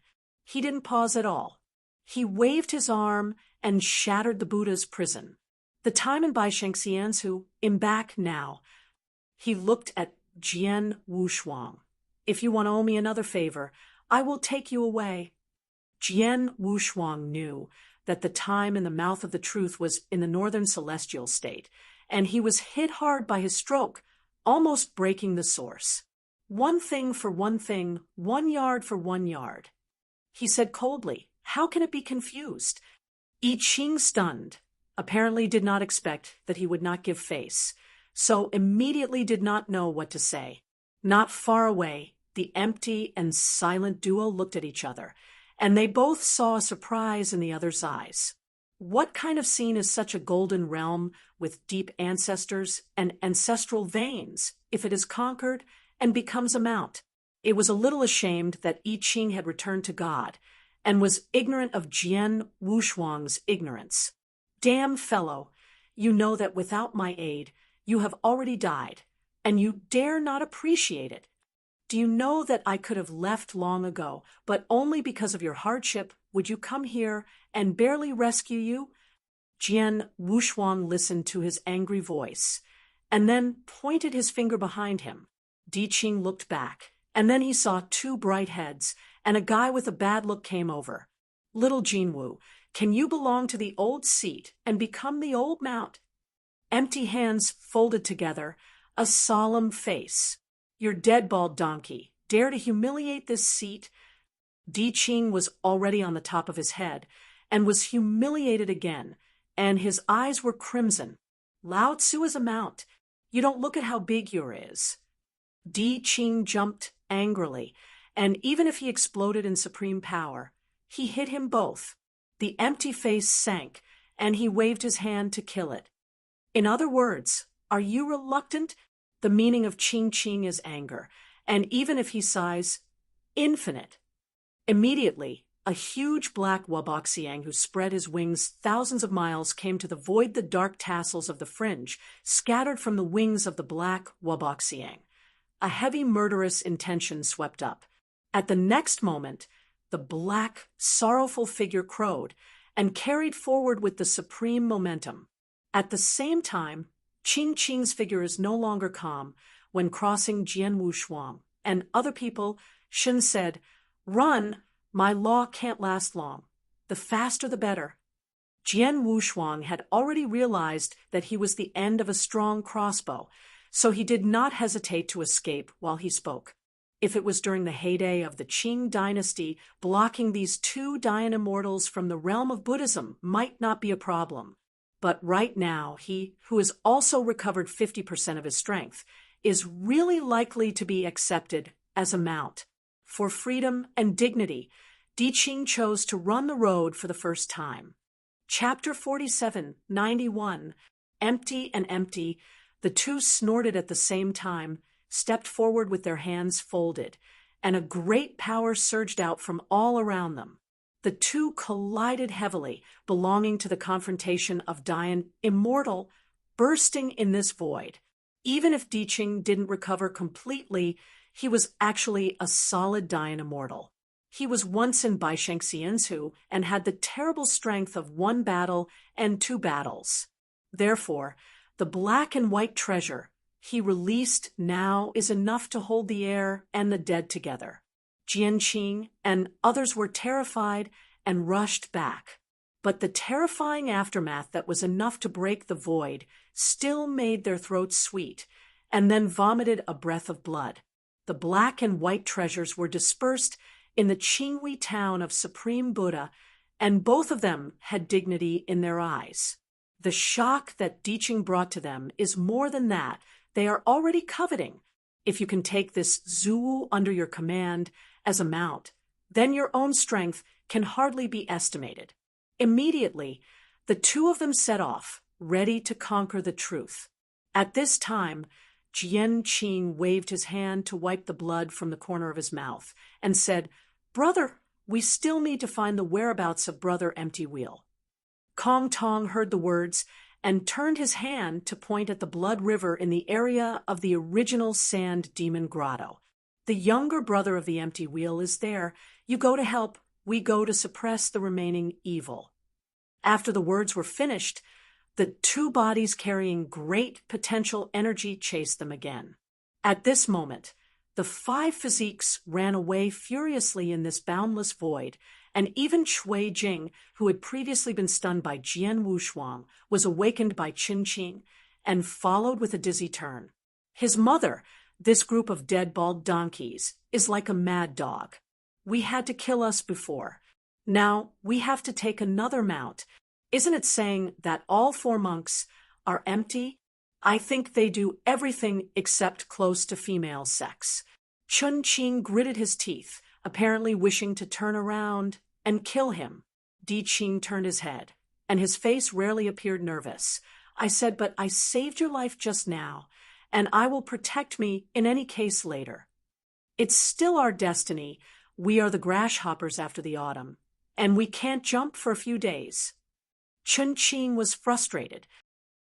He didn't pause at all. He waved his arm and shattered the Buddha's prison. The time in Bai Shengxian's I'm back now. He looked at Jian Wushuang. If you want to owe me another favor, I will take you away. Jian Wushuang knew that the time in the mouth of the truth was in the northern celestial state, and he was hit hard by his stroke, almost breaking the source. One thing for one thing, 1 yard for 1 yard. He said coldly, how can it be confused? I Ching, stunned, apparently did not expect that he would not give face, so immediately did not know what to say. Not far away, the empty and silent duo looked at each other, and they both saw a surprise in the other's eyes. What kind of scene is such a golden realm with deep ancestors and ancestral veins if it is conquered and becomes a mount? It was a little ashamed that I Ching had returned to God and was ignorant of Jian Wushuang's ignorance. Damn fellow, you know that without my aid, you have already died, and you dare not appreciate it. Do you know that I could have left long ago, but only because of your hardship would you come here and barely rescue you? Jian Wushuang listened to his angry voice, and then pointed his finger behind him. Di Qing looked back, and then he saw 2 bright heads, and a guy with a bad look came over. Little Jinwu, can you belong to the old seat and become the old mount? Empty hands folded together, a solemn face. Your dead bald donkey, dare to humiliate this seat? Di Qing was already on the top of his head and was humiliated again, and his eyes were crimson. Lao Tzu is a mount. You don't look at how big yours is. Di Qing jumped angrily, and even if he exploded in supreme power, he hit him both. The empty face sank, and he waved his hand to kill it. In other words, are you reluctant? The meaning of Qing Qing is anger, and even if he sighs, infinite. Immediately, a huge black Waboxiang who spread his wings thousands of miles came to void the dark tassels of the fringe, scattered from the wings of the black Waboxiang. A heavy murderous intention swept up. At the next moment, the black, sorrowful figure crowed and carried forward with the supreme momentum. At the same time, Qing Qing's figure is no longer calm when crossing Jian Wushuang, and other people, Shen said, "Run! My law can't last long. The faster the better." Jian Wushuang had already realized that he was the end of a strong crossbow, so he did not hesitate to escape while he spoke. If it was during the heyday of the Qing dynasty, blocking these two Dayan immortals from the realm of Buddhism might not be a problem. But right now, he, who has also recovered 50% of his strength, is really likely to be accepted as a mount. For freedom and dignity, Di Qing chose to run the road for the first time. Chapter 47, 91. Empty and empty, the two snorted at the same time, stepped forward with their hands folded, and a great power surged out from all around them. The two collided heavily, belonging to the confrontation of Dayan immortal, bursting in this void. Even if Di Qing didn't recover completely, he was actually a solid Dayan immortal. He was once in Baisheng Xianzu and had the terrible strength of 1 battle and 2 battles. Therefore, the black and white treasure he released now is enough to hold the air and the dead together. Jian Qing and others were terrified and rushed back. But the terrifying aftermath that was enough to break the void still made their throats sweet, and then vomited a breath of blood. The black and white treasures were dispersed in the Qinghui town of Supreme Buddha, and both of them had dignity in their eyes. The shock that Di Qing brought to them is more than that. They are already coveting. If you can take this Zhu under your command as a mount, then your own strength can hardly be estimated. Immediately, the two of them set off, ready to conquer the truth. At this time, Jian Qing waved his hand to wipe the blood from the corner of his mouth and said, "Brother, we still need to find the whereabouts of Brother Empty Wheel." Kong Tong heard the words and turned his hand to point at the blood river in the area of the original sand demon grotto. "The younger brother of the Empty Wheel is there. You go to help, we go to suppress the remaining evil." After the words were finished, the two bodies carrying great potential energy chased them again. At this moment, the 5 physiques ran away furiously in this boundless void, and even Cui Jing, who had previously been stunned by Jian Wushuang, was awakened by Qin Qing and followed with a dizzy turn. His mother, this group of dead bald donkeys, is like a mad dog. "We had to kill us before. Now we have to take another mount. Isn't it saying that all 4 monks are empty? I think they do everything except close to female sex." Chun Qing gritted his teeth, apparently wishing to turn around and kill him. Di Qing turned his head, and his face rarely appeared nervous. "I said, but I saved your life just now, and I will protect me in any case later. It's still our destiny. We are the grasshoppers after the autumn, and we can't jump for a few days." Chun Qing was frustrated.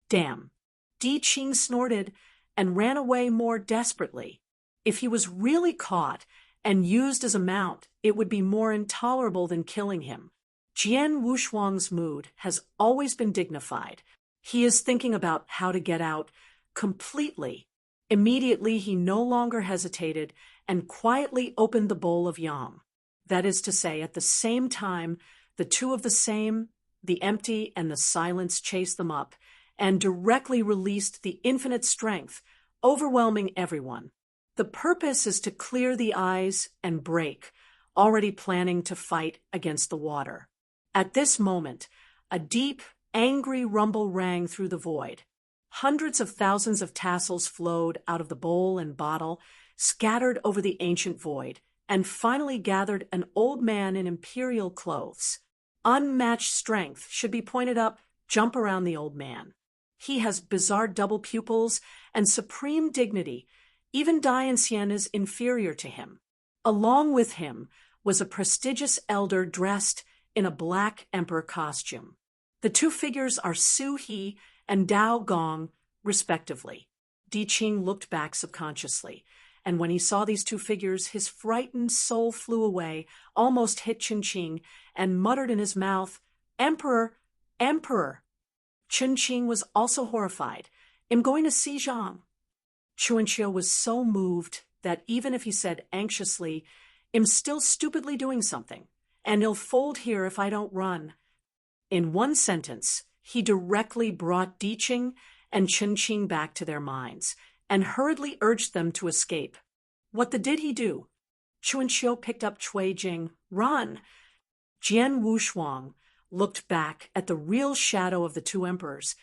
Damn. Di Qing snorted and ran away more desperately. If he was really caught and used as a mount, it would be more intolerable than killing him. Jian Wushuang's mood has always been dignified. He is thinking about how to get out completely. Immediately, he no longer hesitated and quietly opened the bowl of yam. That is to say, at the same time, the two of the same, the empty and the silence chased them up and directly released the infinite strength, overwhelming everyone. The purpose is to clear the eyes and break, already planning to fight against the water. At this moment, a deep, angry rumble rang through the void. Hundreds of thousands of tassels flowed out of the bowl and bottle, scattered over the ancient void, and finally gathered an old man in imperial clothes. Unmatched strength should be pointed up, jump around the old man. He has bizarre double pupils and supreme dignity. Even Diancien is inferior to him. Along with him was a prestigious elder dressed in a black emperor costume. The two figures are Su He and Dao Gong, respectively. Di Qing looked back subconsciously, and when he saw these two figures, his frightened soul flew away, almost hit Chun Qing, and muttered in his mouth, "Emperor! Emperor!" Chun Qing was also horrified. "I'm going to see Zhang." Chuan Xiu was so moved that even if he said anxiously, "I'm still stupidly doing something, and he'll fold here if I don't run," in one sentence, he directly brought Di Qing and Chun Qing back to their minds and hurriedly urged them to escape. What did he do? Chuan Xiu picked up Cui Jing. "Run!" Jian Wushuang looked back at the real shadow of the two emperors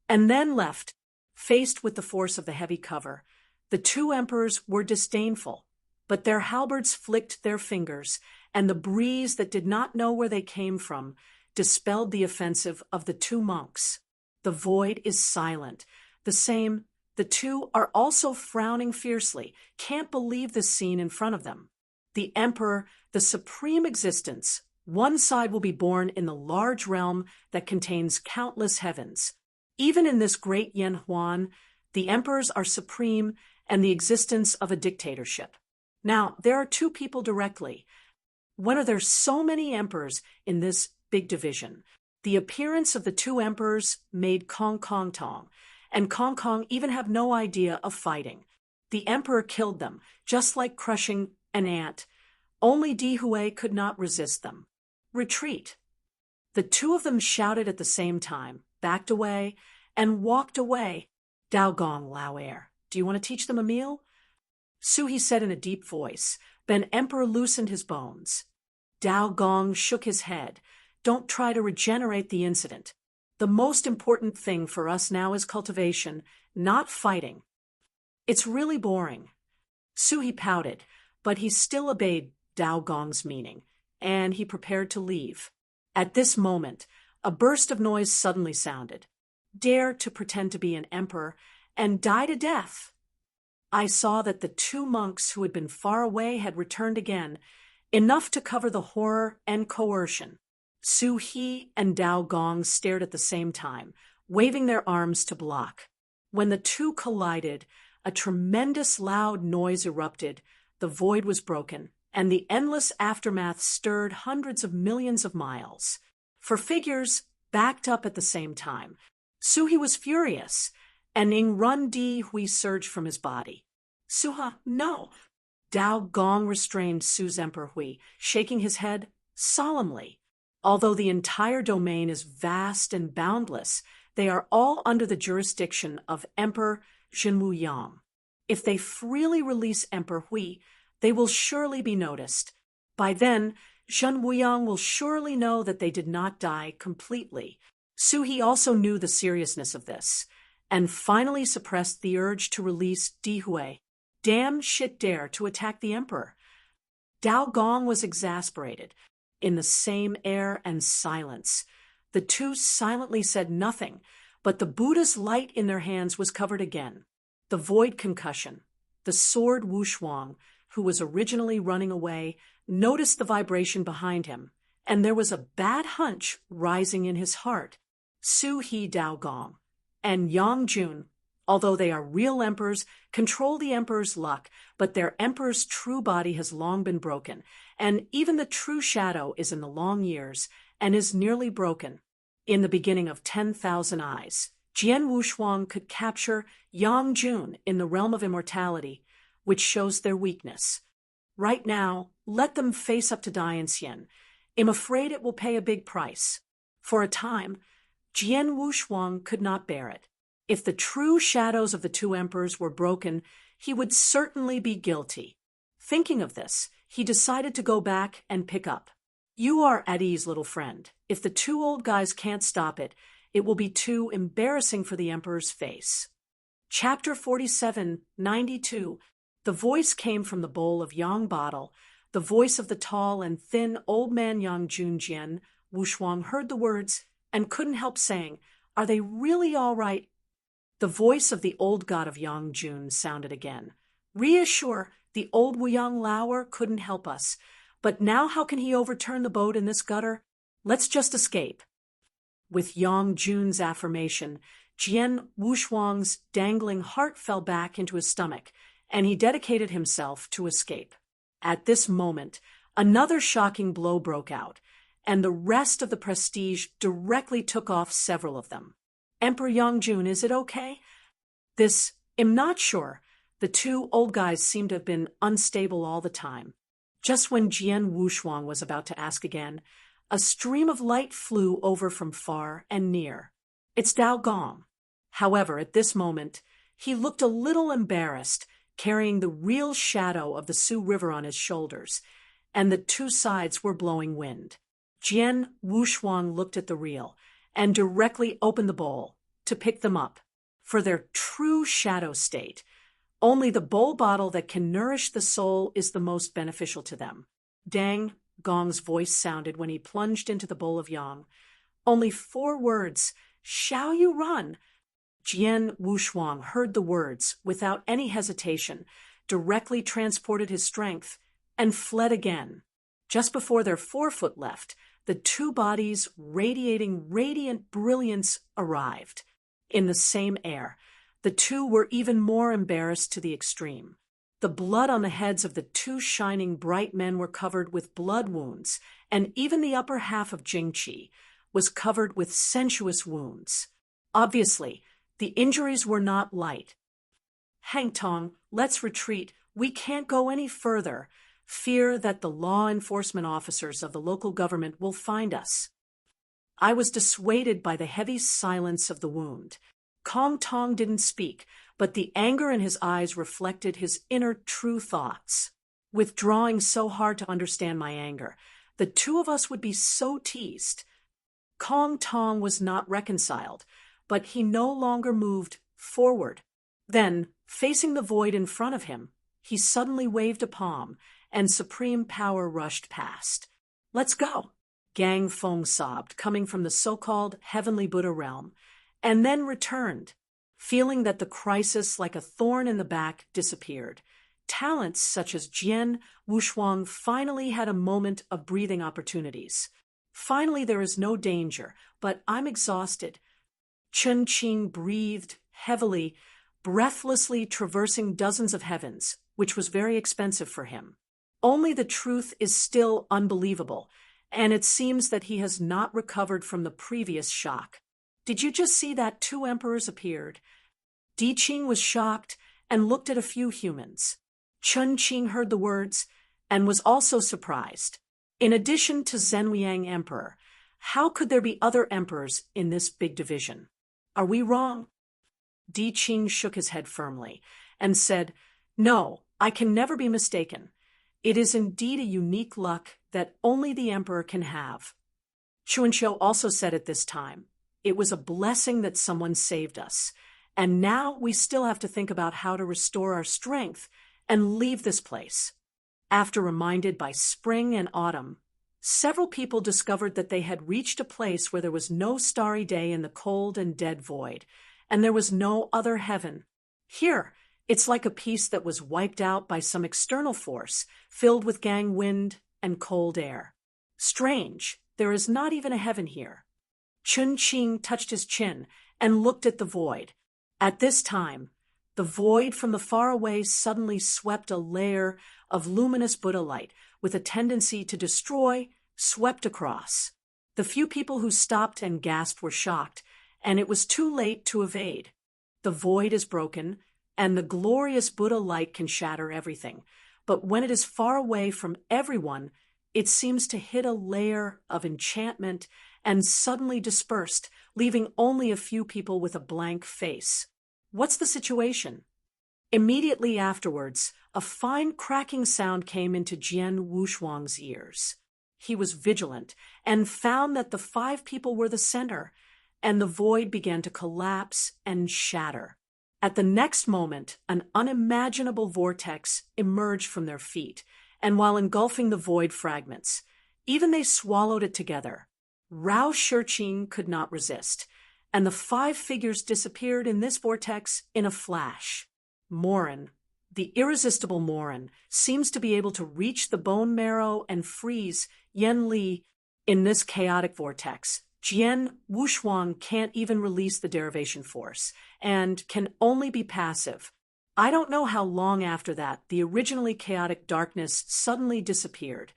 and then left, faced with the force of the heavy cover. The two emperors were disdainful, but their halberds flicked their fingers, and the breeze that did not know where they came from dispelled the offensive of the two monks. The void is silent. The two are also frowning fiercely, can't believe the scene in front of them. The emperor, the supreme existence, one side will be born in the large realm that contains countless heavens. Even in this great Yen Huan, the emperors are supreme and the existence of a dictatorship. Now, there are two people directly. When are there so many emperors in this big division? The appearance of the two emperors made Kong Kong Tong, and Kong Kong even have no idea of fighting. The emperor killed them, just like crushing an ant. Only Di Hui could not resist them. Retreat. The two of them shouted at the same time, backed away, and walked away. Dao Gong Lao Air, do you want to teach them a meal? Su He said in a deep voice. Then Emperor loosened his bones. Dao Gong shook his head. Don't try to regenerate the incident. The most important thing for us now is cultivation, not fighting. It's really boring. Su He pouted, but he still obeyed Dao Gong's meaning, and he prepared to leave. At this moment, a burst of noise suddenly sounded. Dare to pretend to be an emperor and die to death. I saw that the two monks who had been far away had returned again, enough to cover the horror and coercion. Su He and Dao Gong stared at the same time, waving their arms to block. When the two collided, a tremendous loud noise erupted, the void was broken, and the endless aftermath stirred hundreds of millions of miles. For figures backed up at the same time. Su He was furious, and Ning Run Di Hui surged from his body. Suha, no! Dao Gong restrained Su's Emperor Hui, shaking his head solemnly. Although the entire domain is vast and boundless, they are all under the jurisdiction of Emperor Zhenwu Yang. If they freely release Emperor Hui, they will surely be noticed. By then, Zhenwu Yang will surely know that they did not die completely. Su He also knew the seriousness of this, and finally suppressed the urge to release Di Hui. Damn shit dare to attack the emperor. Dao Gong was exasperated. In the same air and silence, the two silently said nothing, but the Buddha's light in their hands was covered again. The void concussion. The sword Wushuang, who was originally running away, noticed the vibration behind him, and there was a bad hunch rising in his heart. Su He Dao Gong and Yang Jun, although they are real emperors, control the emperor's luck, but their emperor's true body has long been broken, and even the true shadow is in the long years and is nearly broken. In the beginning of 10,000 eyes, Jian Wushuang could capture Yang Jun in the realm of immortality, which shows their weakness. Right now, let them face up to Diancien. I'm afraid it will pay a big price. For a time, Jian Wushuang could not bear it. If the true shadows of the two emperors were broken, he would certainly be guilty. Thinking of this, he decided to go back and pick up. You are at ease, little friend. If the two old guys can't stop it, it will be too embarrassing for the emperor's face. Chapter 47:92. The voice came from the bowl of Yang bottle. The voice of the tall and thin old man Yang Junjian. Wushuang heard the words and couldn't help saying, "Are they really all right?" The voice of the old god of Yang Jun sounded again. Reassure, the old Wuyang Laoer couldn't help us. But now how can he overturn the boat in this gutter? Let's just escape. With Yang Jun's affirmation, Jian Wushuang's dangling heart fell back into his stomach, and he dedicated himself to escape. At this moment, another shocking blow broke out, and the rest of the prestige directly took off several of them. Emperor Yangjun, is it okay? I'm not sure. The two old guys seem to have been unstable all the time. Just when Jian Wushuang was about to ask again, a stream of light flew over from far and near. It's Dao Gong. However, at this moment, he looked a little embarrassed, carrying the real shadow of the Sioux River on his shoulders, and the two sides were blowing wind. Jian Wushuang looked at the reel and directly opened the bowl to pick them up. For their true shadow state, only the bowl bottle that can nourish the soul is the most beneficial to them. Dang Gong's voice sounded when he plunged into the bowl of Yang. Only 4 words. Shall you run? Jian Wushuang heard the words without any hesitation, directly transported his strength, and fled again. Just before their forefoot left, the two bodies radiating radiant brilliance arrived. In the same air, the two were even more embarrassed to the extreme. The blood on the heads of the two shining bright men were covered with blood wounds, and even the upper half of Jingqi was covered with sensuous wounds. Obviously, the injuries were not light. Hangtong, let's retreat. We can't go any further. Fear that the law enforcement officers of the local government will find us. I was dissuaded by the heavy silence of the wound. Kong Tong didn't speak, but the anger in his eyes reflected his inner true thoughts. Withdrawing so hard to understand my anger, the two of us would be so teased. Kong Tong was not reconciled, but he no longer moved forward. Then, facing the void in front of him, he suddenly waved a palm, and supreme power rushed past. Let's go, Gang Feng sobbed, coming from the so-called heavenly Buddha realm, and then returned, feeling that the crisis like a thorn in the back disappeared. Talents such as Jian Wushuang finally had a moment of breathing opportunities. Finally, there is no danger, but I'm exhausted. Chen Qing breathed heavily, breathlessly traversing dozens of heavens, which was very expensive for him. Only the truth is still unbelievable, and it seems that he has not recovered from the previous shock. Did you just see that 2 emperors appeared? Di Qing was shocked and looked at a few humans. Chen Qing heard the words and was also surprised. In addition to Zhenliang Emperor, how could there be other emperors in this big division? Are we wrong? Di Qing shook his head firmly and said, "No, I can never be mistaken. It is indeed a unique luck that only the emperor can have." Chuanqiu also said at this time, "It was a blessing that someone saved us, and now we still have to think about how to restore our strength and leave this place." After reminded by spring and autumn, several people discovered that they had reached a place where there was no starry day in the cold and dead void, and there was no other heaven. Here, it's like a piece that was wiped out by some external force, filled with gang wind and cold air. Strange, there is not even a heaven here. Chen Qing touched his chin and looked at the void. At this time, the void from the far away suddenly swept a layer of luminous Buddha light with a tendency to destroy, swept across. The few people who stopped and gasped were shocked, and it was too late to evade. The void is broken, and the glorious Buddha light can shatter everything. But when it is far away from everyone, it seems to hit a layer of enchantment and suddenly dispersed, leaving only a few people with a blank face. What's the situation? Immediately afterwards, a fine cracking sound came into Jian Wushuang's ears. He was vigilant and found that the 5 people were the center, and the void began to collapse and shatter. At the next moment, an unimaginable vortex emerged from their feet, and while engulfing the void fragments, even they swallowed it together. Rao Shiqing could not resist, and the 5 figures disappeared in this vortex in a flash. Morin, the irresistible Morin, seems to be able to reach the bone marrow and freeze Yen Li in this chaotic vortex. Jian Wushuang can't even release the derivation force, and can only be passive. I don't know how long after that the originally chaotic darkness suddenly disappeared,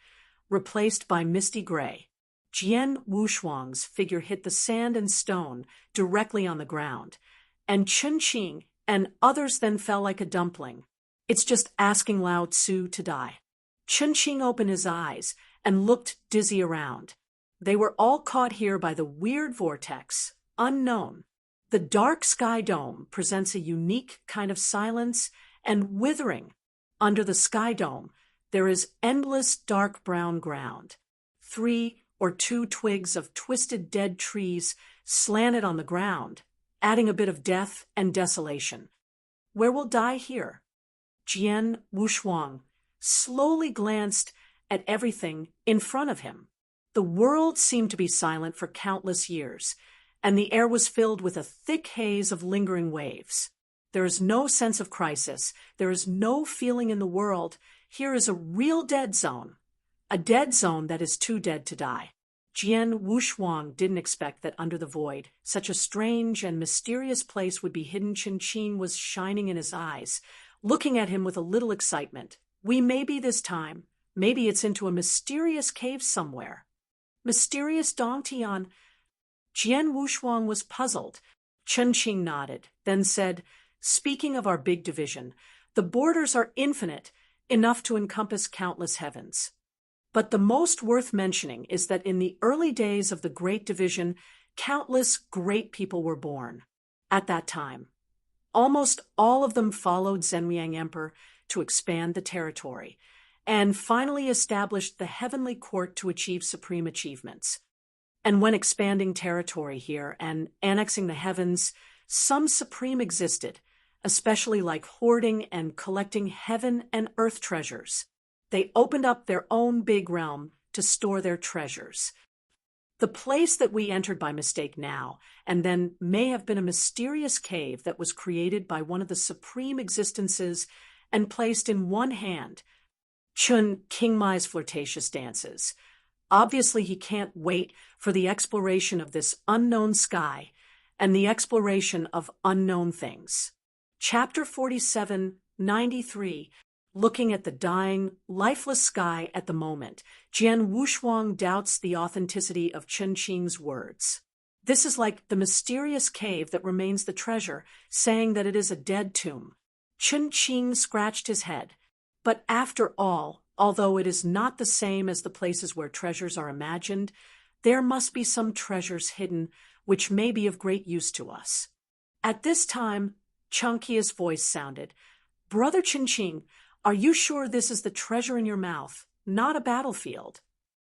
replaced by misty gray. Jian Wushuang's figure hit the sand and stone directly on the ground, and Chunqing and others then fell like a dumpling. It's just asking Lao Tzu to die. Chunqing opened his eyes and looked dizzy around. They were all caught here by the weird vortex, unknown. The dark sky dome presents a unique kind of silence and withering. Under the sky dome, there is endless dark brown ground. 3 or 2 twigs of twisted dead trees slanted on the ground, adding a bit of death and desolation. Where will die here? Jian Wushuang slowly glanced at everything in front of him. The world seemed to be silent for countless years, and the air was filled with a thick haze of lingering waves. There is no sense of crisis. There is no feeling in the world. Here is a real dead zone. A dead zone that is too dead to die. Jian Wushuang didn't expect that under the void, such a strange and mysterious place would be hidden. Chunqing was shining in his eyes, looking at him with a little excitement. We may be this time. Maybe it's into a mysterious cave somewhere. Mysterious Dongtian. Jian Wushuang was puzzled. Chunqing nodded, then said, "Speaking of our big division, the borders are infinite, enough to encompass countless heavens. But the most worth mentioning is that in the early days of the Great Division, countless great people were born. At that time, almost all of them followed Zhenliang Emperor to expand the territory, and finally established the heavenly court to achieve supreme achievements. And when expanding territory here and annexing the heavens, some supreme existed, especially like hoarding and collecting heaven and earth treasures. They opened up their own big realm to store their treasures. The place that we entered by mistake now, and then may have been a mysterious cave that was created by one of the supreme existences and placed in one hand. Chun Qingmai's flirtatious dances. Obviously, he can't wait for the exploration of this unknown sky and the exploration of unknown things. Chapter 4793. Looking at the dying, lifeless sky at the moment, Jian Wushuang doubts the authenticity of Chunqing's words. This is like the mysterious cave that remains the treasure, saying that it is a dead tomb. Chunqing scratched his head. But after all, although it is not the same as the places where treasures are imagined, there must be some treasures hidden which may be of great use to us. At this time, Chunqi's voice sounded, "Brother Chunqing, are you sure this is the treasure in your mouth, not a battlefield?"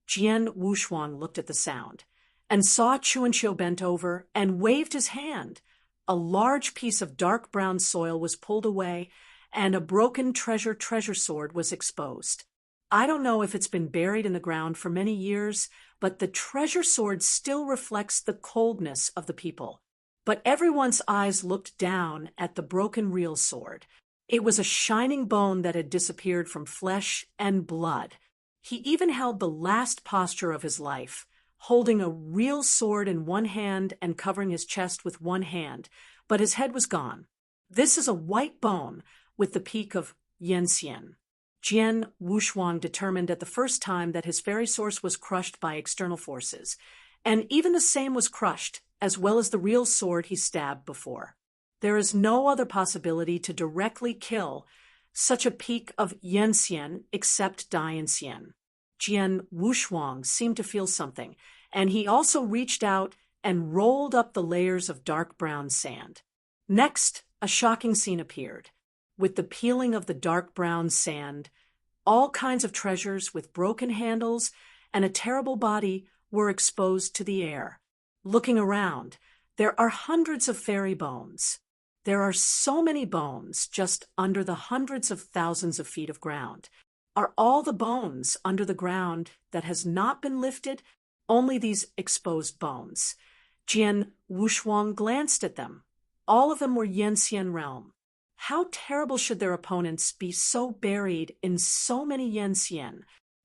Jian Wushuang looked at the sound and saw Chunqiu bent over and waved his hand. A large piece of dark brown soil was pulled away, and a broken treasure sword was exposed. I don't know if it's been buried in the ground for many years, but the treasure sword still reflects the coldness of the people. But everyone's eyes looked down at the broken real sword. It was a shining bone that had disappeared from flesh and blood. He even held the last posture of his life, holding a real sword in one hand and covering his chest with one hand, but his head was gone. This is a white bone with the peak of Yenxian. Jian Wushuang determined at the first time that his fairy source was crushed by external forces, and even the same was crushed, as well as the real sword he stabbed before. There is no other possibility to directly kill such a peak of Yenxian except Dianxian. Jian Wushuang seemed to feel something, and he also reached out and rolled up the layers of dark brown sand. Next, a shocking scene appeared. with the peeling of the dark brown sand. All kinds of treasures with broken handles and a terrible body were exposed to the air. Looking around, there are hundreds of fairy bones. There are so many bones just under the hundreds of thousands of feet of ground. Are all the bones under the ground that has not been lifted? Only these exposed bones. Jian Wushuang glanced at them. All of them were Yanxian realm. How terrible should their opponents be so buried in so many Yanxian?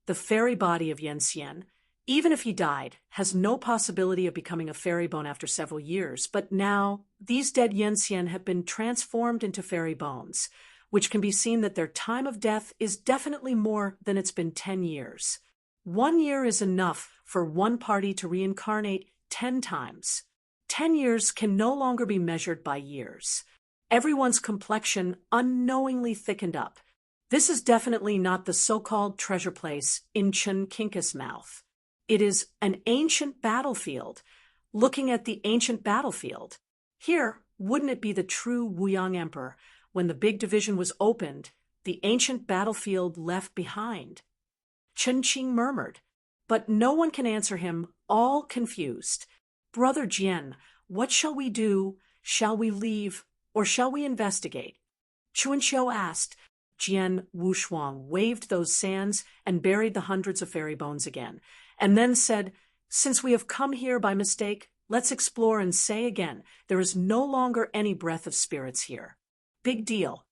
The fairy body of Yanxian, even if he died, has no possibility of becoming a fairy bone after several years, but now these dead Yanxian have been transformed into fairy bones, which can be seen that their time of death is definitely more than it's been 10 years. 1 year is enough for one party to reincarnate 10 times. 10 years can no longer be measured by years. Everyone's complexion unknowingly thickened up. This is definitely not the so-called treasure place in Chen Kinka's mouth. It is an ancient battlefield. Looking at the ancient battlefield. Here, wouldn't it be the true Wuyang Emperor, when the big division was opened, the ancient battlefield left behind? Chen Qing murmured, but no one can answer him, all confused. Brother Jian, what shall we do? Shall we leave, or shall we investigate? Chuanqiu asked. Jian Wushuang waved those sands and buried the hundreds of fairy bones again, and then said, since we have come here by mistake, let's explore and say again, there is no longer any breath of spirits here. Big deal.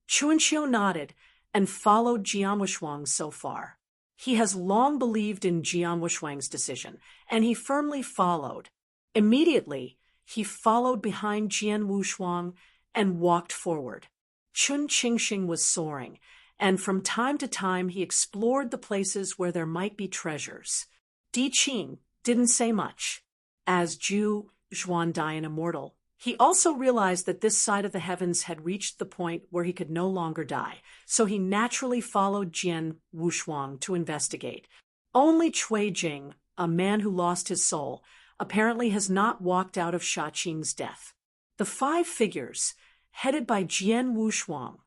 Chuanqiu nodded and followed Jian Wushuang so far. He has long believed in Jian Wushuang's decision, and he firmly followed. Immediately, he followed behind Jian Wushuang and walked forward. Chun Qingxing was soaring, and from time to time he explored the places where there might be treasures. Di Qing didn't say much. As Zhu Xuandian immortal, he also realized that this side of the heavens had reached the point where he could no longer die, so he naturally followed Jian Wushuang to investigate. Only Cui Jing, a man who lost his soul, apparently has not walked out of Sha Qing's death. The 5 figures, headed by Jian Wushuang,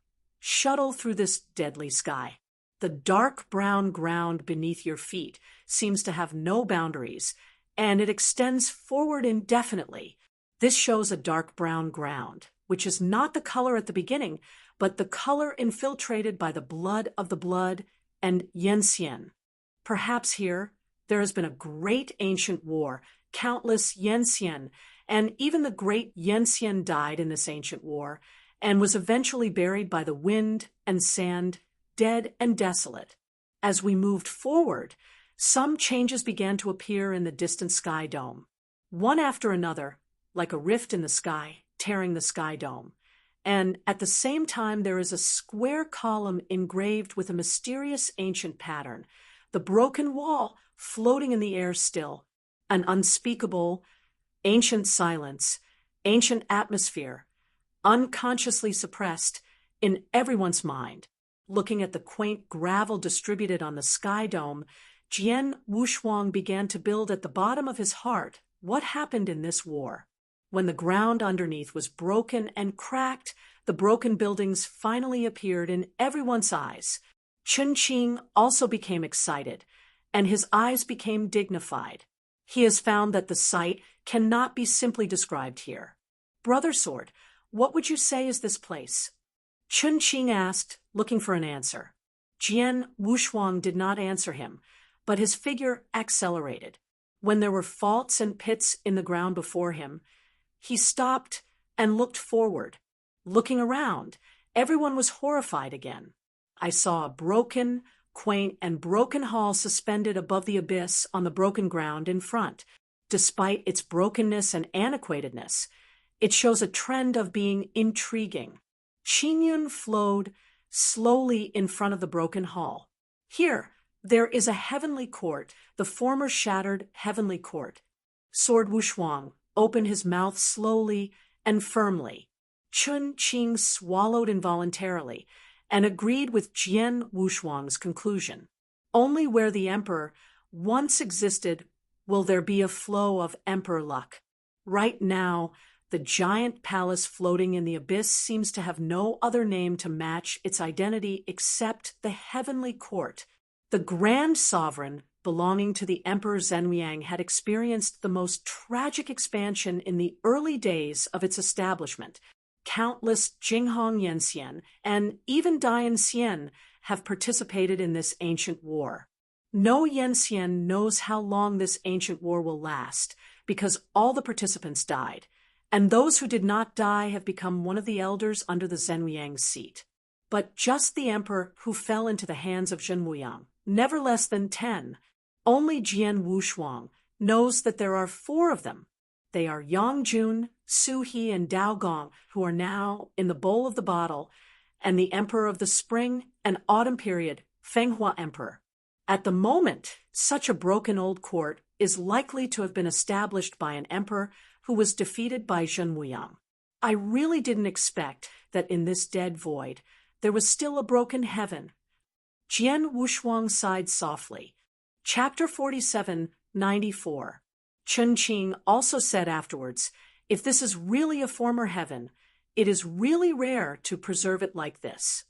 shuttle through this deadly sky. The dark brown ground beneath your feet seems to have no boundaries, and it extends forward indefinitely. This shows a dark brown ground, which is not the color at the beginning, but the color infiltrated by the blood of the blood and Yanxian. Perhaps here there has been a great ancient war, countless Yanxian, and even the great Yanxian died in this ancient war and was eventually buried by the wind and sand, dead and desolate. As we moved forward, some changes began to appear in the distant sky dome, one after another, like a rift in the sky, tearing the sky dome. And at the same time, there is a square column engraved with a mysterious ancient pattern, the broken wall floating in the air still, an unspeakable, ancient silence, ancient atmosphere, unconsciously suppressed in everyone's mind. Looking at the quaint gravel distributed on the sky dome, Jian Wushuang began to build at the bottom of his heart what happened in this war. When the ground underneath was broken and cracked, the broken buildings finally appeared in everyone's eyes. Chun Qing also became excited, and his eyes became dignified. He has found that the sight cannot be simply described here. Brother Sword, what would you say is this place? Chun Qing asked, looking for an answer. Jian Wushuang did not answer him, but his figure accelerated. When there were faults and pits in the ground before him, he stopped and looked forward. Looking around, everyone was horrified again. I saw a broken, quaint, and broken hall suspended above the abyss on the broken ground in front. Despite its brokenness and antiquatedness, it shows a trend of being intriguing. Qingyun flowed slowly in front of the broken hall. Here, there is a heavenly court, the former shattered heavenly court. Sword Wushuang opened his mouth slowly and firmly. Chun Qing swallowed involuntarily and agreed with Jian Wushuang's conclusion. Only where the emperor once existed will there be a flow of emperor luck. Right now, The giant palace floating in the abyss seems to have no other name to match its identity except the heavenly court. The grand sovereign, belonging to the Emperor Zhenliang, had experienced the most tragic expansion in the early days of its establishment. Countless Jinghong Yanxian and even Dayanxian have participated in this ancient war. No Yanxian knows how long this ancient war will last, because all the participants died, and those who did not die have become one of the elders under the Zhenliang seat. But just the emperor who fell into the hands of Zhen Wuyang, never less than 10. Only Jian Wushuang knows that there are 4 of them. They are Yang Jun, Su He, and Dao Gong, who are now in the bowl of the bottle, and the emperor of the spring and autumn period, Feng Hua Emperor. At the moment, such a broken old court is likely to have been established by an emperor who was defeated by Zhen Wuyang. I really didn't expect that in this dead void there was still a broken heaven. Jian Wushuang sighed softly. Chapter 47, 94. Chun Qing also said afterwards, if this is really a former heaven, it is really rare to preserve it like this.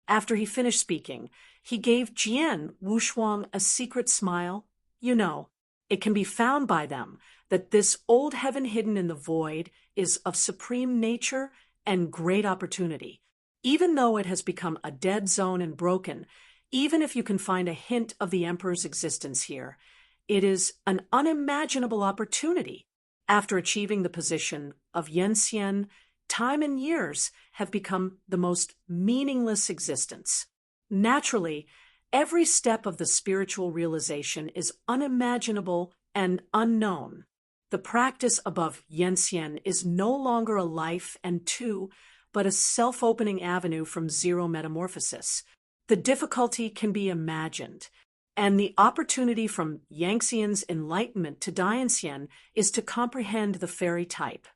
After he finished speaking, he gave Jian Wushuang a secret smile. You know, it can be found by them that this old heaven hidden in the void is of supreme nature and great opportunity. Even though it has become a dead zone and broken, even if you can find a hint of the emperor's existence here, it is an unimaginable opportunity. After achieving the position of Yanxian, time and years have become the most meaningless existence. Naturally, every step of the spiritual realization is unimaginable and unknown. The practice above Yanxian is no longer a life and two, but a self-opening avenue from zero metamorphosis. The difficulty can be imagined, and the opportunity from Yangxian's enlightenment to Dayanxian is to comprehend the fairy type.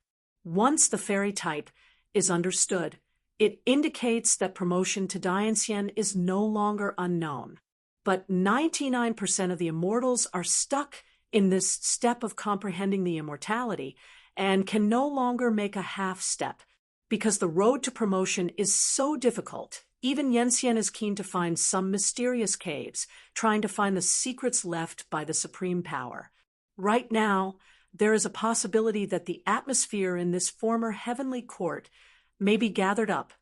Once the fairy type is understood, it indicates that promotion to Dayanxian is no longer unknown. But 99% of the immortals are stuck in this step of comprehending the immortality and can no longer make a half step, because the road to promotion is so difficult. Even Yanxian is keen to find some mysterious caves, trying to find the secrets left by the supreme power. Right now, there is a possibility that the atmosphere in this former heavenly court may be gathered up.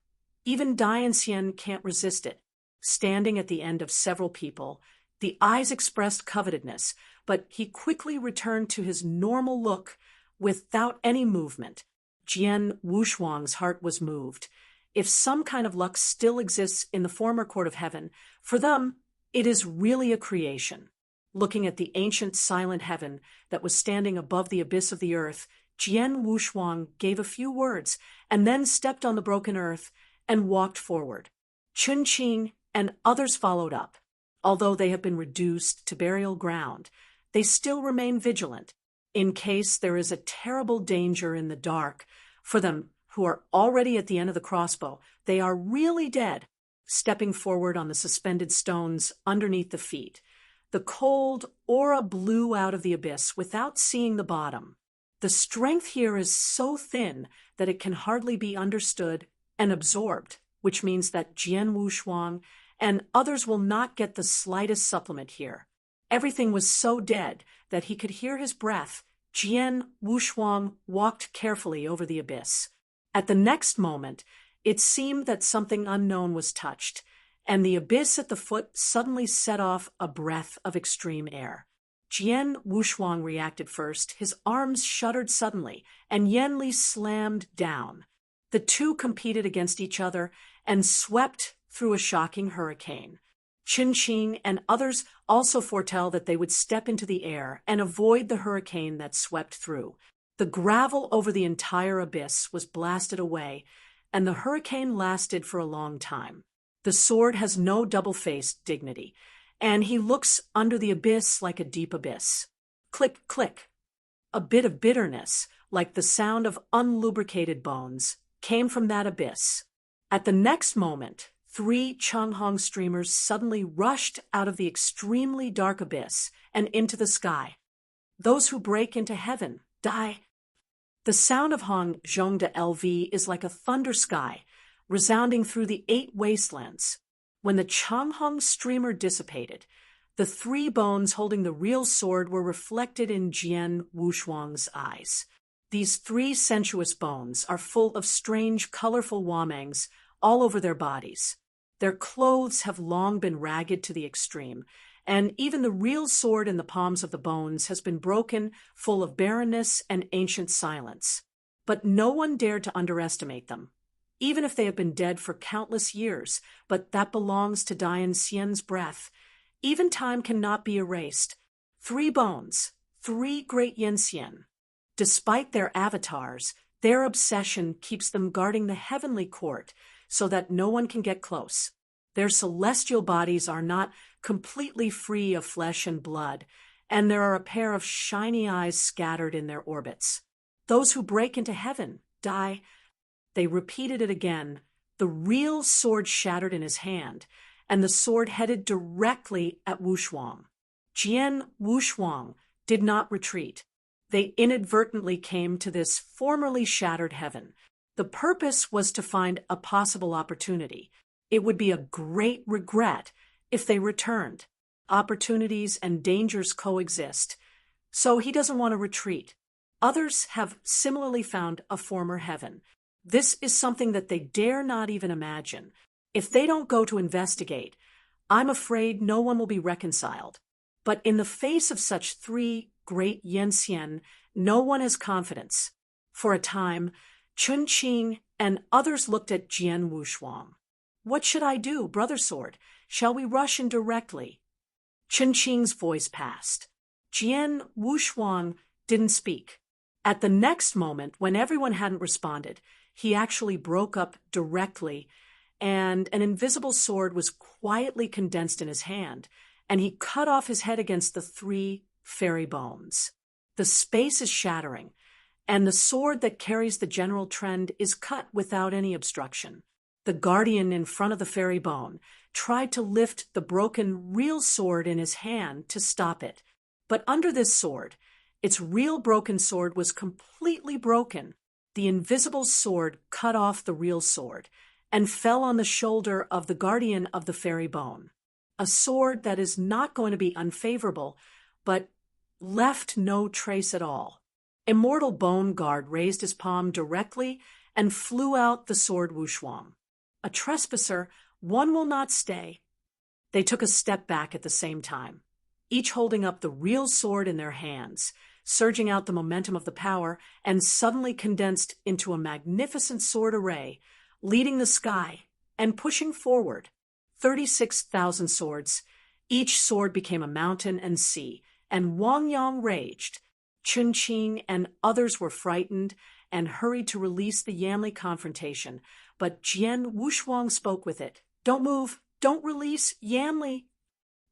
Even Dayanxian can't resist it. Standing at the end of several people, the eyes expressed covetousness, but he quickly returned to his normal look without any movement. Jian Wushuang's heart was moved. If some kind of luck still exists in the former court of heaven, for them, it is really a creation. Looking at the ancient silent heaven that was standing above the abyss of the earth, Jian Wushuang gave a few words and then stepped on the broken earth and walked forward. Chun Qing and others followed up. Although they have been reduced to burial ground, they still remain vigilant, in case there is a terrible danger in the dark. For them who are already at the end of the crossbow, they are really dead, stepping forward on the suspended stones underneath the feet. The cold aura blew out of the abyss without seeing the bottom. The strength here is so thin that it can hardly be understood and absorbed, which means that Jian Wushuang and others will not get the slightest supplement here. Everything was so dead that he could hear his breath. Jian Wushuang walked carefully over the abyss. At the next moment, it seemed that something unknown was touched, and the abyss at the foot suddenly set off a breath of extreme air. Jian Wushuang reacted first. His arms shuddered suddenly, and Yanli slammed down. The two competed against each other and swept through a shocking hurricane. Chun Qing and others also foretell that they would step into the air and avoid the hurricane that swept through. The gravel over the entire abyss was blasted away, and the hurricane lasted for a long time. The sword has no double-faced dignity, and he looks under the abyss like a deep abyss. Click, click. A bit of bitterness, like the sound of unlubricated bones, came from that abyss. At the next moment, 3 Changhong streamers suddenly rushed out of the extremely dark abyss and into the sky. Those who break into heaven die. The sound of Hong Zhong de LV is like a thunder sky, resounding through the 8 wastelands. When the Changhong streamer dissipated, the 3 bones holding the real sword were reflected in Jian Wushuang's eyes. These 3 sensuous bones are full of strange, colorful wamangs all over their bodies. Their clothes have long been ragged to the extreme, and even the real sword in the palms of the bones has been broken, full of barrenness and ancient silence. But no one dared to underestimate them, even if they have been dead for countless years, but that belongs to Dian Xian's breath. Even time cannot be erased. 3 bones, 3 great Yanxian. Despite their avatars, their obsession keeps them guarding the heavenly court so that no one can get close. Their celestial bodies are not completely free of flesh and blood, and there are a pair of shiny eyes scattered in their orbits. Those who break into heaven die. They repeated it again. The real sword shattered in his hand, and the sword headed directly at Wushuang. Jian Wushuang did not retreat. They inadvertently came to this formerly shattered heaven. The purpose was to find a possible opportunity. It would be a great regret if they returned. Opportunities and dangers coexist, so he doesn't want to retreat. Others have similarly found a former heaven. This is something that they dare not even imagine. If they don't go to investigate, I'm afraid no one will be reconciled. But in the face of such 3 great Yanxian, no one has confidence. For a time, Chun Qing and others looked at Jian Wushuang. What should I do, Brother Sword? Shall we rush in directly? Chun Qing's voice passed. Jian Wushuang didn't speak. At the next moment, when everyone hadn't responded, he actually broke up directly, and an invisible sword was quietly condensed in his hand, and he cut off his head against the 3 fairy bones. The space is shattering, and the sword that carries the general trend is cut without any obstruction. The guardian in front of the fairy bone tried to lift the broken real sword in his hand to stop it. But under this sword, its real broken sword was completely broken. The invisible sword cut off the real sword and fell on the shoulder of the guardian of the fairy bone. A sword that is not going to be unfavorable, but left no trace at all. Immortal Bone Guard raised his palm directly and flew out the sword Wushuang. A trespasser, one will not stay. They took a step back at the same time, each holding up the real sword in their hands, surging out the momentum of the power, and suddenly condensed into a magnificent sword array, leading the sky and pushing forward. 36,000 swords. Each sword became a mountain and sea, and Wang Yang raged. Chun Qing and others were frightened and hurried to release the Yanli confrontation, but Jian Wushuang spoke with it. Don't move, don't release Yanli.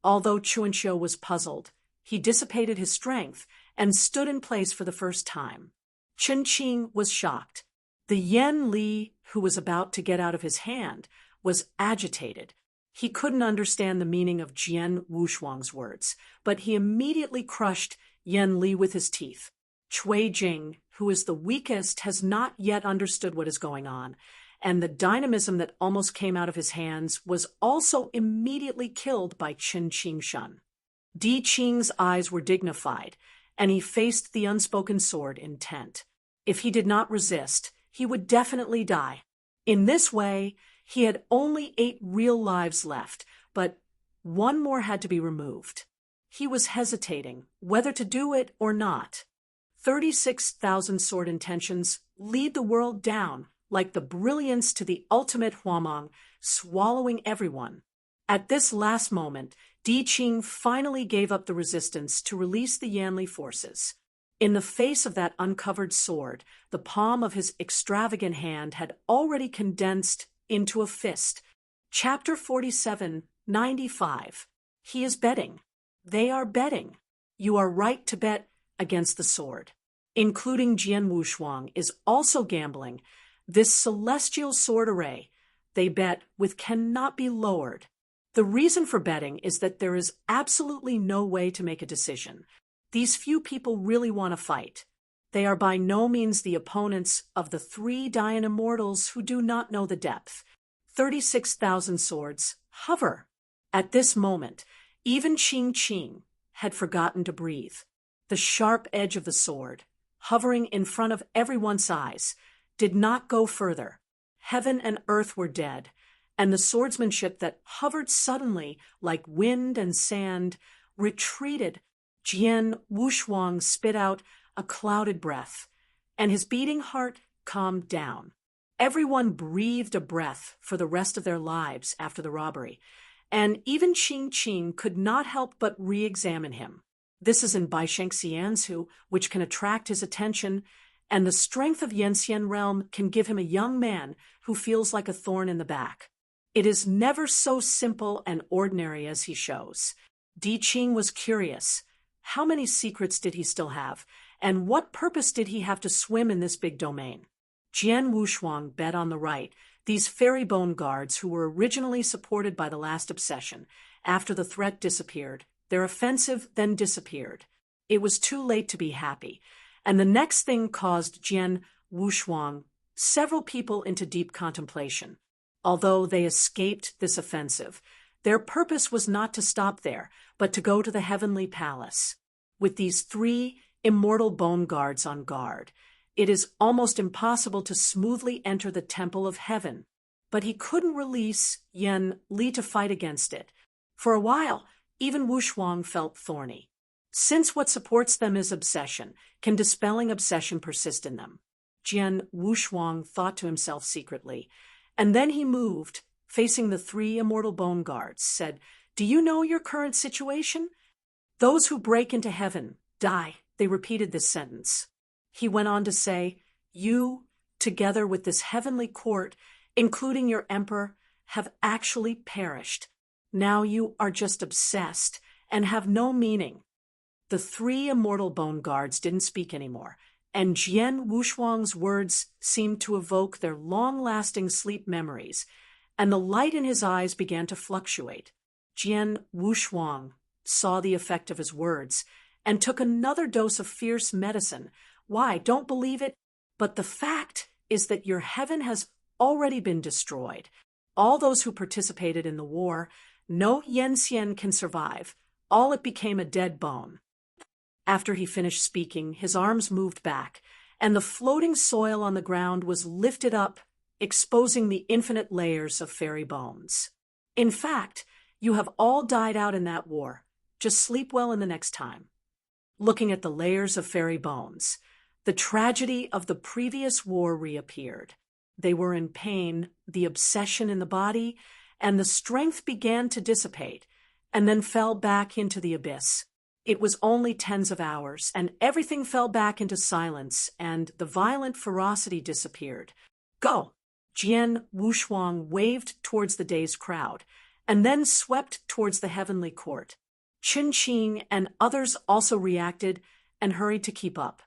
Although Chuanxiu was puzzled, he dissipated his strength and stood in place for the first time. Chun Qing was shocked. The Yan Li, who was about to get out of his hand, was agitated. He couldn't understand the meaning of Jian Wushuang's words, but he immediately crushed Yan Li with his teeth. Cui Jing, who is the weakest, has not yet understood what is going on, and the dynamism that almost came out of his hands was also immediately killed by Qin Qingshun. Di Qing's eyes were dignified, and he faced the unspoken sword intent. If he did not resist, he would definitely die. In this way, he had only 8 real lives left, but one more had to be removed. He was hesitating whether to do it or not. 36,000 sword intentions lead the world down like the brilliance to the ultimate Huamang, swallowing everyone. At this last moment, Di Qing finally gave up the resistance to release the Yanli forces. In the face of that uncovered sword, the palm of his extravagant hand had already condensed into a fist. Chapter 47, 95. He is betting. They are betting. You are right to bet against the sword. Including Jian Wushuang is also gambling. This celestial sword array, they bet with, cannot be lowered. The reason for betting is that there is absolutely no way to make a decision. These few people really want to fight. They are by no means the opponents of the 3 Dayan immortals who do not know the depth. 36,000 swords hover. At this moment, even Qing had forgotten to breathe. The sharp edge of the sword, hovering in front of everyone's eyes, did not go further. Heaven and earth were dead, and the swordsmanship that hovered suddenly like wind and sand retreated. Jian Wushuang spit out a clouded breath, and his beating heart calmed down. Everyone breathed a breath for the rest of their lives after the robbery, and even Qing could not help but re-examine him. This is in Baisheng Xianzu, which can attract his attention, and the strength of Yanxian realm can give him a young man who feels like a thorn in the back. It is never so simple and ordinary as he shows. Di Qing was curious. How many secrets did he still have, and what purpose did he have to swim in this big domain? Jian Wushuang bet on the right, these fairy bone guards who were originally supported by the last obsession. After the threat disappeared, their offensive then disappeared. It was too late to be happy, and the next thing caused Jian Wushuang several people into deep contemplation. Although they escaped this offensive, their purpose was not to stop there, but to go to the heavenly palace. With these 3 immortal bone guards on guard, it is almost impossible to smoothly enter the temple of heaven. But he couldn't release Yan Li to fight against it. For a while, even Wushuang felt thorny. Since what supports them is obsession, can dispelling obsession persist in them? Jian Wushuang thought to himself secretly, and then he moved, facing the 3 immortal bone guards, said, "Do you know your current situation? Those who break into heaven die." They repeated this sentence. He went on to say, "You, together with this heavenly court, including your emperor, have actually perished. Now you are just obsessed and have no meaning." The 3 immortal bone guards didn't speak anymore, and Jian Wushuang's words seemed to evoke their long-lasting sleep memories, and the light in his eyes began to fluctuate. Jian Wushuang saw the effect of his words and took another dose of fierce medicine. Why? Don't believe it? But the fact is that your heaven has already been destroyed. All those who participated in the war, no Yanxian can survive. All it became a dead bone. After he finished speaking, his arms moved back, and the floating soil on the ground was lifted up, exposing the infinite layers of fairy bones. In fact, you have all died out in that war. Just sleep well in the next time. Looking at the layers of fairy bones, the tragedy of the previous war reappeared. They were in pain, the obsession in the body, and the strength began to dissipate, and then fell back into the abyss. It was only tens of hours, and everything fell back into silence, and the violent ferocity disappeared. "Go!" Jian Wushuang waved towards the dazed crowd, and then swept towards the heavenly court. Qing and others also reacted and hurried to keep up.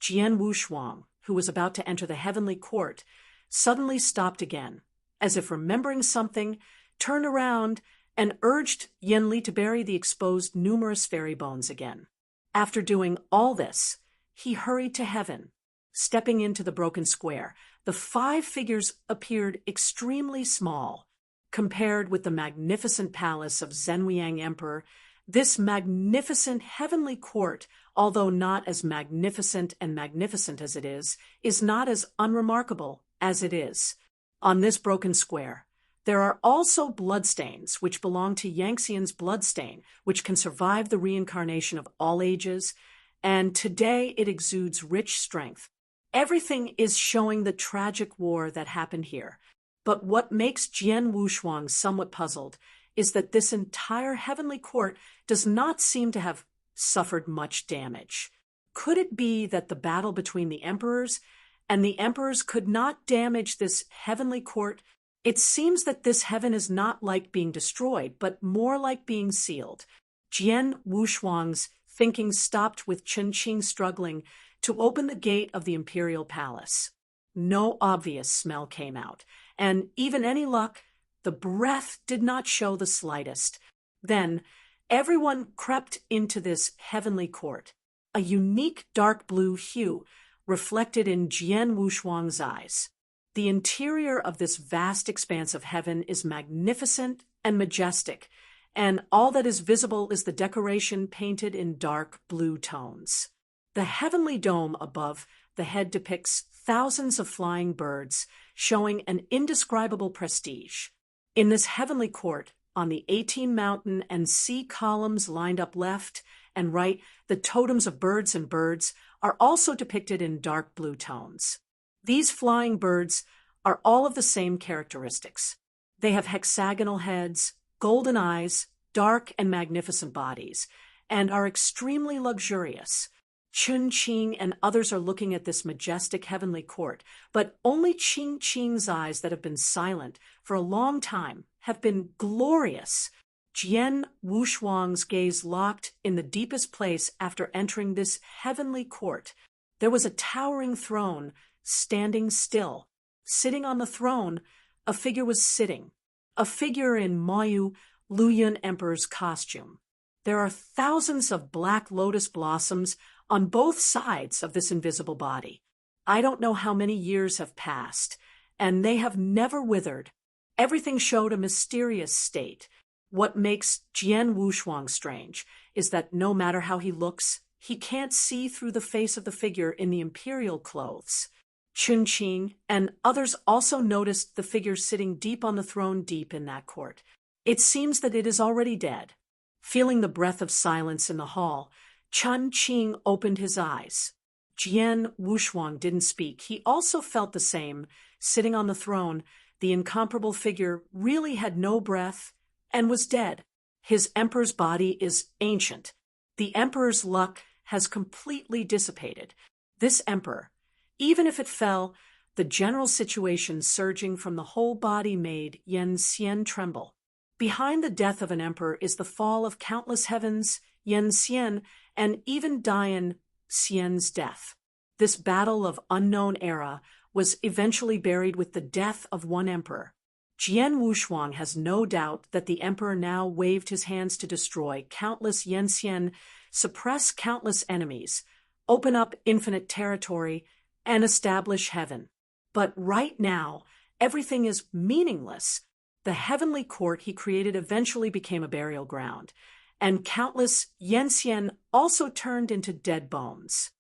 Jian Wushuang, who was about to enter the heavenly court, suddenly stopped again, as if remembering something, turned around, and urged Yan Li to bury the exposed numerous fairy bones again. After doing all this, he hurried to heaven. Stepping into the broken square, the 5 figures appeared extremely small. Compared with the magnificent palace of Zhenliang Emperor, this magnificent heavenly court, although not as magnificent as it is not as unremarkable as it is. On this broken square, there are also bloodstains which belong to Yanxian's bloodstain, which can survive the reincarnation of all ages, and today it exudes rich strength. Everything is showing the tragic war that happened here. But what makes Jian Wushuang somewhat puzzled is that this entire heavenly court does not seem to have suffered much damage. Could it be that the battle between the emperors and the emperors could not damage this heavenly court? It seems that this heaven is not like being destroyed, but more like being sealed. Jian Wushuang's thinking stopped with Qing struggling to open the gate of the imperial palace. No obvious smell came out, and even any luck, the breath did not show the slightest. Then, everyone crept into this heavenly court. A unique dark blue hue reflected in Jian Wushuang's eyes. The interior of this vast expanse of heaven is magnificent and majestic, and all that is visible is the decoration painted in dark blue tones. The heavenly dome above the head depicts thousands of flying birds, showing an indescribable prestige. In this heavenly court, on the 18 mountain and sea columns lined up left and right, the totems of birds and birds are also depicted in dark blue tones. These flying birds are all of the same characteristics. They have hexagonal heads, golden eyes, dark and magnificent bodies, and are extremely luxurious. Chun Qing and others are looking at this majestic heavenly court, but only Qing Qing's eyes that have been silent for a long time have been glorious. Jian Wushuang's gaze locked in the deepest place after entering this heavenly court. There was a towering throne, standing still. Sitting on the throne, a figure was sitting. A figure in Moyu Luyun Emperor's costume. There are thousands of black lotus blossoms on both sides of this invisible body. I don't know how many years have passed, and they have never withered. Everything showed a mysterious state. What makes Jian Wushuang strange is that no matter how he looks, he can't see through the face of the figure in the imperial clothes. Chun Qing and others also noticed the figure sitting deep on the throne deep in that court. It seems that it is already dead. Feeling the breath of silence in the hall, Chun Qing opened his eyes. Jian Wushuang didn't speak. He also felt the same. Sitting on the throne, the incomparable figure really had no breath and was dead. His emperor's body is ancient. The emperor's luck has completely dissipated. This emperor, even if it fell, the general situation surging from the whole body made Yan Xian tremble. Behind the death of an emperor is the fall of countless heavens, Yan Xian, and even Dian Xian's death. This battle of unknown era was eventually buried with the death of one emperor. Jian Wushuang has no doubt that the emperor now waved his hands to destroy countless Yan Xian, suppress countless enemies, open up infinite territory, and establish heaven. But right now, everything is meaningless. The heavenly court he created eventually became a burial ground, and countless Yan Xian also turned into dead bones.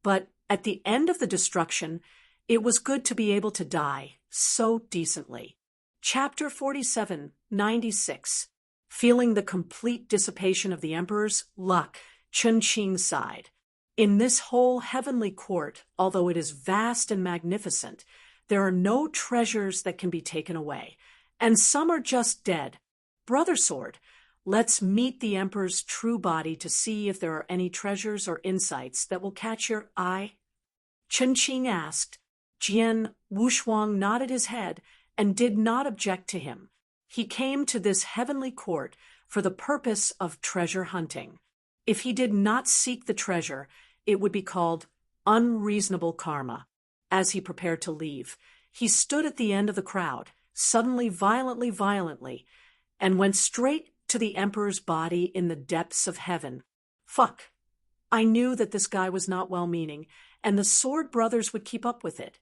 But at the end of the destruction, it was good to be able to die so decently. Chapter 47:96. Feeling the complete dissipation of the emperor's luck, Chun Qing sighed. In this whole heavenly court, although it is vast and magnificent, there are no treasures that can be taken away, and some are just dead. Brother Sword, let's meet the emperor's true body to see if there are any treasures or insights that will catch your eye. Chun Qing asked. Jian Wushuang nodded his head and did not object to him. He came to this heavenly court for the purpose of treasure hunting. If he did not seek the treasure, it would be called unreasonable karma. As he prepared to leave, he stood at the end of the crowd, suddenly violently, and went straight to the emperor's body in the depths of heaven. Fuck. I knew that this guy was not well-meaning, and the Sword Brothers would keep up with it.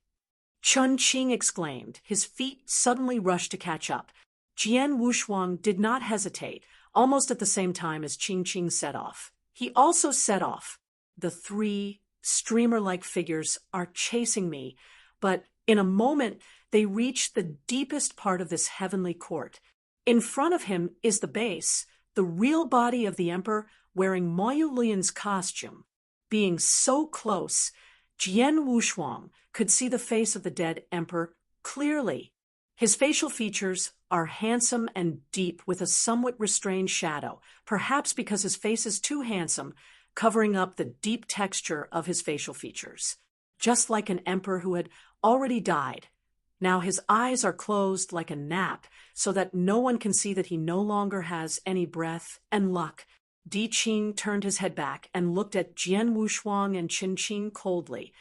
Chun Qing exclaimed. His feet suddenly rushed to catch up. Jian Wushuang did not hesitate, almost at the same time as Qing Qing set off. He also set off. The three streamer-like figures are chasing me, but in a moment they reach the deepest part of this heavenly court. In front of him is the base, the real body of the emperor wearing Moyu Luyun's costume. Being so close, Jian Wushuang could see the face of the dead emperor clearly. His facial features are handsome and deep with a somewhat restrained shadow, perhaps because his face is too handsome, covering up the deep texture of his facial features. Just like an emperor who had already died. Now his eyes are closed like a nap, so that no one can see that he no longer has any breath and luck. Di Qing turned his head back and looked at Jian Wushuang and Chun Qing coldly,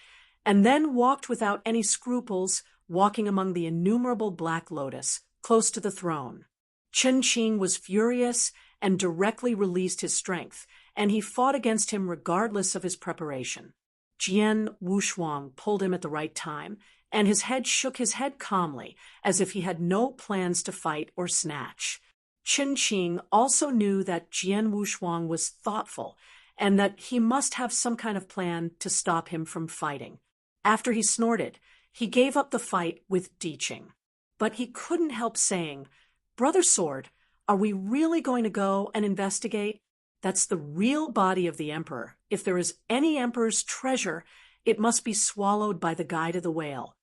and then walked without any scruples, walking among the innumerable black lotus, close to the throne. Chun Qing was furious and directly released his strength, and he fought against him regardless of his preparation. Jian Wushuang pulled him at the right time, and his head shook his head calmly, as if he had no plans to fight or snatch. Chen Qing also knew that Jian Wushuang was thoughtful, and that he must have some kind of plan to stop him from fighting. After he snorted, he gave up the fight with Di Qing. But he couldn't help saying, "Brother Sword, are we really going to go and investigate? That's the real body of the emperor. If there is any emperor's treasure, it must be swallowed by the guide of the whale.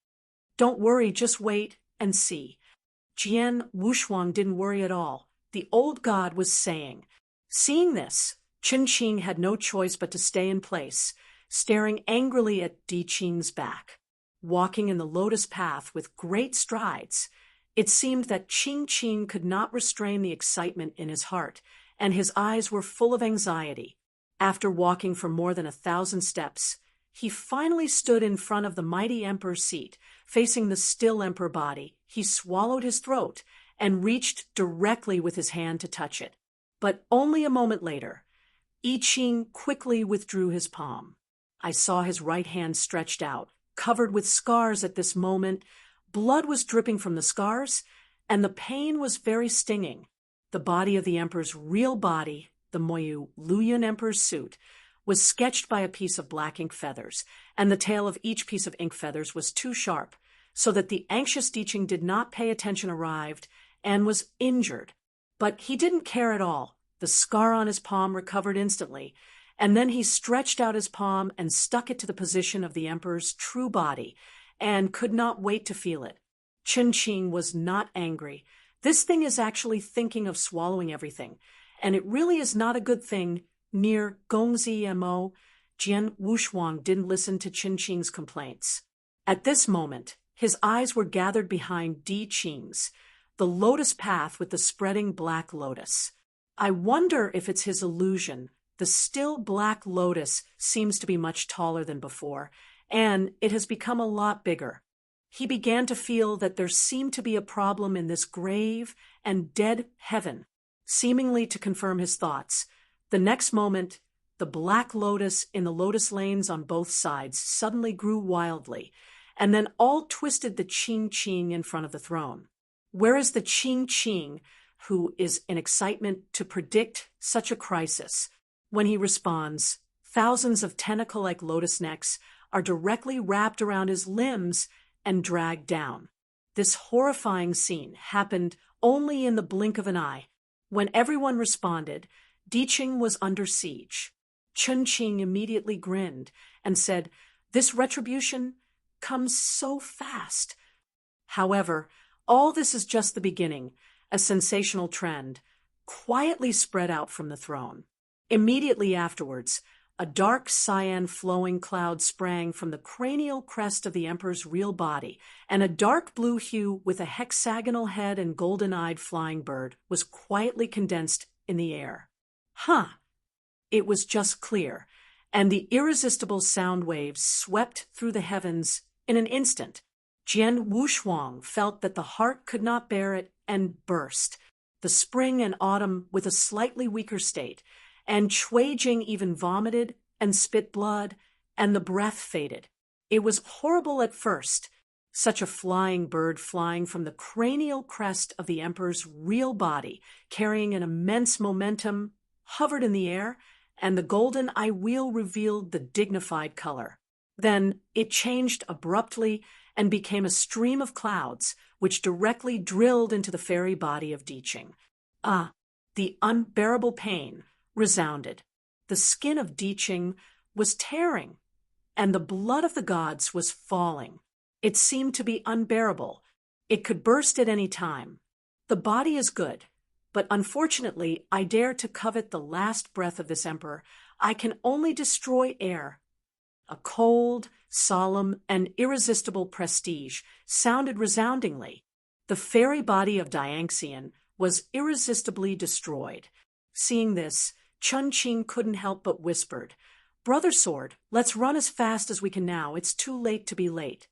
Don't worry, just wait and see." Jian Wushuang didn't worry at all. The old god was saying. Seeing this, Chen Qing had no choice but to stay in place, staring angrily at Di Qing's back. Walking in the lotus path with great strides, it seemed that Qing could not restrain the excitement in his heart, and his eyes were full of anxiety. After walking for more than 1,000 steps, he finally stood in front of the mighty emperor's seat, facing the still emperor body. He swallowed his throat and reached directly with his hand to touch it. But only a moment later, I Ching quickly withdrew his palm. I saw his right hand stretched out, covered with scars at this moment. Blood was dripping from the scars, and the pain was very stinging. The body of the emperor's real body, the Moyu Luoyun emperor's suit, was sketched by a piece of black ink feathers, and the tail of each piece of ink feathers was too sharp, so that the anxious Di Qing did not pay attention, arrived, and was injured. But he didn't care at all. The scar on his palm recovered instantly, and then he stretched out his palm and stuck it to the position of the emperor's true body, and could not wait to feel it. Chen Qing was not angry. This thing is actually thinking of swallowing everything, and it really is not a good thing. Near Gongzi Mo, Jian Wushuang didn't listen to Chen Qing's complaints. At this moment, his eyes were gathered behind Di Qing's, the lotus path with the spreading black lotus. I wonder if it's his illusion. The still black lotus seems to be much taller than before, and it has become a lot bigger. He began to feel that there seemed to be a problem in this grave and dead heaven. Seemingly to confirm his thoughts, the next moment, the black lotus in the lotus lanes on both sides suddenly grew wildly, and then all twisted the Qing in front of the throne. Where is the Qing, who is in excitement to predict such a crisis? When he responds, thousands of tentacle-like lotus necks are directly wrapped around his limbs and dragged down. This horrifying scene happened only in the blink of an eye. When everyone responded, Di Qing was under siege. Chen Qing immediately grinned and said, "This retribution comes so fast." However, all this is just the beginning. A sensational trend quietly spread out from the throne. Immediately afterwards, a dark cyan flowing cloud sprang from the cranial crest of the emperor's real body, and a dark blue hue with a hexagonal head and golden-eyed flying bird was quietly condensed in the air. It was just clear, and the irresistible sound waves swept through the heavens in an instant. Jian Wushuang felt that the heart could not bear it and burst. The spring and autumn with a slightly weaker state, and Cui Jing even vomited and spit blood, and the breath faded. It was horrible at first. Such a flying bird flying from the cranial crest of the emperor's real body, carrying an immense momentum, hovered in the air, and the golden eye wheel revealed the dignified color. Then it changed abruptly and became a stream of clouds, which directly drilled into the fairy body of Di Qing. The unbearable pain resounded. The skin of Di Qing was tearing, and the blood of the gods was falling. It seemed to be unbearable. It could burst at any time. The body is good, but unfortunately I dare to covet the last breath of this emperor. I can only destroy air. A cold, solemn, and irresistible prestige sounded resoundingly. The fairy body of Dianxian was irresistibly destroyed. Seeing this, Chen Qing couldn't help but whispered, "Brother Sword, let's run as fast as we can now. It's too late to be late."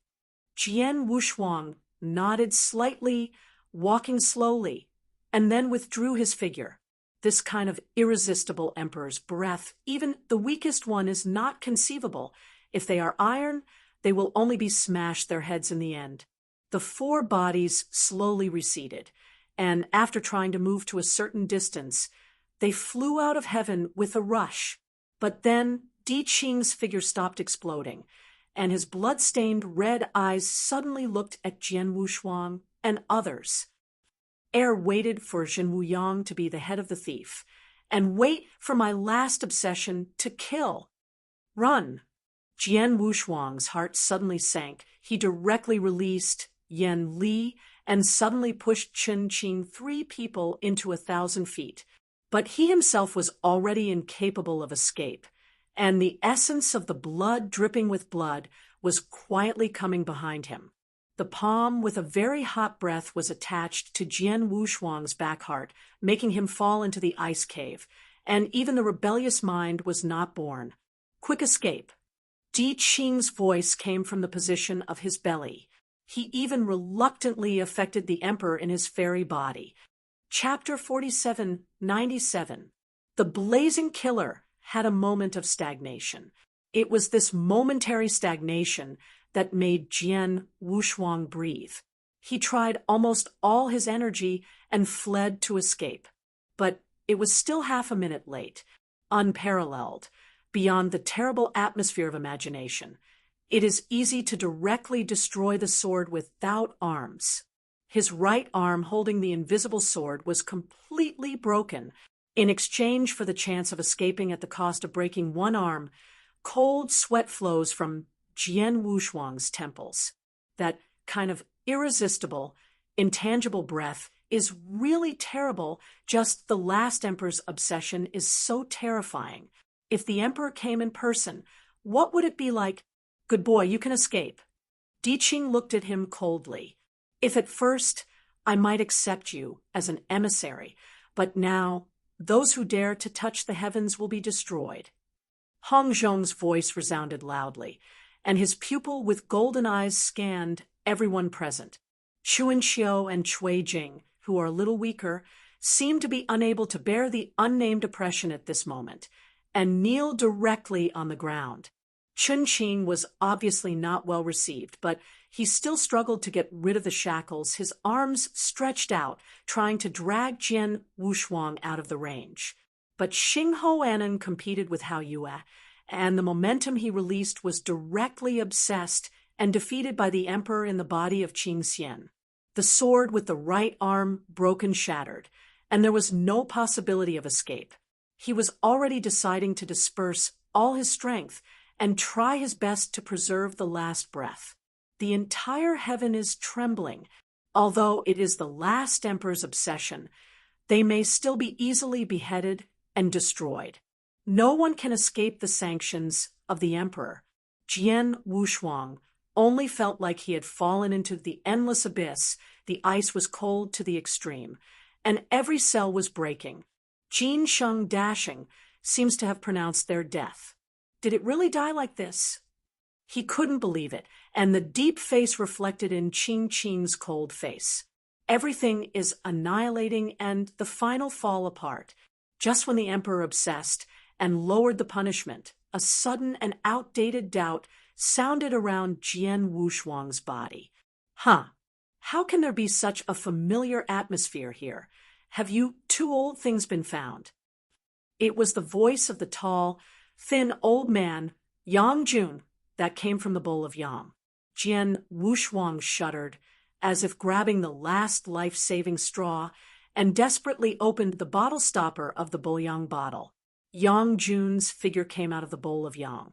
Jian Wushuang nodded slightly, walking slowly, and then withdrew his figure. This kind of irresistible emperor's breath, even the weakest one, is not conceivable. If they are iron, they will only be smashed their heads in the end. The four bodies slowly receded, and after trying to move to a certain distance, they flew out of heaven with a rush. But then Di Qing's figure stopped exploding, and his blood-stained red eyes suddenly looked at Jian Wushuang and others. Air waited for Jin Wuyang to be the head of the thief, and wait for my last obsession to kill. Run! Jian Wushuang's heart suddenly sank. He directly released Yan Li and suddenly pushed Chen Qing 3 people into 1,000 feet. But he himself was already incapable of escape, and the essence of the blood dripping with blood was quietly coming behind him. The palm with a very hot breath was attached to Jian Wushuang's back heart, making him fall into the ice cave, and even the rebellious mind was not born. Quick escape! Di Qing's voice came from the position of his belly. He even reluctantly affected the emperor in his fairy body. Chapter 4797. The blazing killer had a moment of stagnation. It was this momentary stagnation that made Jian Wushuang breathe. He tried almost all his energy and fled to escape. But it was still half a minute late, unparalleled, beyond the terrible atmosphere of imagination. It is easy to directly destroy the sword without arms. His right arm holding the invisible sword was completely broken. In exchange for the chance of escaping at the cost of breaking one arm, cold sweat flows from Jian Wushuang's temples. That kind of irresistible, intangible breath is really terrible. Just the last emperor's obsession is so terrifying. If the emperor came in person, what would it be like? Good boy, you can escape. Di Qing looked at him coldly. If at first I might accept you as an emissary, but now those who dare to touch the heavens will be destroyed. Hong Zhong's voice resounded loudly, and his pupil with golden eyes scanned everyone present. Chuan Xiu and Cui Jing, who are a little weaker, seemed to be unable to bear the unnamed oppression at this moment, and kneel directly on the ground. Chen Qing was obviously not well received, but he still struggled to get rid of the shackles, his arms stretched out, trying to drag Jian Wushuang out of the range. But Xing Ho competed with Hao Yue, and the momentum he released was directly obsessed and defeated by the emperor in the body of Qing Xian. The sword with the right arm broke and shattered, and there was no possibility of escape. He was already deciding to disperse all his strength and try his best to preserve the last breath. The entire heaven is trembling. Although it is the last emperor's obsession, they may still be easily beheaded and destroyed. No one can escape the sanctions of the emperor. Jian Wushuang only felt like he had fallen into the endless abyss. The ice was cold to the extreme, and every cell was breaking. Jin Sheng dashing seems to have pronounced their death. Did it really die like this? He couldn't believe it, and the deep face reflected in Qing Qing's cold face. Everything is annihilating and the final fall apart. Just when the emperor obsessed and lowered the punishment, a sudden and outdated doubt sounded around Jian Wushuang's body. How can there be such a familiar atmosphere here? Have you 2 old things been found? It was the voice of the tall, thin old man, Yang Jun, that came from the bowl of yam. Jian Wushuang shuddered, as if grabbing the last life-saving straw, and desperately opened the bottle stopper of the bouillon bottle. Yang Jun's figure came out of the bowl of yang,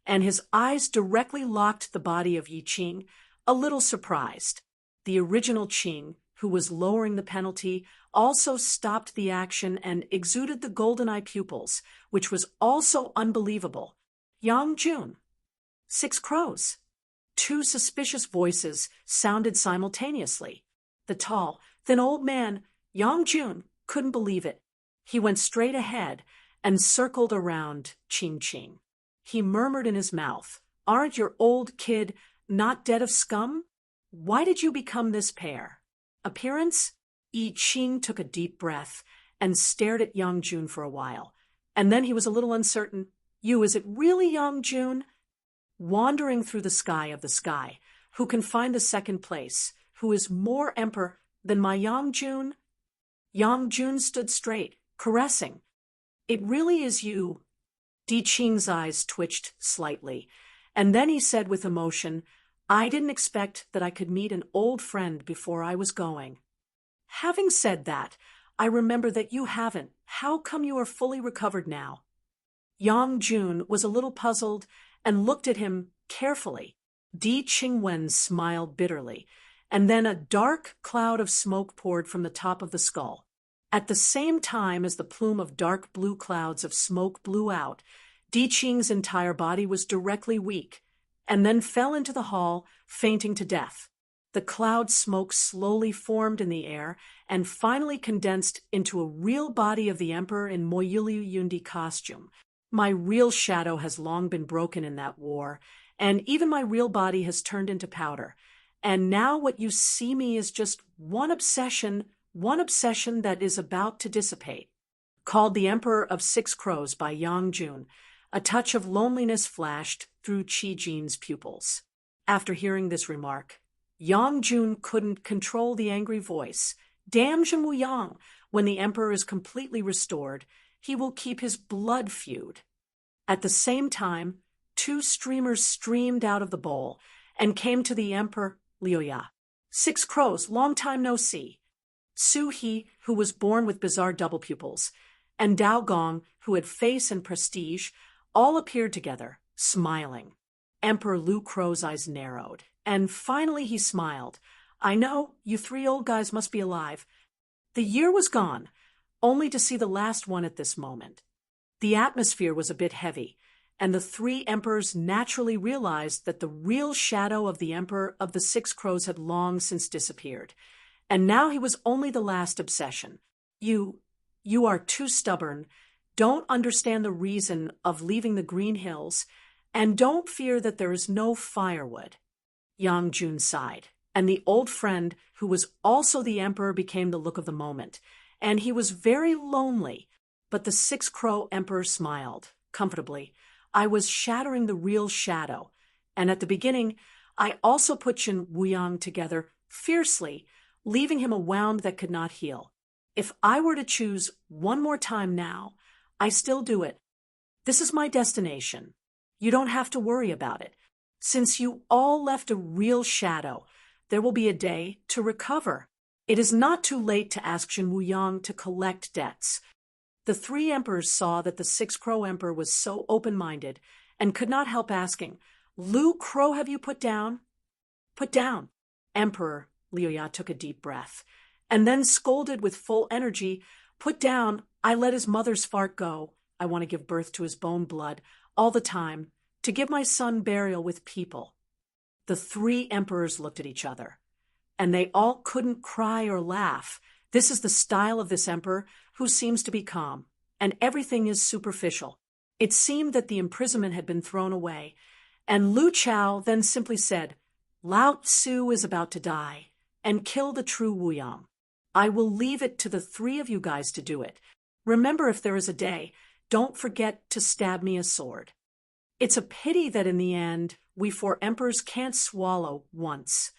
and his eyes directly locked the body of Yi Qing, a little surprised. The original Qing, who was lowering the penalty, also stopped the action and exuded the golden eye pupils, which was also unbelievable. Yang Jun. 6 crows. 2 suspicious voices sounded simultaneously. The tall, thin old man, Yang Jun, couldn't believe it. He went straight ahead and circled around Qing Qing. He murmured in his mouth, "Aren't your old kid not dead of scum? Why did you become this pair?" Appearance? Yi Qing took a deep breath and stared at Yang Jun for a while, and then he was a little uncertain. "You, is it really Yang Jun?" wandering through the sky, who can find the second place, who is more emperor than my Yang Jun? Yang Jun stood straight, caressing. It really is you. Di Qing's eyes twitched slightly, and then he said with emotion, I didn't expect that I could meet an old friend before I was going. Having said that, I remember that you haven't. How come you are fully recovered now? Yang Jun was a little puzzled and looked at him carefully. Di Qingwen smiled bitterly, and then a dark cloud of smoke poured from the top of the skull. At the same time as the plume of dark blue clouds of smoke blew out, Di Qing's entire body was directly weak, and then fell into the hall, fainting to death. The cloud smoke slowly formed in the air and finally condensed into a real body of the emperor in Moyili Yundi costume. My real shadow has long been broken in that war, and even my real body has turned into powder. And now what you see me is just one obsession that is about to dissipate. Called The Emperor of Six Crows by Yang Jun, a touch of loneliness flashed through Qi Jin's pupils. After hearing this remark, Yang Jun couldn't control the angry voice. Damn Zhen Wuyang, when the emperor is completely restored, he will keep his blood feud. At the same time, two streamers streamed out of the bowl and came to the emperor Liuya. Six Crows, long time no see. Su He, who was born with bizarre double pupils, and Dao Gong, who had face and prestige, all appeared together, smiling. Emperor Lu Crow's eyes narrowed, and finally he smiled. I know, you three old guys must be alive. The year was gone, only to see the last one at this moment. The atmosphere was a bit heavy, and the three emperors naturally realized that the real shadow of the Emperor of the Six Crows had long since disappeared, and now he was only the last obsession. You are too stubborn, don't understand the reason of leaving the Green Hills, and don't fear that there is no firewood. Yang Jun sighed, and the old friend, who was also the emperor, became the look of the moment, and he was very lonely. But the Six Crow Emperor smiled, comfortably. I was shattering the real shadow, and at the beginning, I also put Zhen Wuyang together fiercely, leaving him a wound that could not heal. If I were to choose one more time now, I still do it. This is my destination. You don't have to worry about it. Since you all left a real shadow, there will be a day to recover. It is not too late to ask Zhen Wuyang to collect debts. The three emperors saw that the Six Crow Emperor was so open-minded and could not help asking, Lu Crow have you put down? Put down. Emperor Liuya took a deep breath, and then scolded with full energy, Put down, I let his mother's fart go. I want to give birth to his bone blood, all the time, to give my son burial with people. The three emperors looked at each other, and they all couldn't cry or laugh. This is the style of this emperor, who seems to be calm, and everything is superficial. It seemed that the imprisonment had been thrown away, and Lu Chao then simply said, Lao Tzu is about to die, and kill the true Wuyang. I will leave it to the three of you guys to do it. Remember, if there is a day, don't forget to stab me a sword. It's a pity that in the end, we four emperors can't swallow once.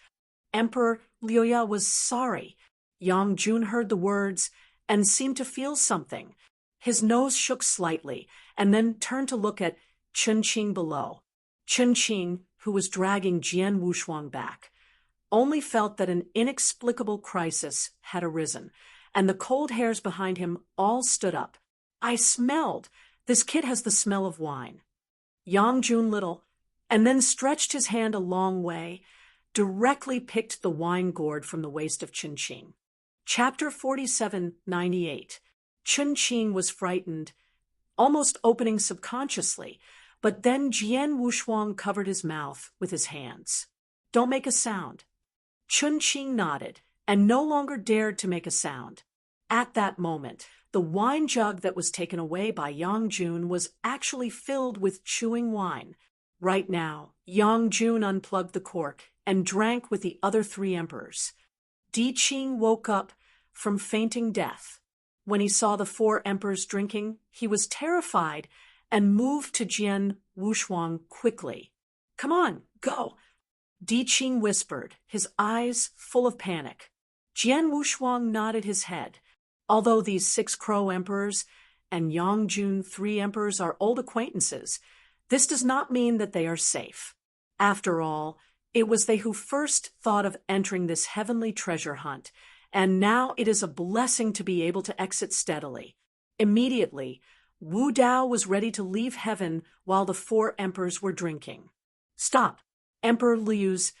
Emperor Liuya was sorry. Yang Jun heard the words and seemed to feel something. His nose shook slightly and then turned to look at Chen Qing below. Chen Qing, who was dragging Jian Wushuang back, only felt that an inexplicable crisis had arisen, and the cold hairs behind him all stood up. I smelled. This kid has the smell of wine. Yang Jun little, and then stretched his hand a long way, directly picked the wine gourd from the waist of Chen Qing. Chapter 4798. Chen Qing was frightened, almost opening subconsciously, but then Jian Wushuang covered his mouth with his hands. Don't make a sound. Chen Qing nodded and no longer dared to make a sound. At that moment, the wine jug that was taken away by Yang Jun was actually filled with chewing wine. Right now, Yang Jun unplugged the cork and drank with the other three emperors. Di Qing woke up from fainting death. When he saw the four emperors drinking, he was terrified and moved to Jian Wushuang quickly. Come on, go. Di Qing whispered, his eyes full of panic. Jian Wushuang nodded his head. Although these 6 Crow emperors and Yang Jun 3 emperors are old acquaintances, this does not mean that they are safe. After all, it was they who first thought of entering this heavenly treasure hunt, and now it is a blessing to be able to exit steadily. Immediately, Wu Dao was ready to leave heaven while the 4 emperors were drinking. Stop! Emperor Liu's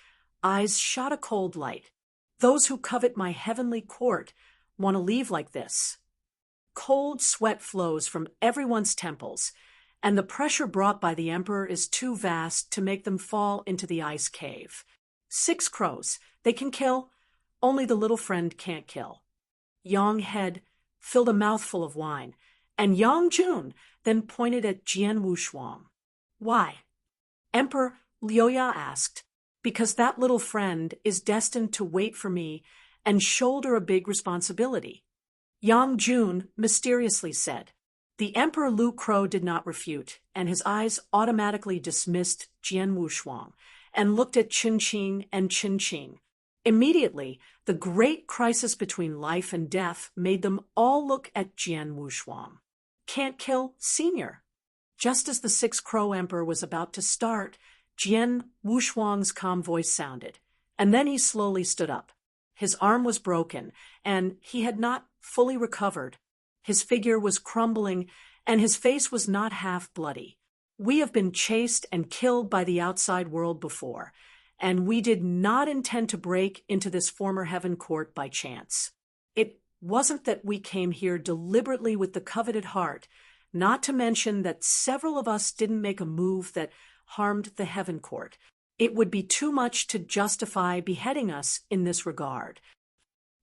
eyes shot a cold light. Those who covet my heavenly court want to leave like this. Cold sweat flows from everyone's temples, and the pressure brought by the emperor is too vast to make them fall into the ice cave. 6 crows, they can kill, only the little friend can't kill. Yang Head filled a mouthful of wine, and Yang Jun then pointed at Jian Wushuang. Why? Emperor Liuya asked. Because that little friend is destined to wait for me and shoulder a big responsibility. Yang Jun mysteriously said. The Emperor Lu Crow did not refute, and his eyes automatically dismissed Jian Wushuang and looked at Qin Qing and Qin Qing. Immediately, the great crisis between life and death made them all look at Jian Wushuang. Can't kill, senior. Just as the 6 Crow Emperor was about to start, Jian Wushuang's calm voice sounded, and then he slowly stood up. His arm was broken, and he had not fully recovered. His figure was crumbling, and his face was not half bloody. We have been chased and killed by the outside world before, and we did not intend to break into this former heaven court by chance. It wasn't that we came here deliberately with the coveted heart, not to mention that several of us didn't make a move that harmed the heaven court. It would be too much to justify beheading us in this regard.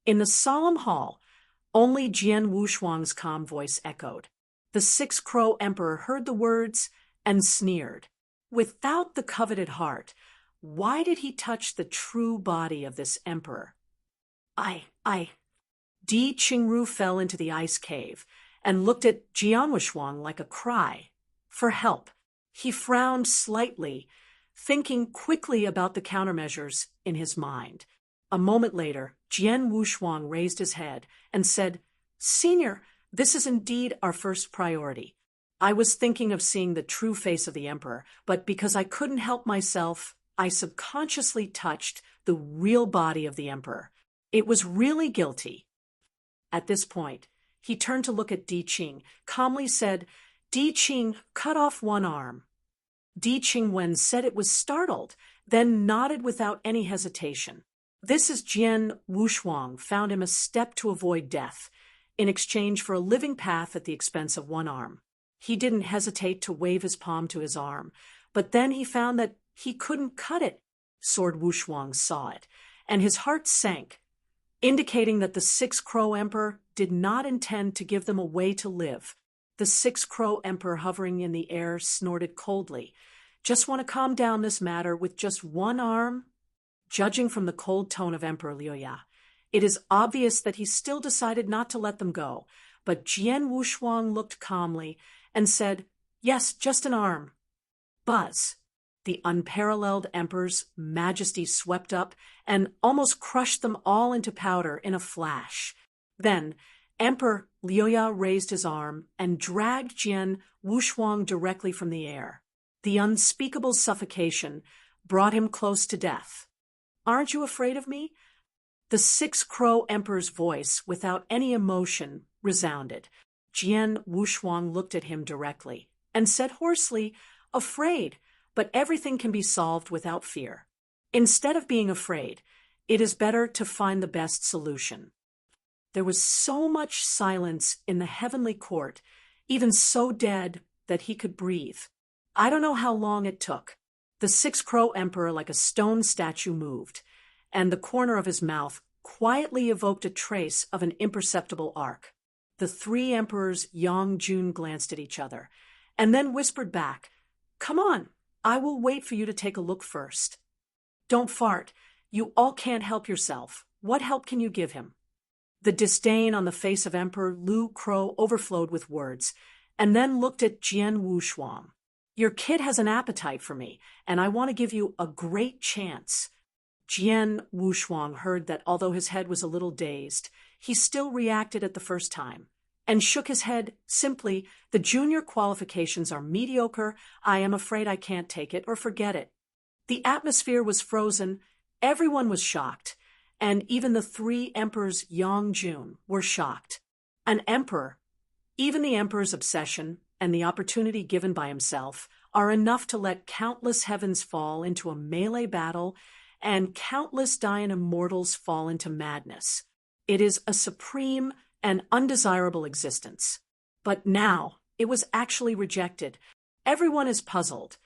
In the solemn hall, only Jian Wushuang's calm voice echoed. The 6 Crow Emperor heard the words and sneered. Without the coveted heart, why did he touch the true body of this emperor? Di Qingru fell into the ice cave and looked at Jian Wushuang like a cry for help. He frowned slightly, thinking quickly about the countermeasures in his mind. A moment later, Jian Wushuang raised his head and said, Senior, this is indeed our first priority. I was thinking of seeing the true face of the emperor, but because I couldn't help myself, I subconsciously touched the real body of the emperor. It was really guilty. At this point, he turned to look at Di Qing, calmly said, Di Qing, cut off one arm. Di Qingwen said it was startled, then nodded without any hesitation. This is Jian Wushuang found him a step to avoid death, in exchange for a living path at the expense of one arm. He didn't hesitate to wave his palm to his arm, but then he found that he couldn't cut it. Sword Wushuang saw it, and his heart sank, indicating that the 6 Crow Emperor did not intend to give them a way to live. The 6 Crow Emperor hovering in the air snorted coldly. Just want to calm down this matter with just one arm? Judging from the cold tone of Emperor Liuya, it is obvious that he still decided not to let them go, but Jian Wushuang looked calmly and said, Yes, just an arm. Buzz! The unparalleled emperor's majesty swept up and almost crushed them all into powder in a flash. Then, Emperor Liuya raised his arm and dragged Jian Wushuang directly from the air. The unspeakable suffocation brought him close to death. Aren't you afraid of me? The 6 Crow Emperor's voice, without any emotion, resounded. Jian Wushuang looked at him directly and said hoarsely, Afraid, but everything can be solved without fear. Instead of being afraid, it is better to find the best solution. There was so much silence in the heavenly court, even so dead that he could breathe. I don't know how long it took. The 6 Crow Emperor, like a stone statue, moved, and the corner of his mouth quietly evoked a trace of an imperceptible arc. The 3 emperors Yang Jun glanced at each other, and then whispered back, Come on, I will wait for you to take a look first. Don't fart. You all can't help yourself. What help can you give him? The disdain on the face of Emperor Lu Crow overflowed with words, and then looked at Jian Wushuang. Your kid has an appetite for me, and I want to give you a great chance. Jian Wushuang heard that although his head was a little dazed, he still reacted at the first time, and shook his head simply, "The junior qualifications are mediocre, I am afraid I can't take it, or forget it." The atmosphere was frozen, everyone was shocked, and even the three emperors Yongjun were shocked. An emperor, even the emperor's obsession and the opportunity given by himself, are enough to let countless heavens fall into a melee battle and countless Dayan immortals fall into madness. It is a supreme and undesirable existence. But now, it was actually rejected. Everyone is puzzled.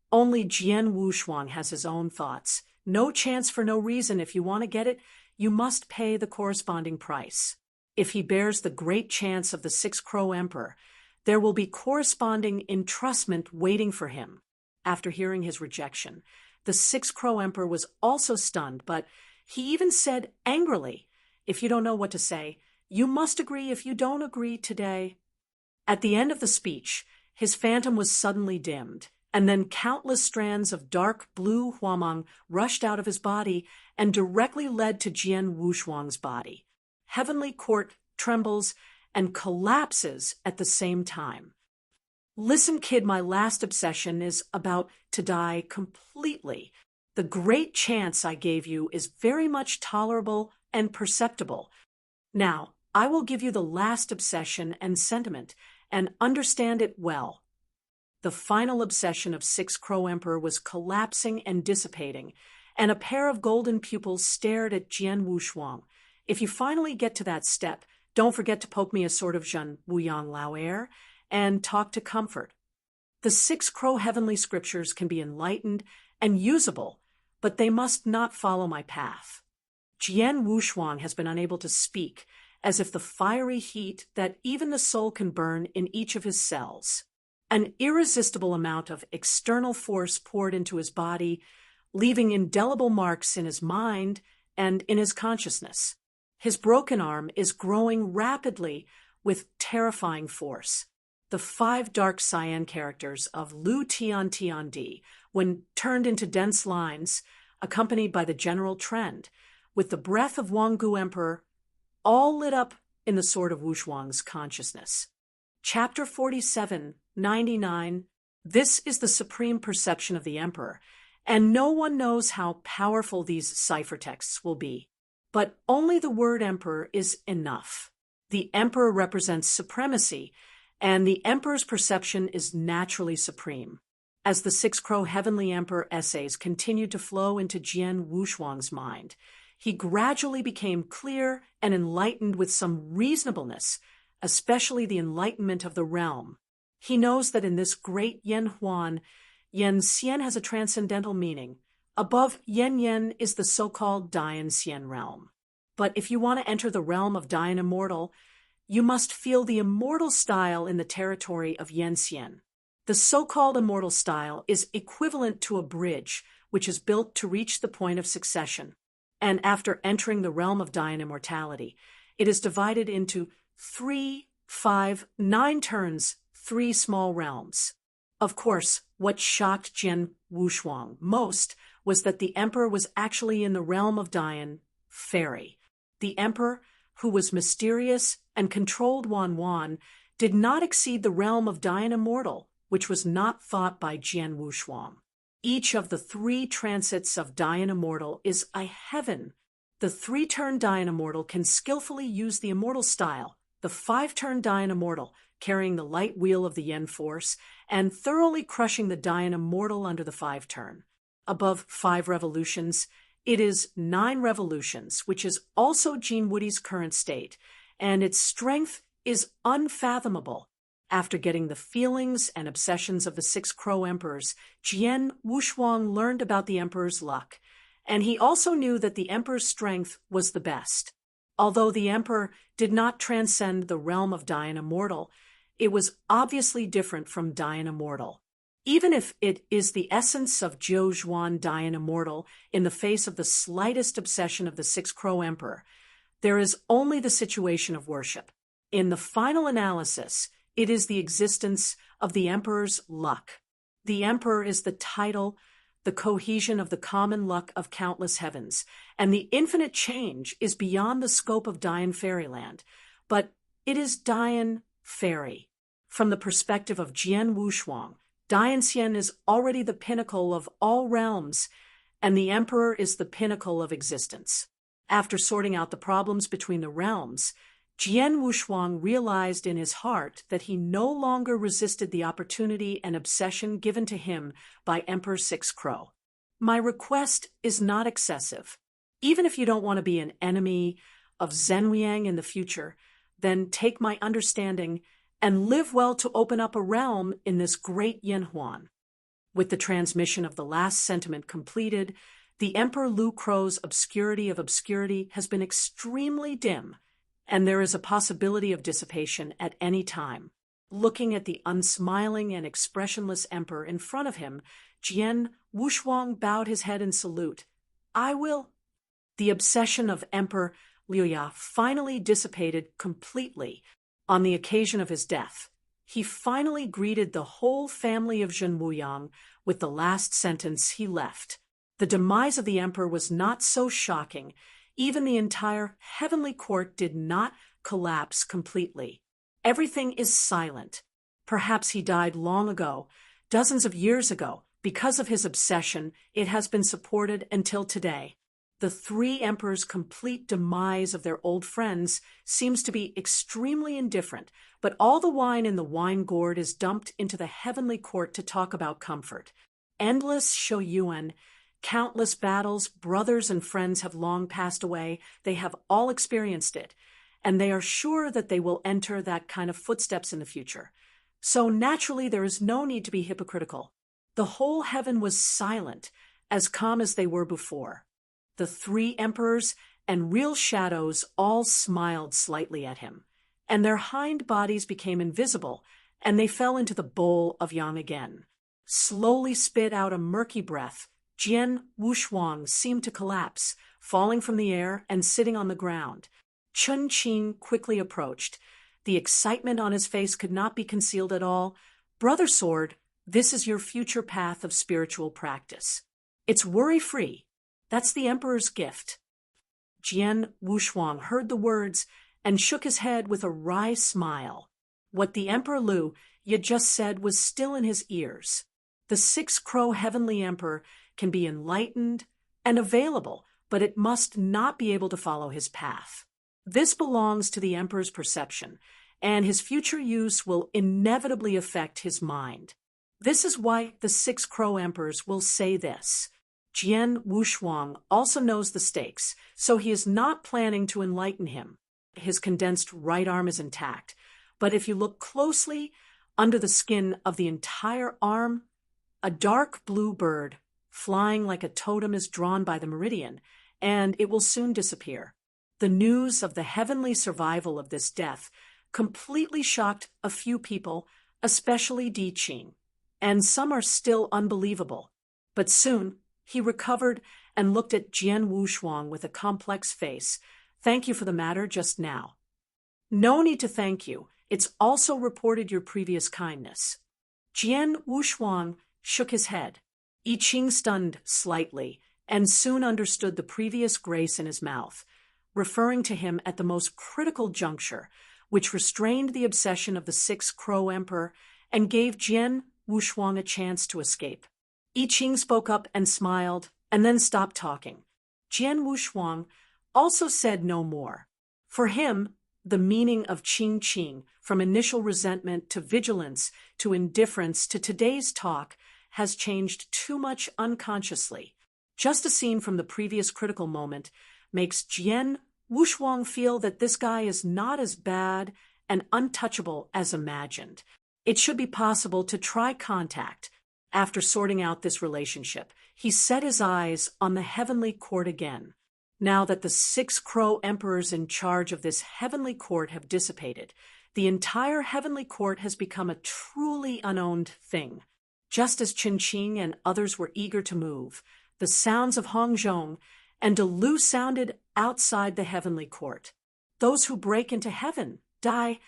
Only Jian Wushuang has his own thoughts. No chance for no reason. If you want to get it, you must pay the corresponding price. If he bears the great chance of the Six-Crow Emperor, there will be corresponding entrustment waiting for him. After hearing his rejection, the Six-Crow Emperor was also stunned, but he even said angrily, "If you don't know what to say, you must agree. If you don't agree today." At the end of the speech, his phantom was suddenly dimmed, and then countless strands of dark blue huamang rushed out of his body and directly led to Jian Wushuang's body. Heavenly court trembles and collapses at the same time. Listen, kid, my last obsession is about to die completely. The great chance I gave you is very much tolerable and perceptible. Now, I will give you the last obsession and sentiment, and understand it well. The final obsession of Six-Crow Emperor was collapsing and dissipating, and a pair of golden pupils stared at Jian Wushuang. If you finally get to that step, don't forget to poke me a sort of Zhen Wuyang Lao air and talk to comfort. The Six-Crow heavenly scriptures can be enlightened and usable, but they must not follow my path. Jian Wushuang has been unable to speak, as if the fiery heat that even the soul can burn in each of his cells. An irresistible amount of external force poured into his body, leaving indelible marks in his mind and in his consciousness. His broken arm is growing rapidly with terrifying force. The 5 dark cyan characters of Lu Tian Tian Di, when turned into dense lines, accompanied by the general trend, with the breath of Wanggu Emperor, all lit up in the sword of Wushuang's consciousness. Chapter 47, 99. This is the supreme perception of the Emperor, and no one knows how powerful these ciphertexts will be. But only the word Emperor is enough. The Emperor represents supremacy, and the Emperor's perception is naturally supreme. As the Six-Crow Heavenly Emperor essays continued to flow into Jian Wushuang's mind, he gradually became clear and enlightened with some reasonableness, especially the enlightenment of the realm. He knows that in this great Yen Huan, Yen Xian has a transcendental meaning. Above Yen Yen is the so-called Dayan Xian realm. But if you want to enter the realm of Dayan Immortal, you must feel the immortal style in the territory of Yen Xian. The so-called immortal style is equivalent to a bridge, which is built to reach the point of succession. And after entering the realm of Dayan Immortality, it is divided into 3, 5, 9 turns, 3 small realms. Of course, what shocked Jian Wushuang most was that the Emperor was actually in the realm of Dayan, Fairy. The Emperor, who was mysterious and controlled Wan, did not exceed the realm of Dayan Immortal, which was not thought by Jian Wushuang. Each of the 3 transits of Dayan Immortal is a heaven. The 3-turn Dayan Immortal can skillfully use the immortal style, the 5-turn Dayan Immortal, carrying the light wheel of the Yen force, and thoroughly crushing the Dayan Immortal under the 5-turn. Above 5 revolutions, it is 9 revolutions, which is also Jean Woody's current state, and its strength is unfathomable. After getting the feelings and obsessions of the 6 Crow Emperors, Jian Wushuang learned about the Emperor's luck, and he also knew that the Emperor's strength was the best. Although the Emperor did not transcend the realm of Dayan Immortal, it was obviously different from Dayan Immortal. Even if it is the essence of Zhou Zhuan Dayan Immortal in the face of the slightest obsession of the 6 Crow Emperor, there is only the situation of worship. In the final analysis, it is the existence of the Emperor's luck. The emperor is the title, the cohesion of the common luck of countless heavens, and the infinite change is beyond the scope of Dian fairyland, but it is Dian fairy. From the perspective of Jian Wushuang, Dian Xian is already the pinnacle of all realms, and the emperor is the pinnacle of existence. After sorting out the problems between the realms, Jian Wushuang realized in his heart that he no longer resisted the opportunity and obsession given to him by Emperor Six Crow. My request is not excessive. Even if you don't want to be an enemy of Zhenliang in the future, then take my understanding and live well to open up a realm in this great Yanhuan. With the transmission of the last sentiment completed, the Emperor Lu Crow's obscurity of obscurity has been extremely dim, and there is a possibility of dissipation at any time. Looking at the unsmiling and expressionless emperor in front of him, Jian Wushuang bowed his head in salute. I will. The obsession of Emperor Liuya finally dissipated completely on the occasion of his death. He finally greeted the whole family of Zhen Wuyang with the last sentence he left. The demise of the emperor was not so shocking. Even the entire heavenly court did not collapse completely. Everything is silent. Perhaps he died long ago, dozens of years ago. Because of his obsession, it has been supported until today. The three emperors' complete demise of their old friends seems to be extremely indifferent, but all the wine in the wine gourd is dumped into the heavenly court to talk about comfort. Endless shouyuan, countless battles, brothers and friends have long passed away. They have all experienced it, and they are sure that they will enter that kind of footsteps in the future. So naturally, there is no need to be hypocritical. The whole heaven was silent, as calm as they were before. The three emperors and real shadows all smiled slightly at him, and their hind bodies became invisible, and they fell into the bowl of yang again. Slowly spit out a murky breath, Jian Wushuang seemed to collapse, falling from the air and sitting on the ground. Chun Qing quickly approached. The excitement on his face could not be concealed at all. Brother Sword, this is your future path of spiritual practice. It's worry-free. That's the emperor's gift. Jian Wushuang heard the words and shook his head with a wry smile. What the Emperor Lu had just said was still in his ears. The Six-Crow Heavenly Emperor can be enlightened and available, but it must not be able to follow his path. This belongs to the emperor's perception, and his future use will inevitably affect his mind. This is why the Six-Crow Emperors will say this. Jian Wushuang also knows the stakes, so he is not planning to enlighten him. His condensed right arm is intact, but if you look closely under the skin of the entire arm, a dark blue bird, flying like a totem, is drawn by the meridian, and it will soon disappear. The news of the heavenly survival of this death completely shocked a few people, especially Di Qing, and some are still unbelievable. But soon, he recovered and looked at Jian Wushuang with a complex face. Thank you for the matter just now. No need to thank you. It's also reported your previous kindness. Jian Wushuang shook his head. I Ching stunned slightly and soon understood the previous grace in his mouth, referring to him at the most critical juncture, which restrained the obsession of the Six-Crow Emperor and gave Jian Wushuang a chance to escape. I Ching spoke up and smiled, and then stopped talking. Jian Wushuang also said no more. For him, the meaning of Qing Qing, from initial resentment to vigilance to indifference to today's talk, has changed too much unconsciously. Just a scene from the previous critical moment makes Jian Wushuang feel that this guy is not as bad and untouchable as imagined. It should be possible to try contact. After sorting out this relationship, he set his eyes on the heavenly court again. Now that the Six-Crow Emperors in charge of this heavenly court have dissipated, the entire heavenly court has become a truly unowned thing. Just as Chun Qing and others were eager to move, the sounds of Hongzhong and Delu sounded outside the heavenly court. Those who break into heaven die.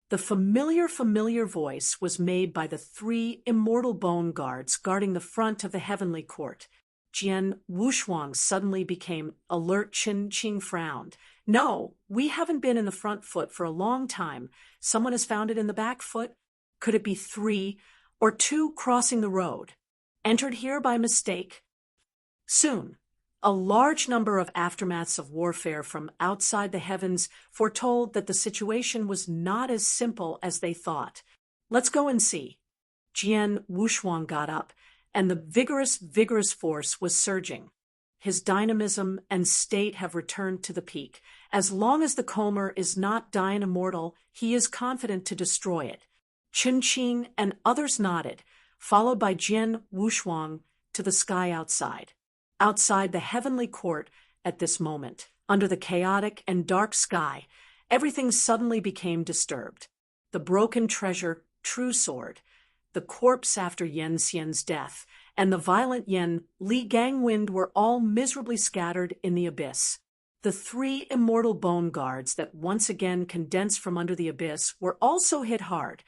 The familiar voice was made by the three immortal bone guards guarding the front of the heavenly court. Jian Wushuang suddenly became alert. Qin Qing frowned. No, we haven't been in the front foot for a long time. Someone has found it in the back foot. Could it be 3 or 2 crossing the road? Entered here by mistake? Soon, a large number of aftermaths of warfare from outside the heavens foretold that the situation was not as simple as they thought. Let's go and see. Jian Wushuang got up, and the vigorous force was surging. His dynamism and state have returned to the peak. As long as the comber is not dying immortal, he is confident to destroy it. Qin Qing and others nodded, followed by Jian Wushuang to the sky outside. Outside the heavenly court at this moment, under the chaotic and dark sky, everything suddenly became disturbed. The broken treasure, true sword, the corpse after Yan Xian's death, and the violent Yan Li Gangwind were all miserably scattered in the abyss. The 3 immortal bone guards that once again condensed from under the abyss were also hit hard.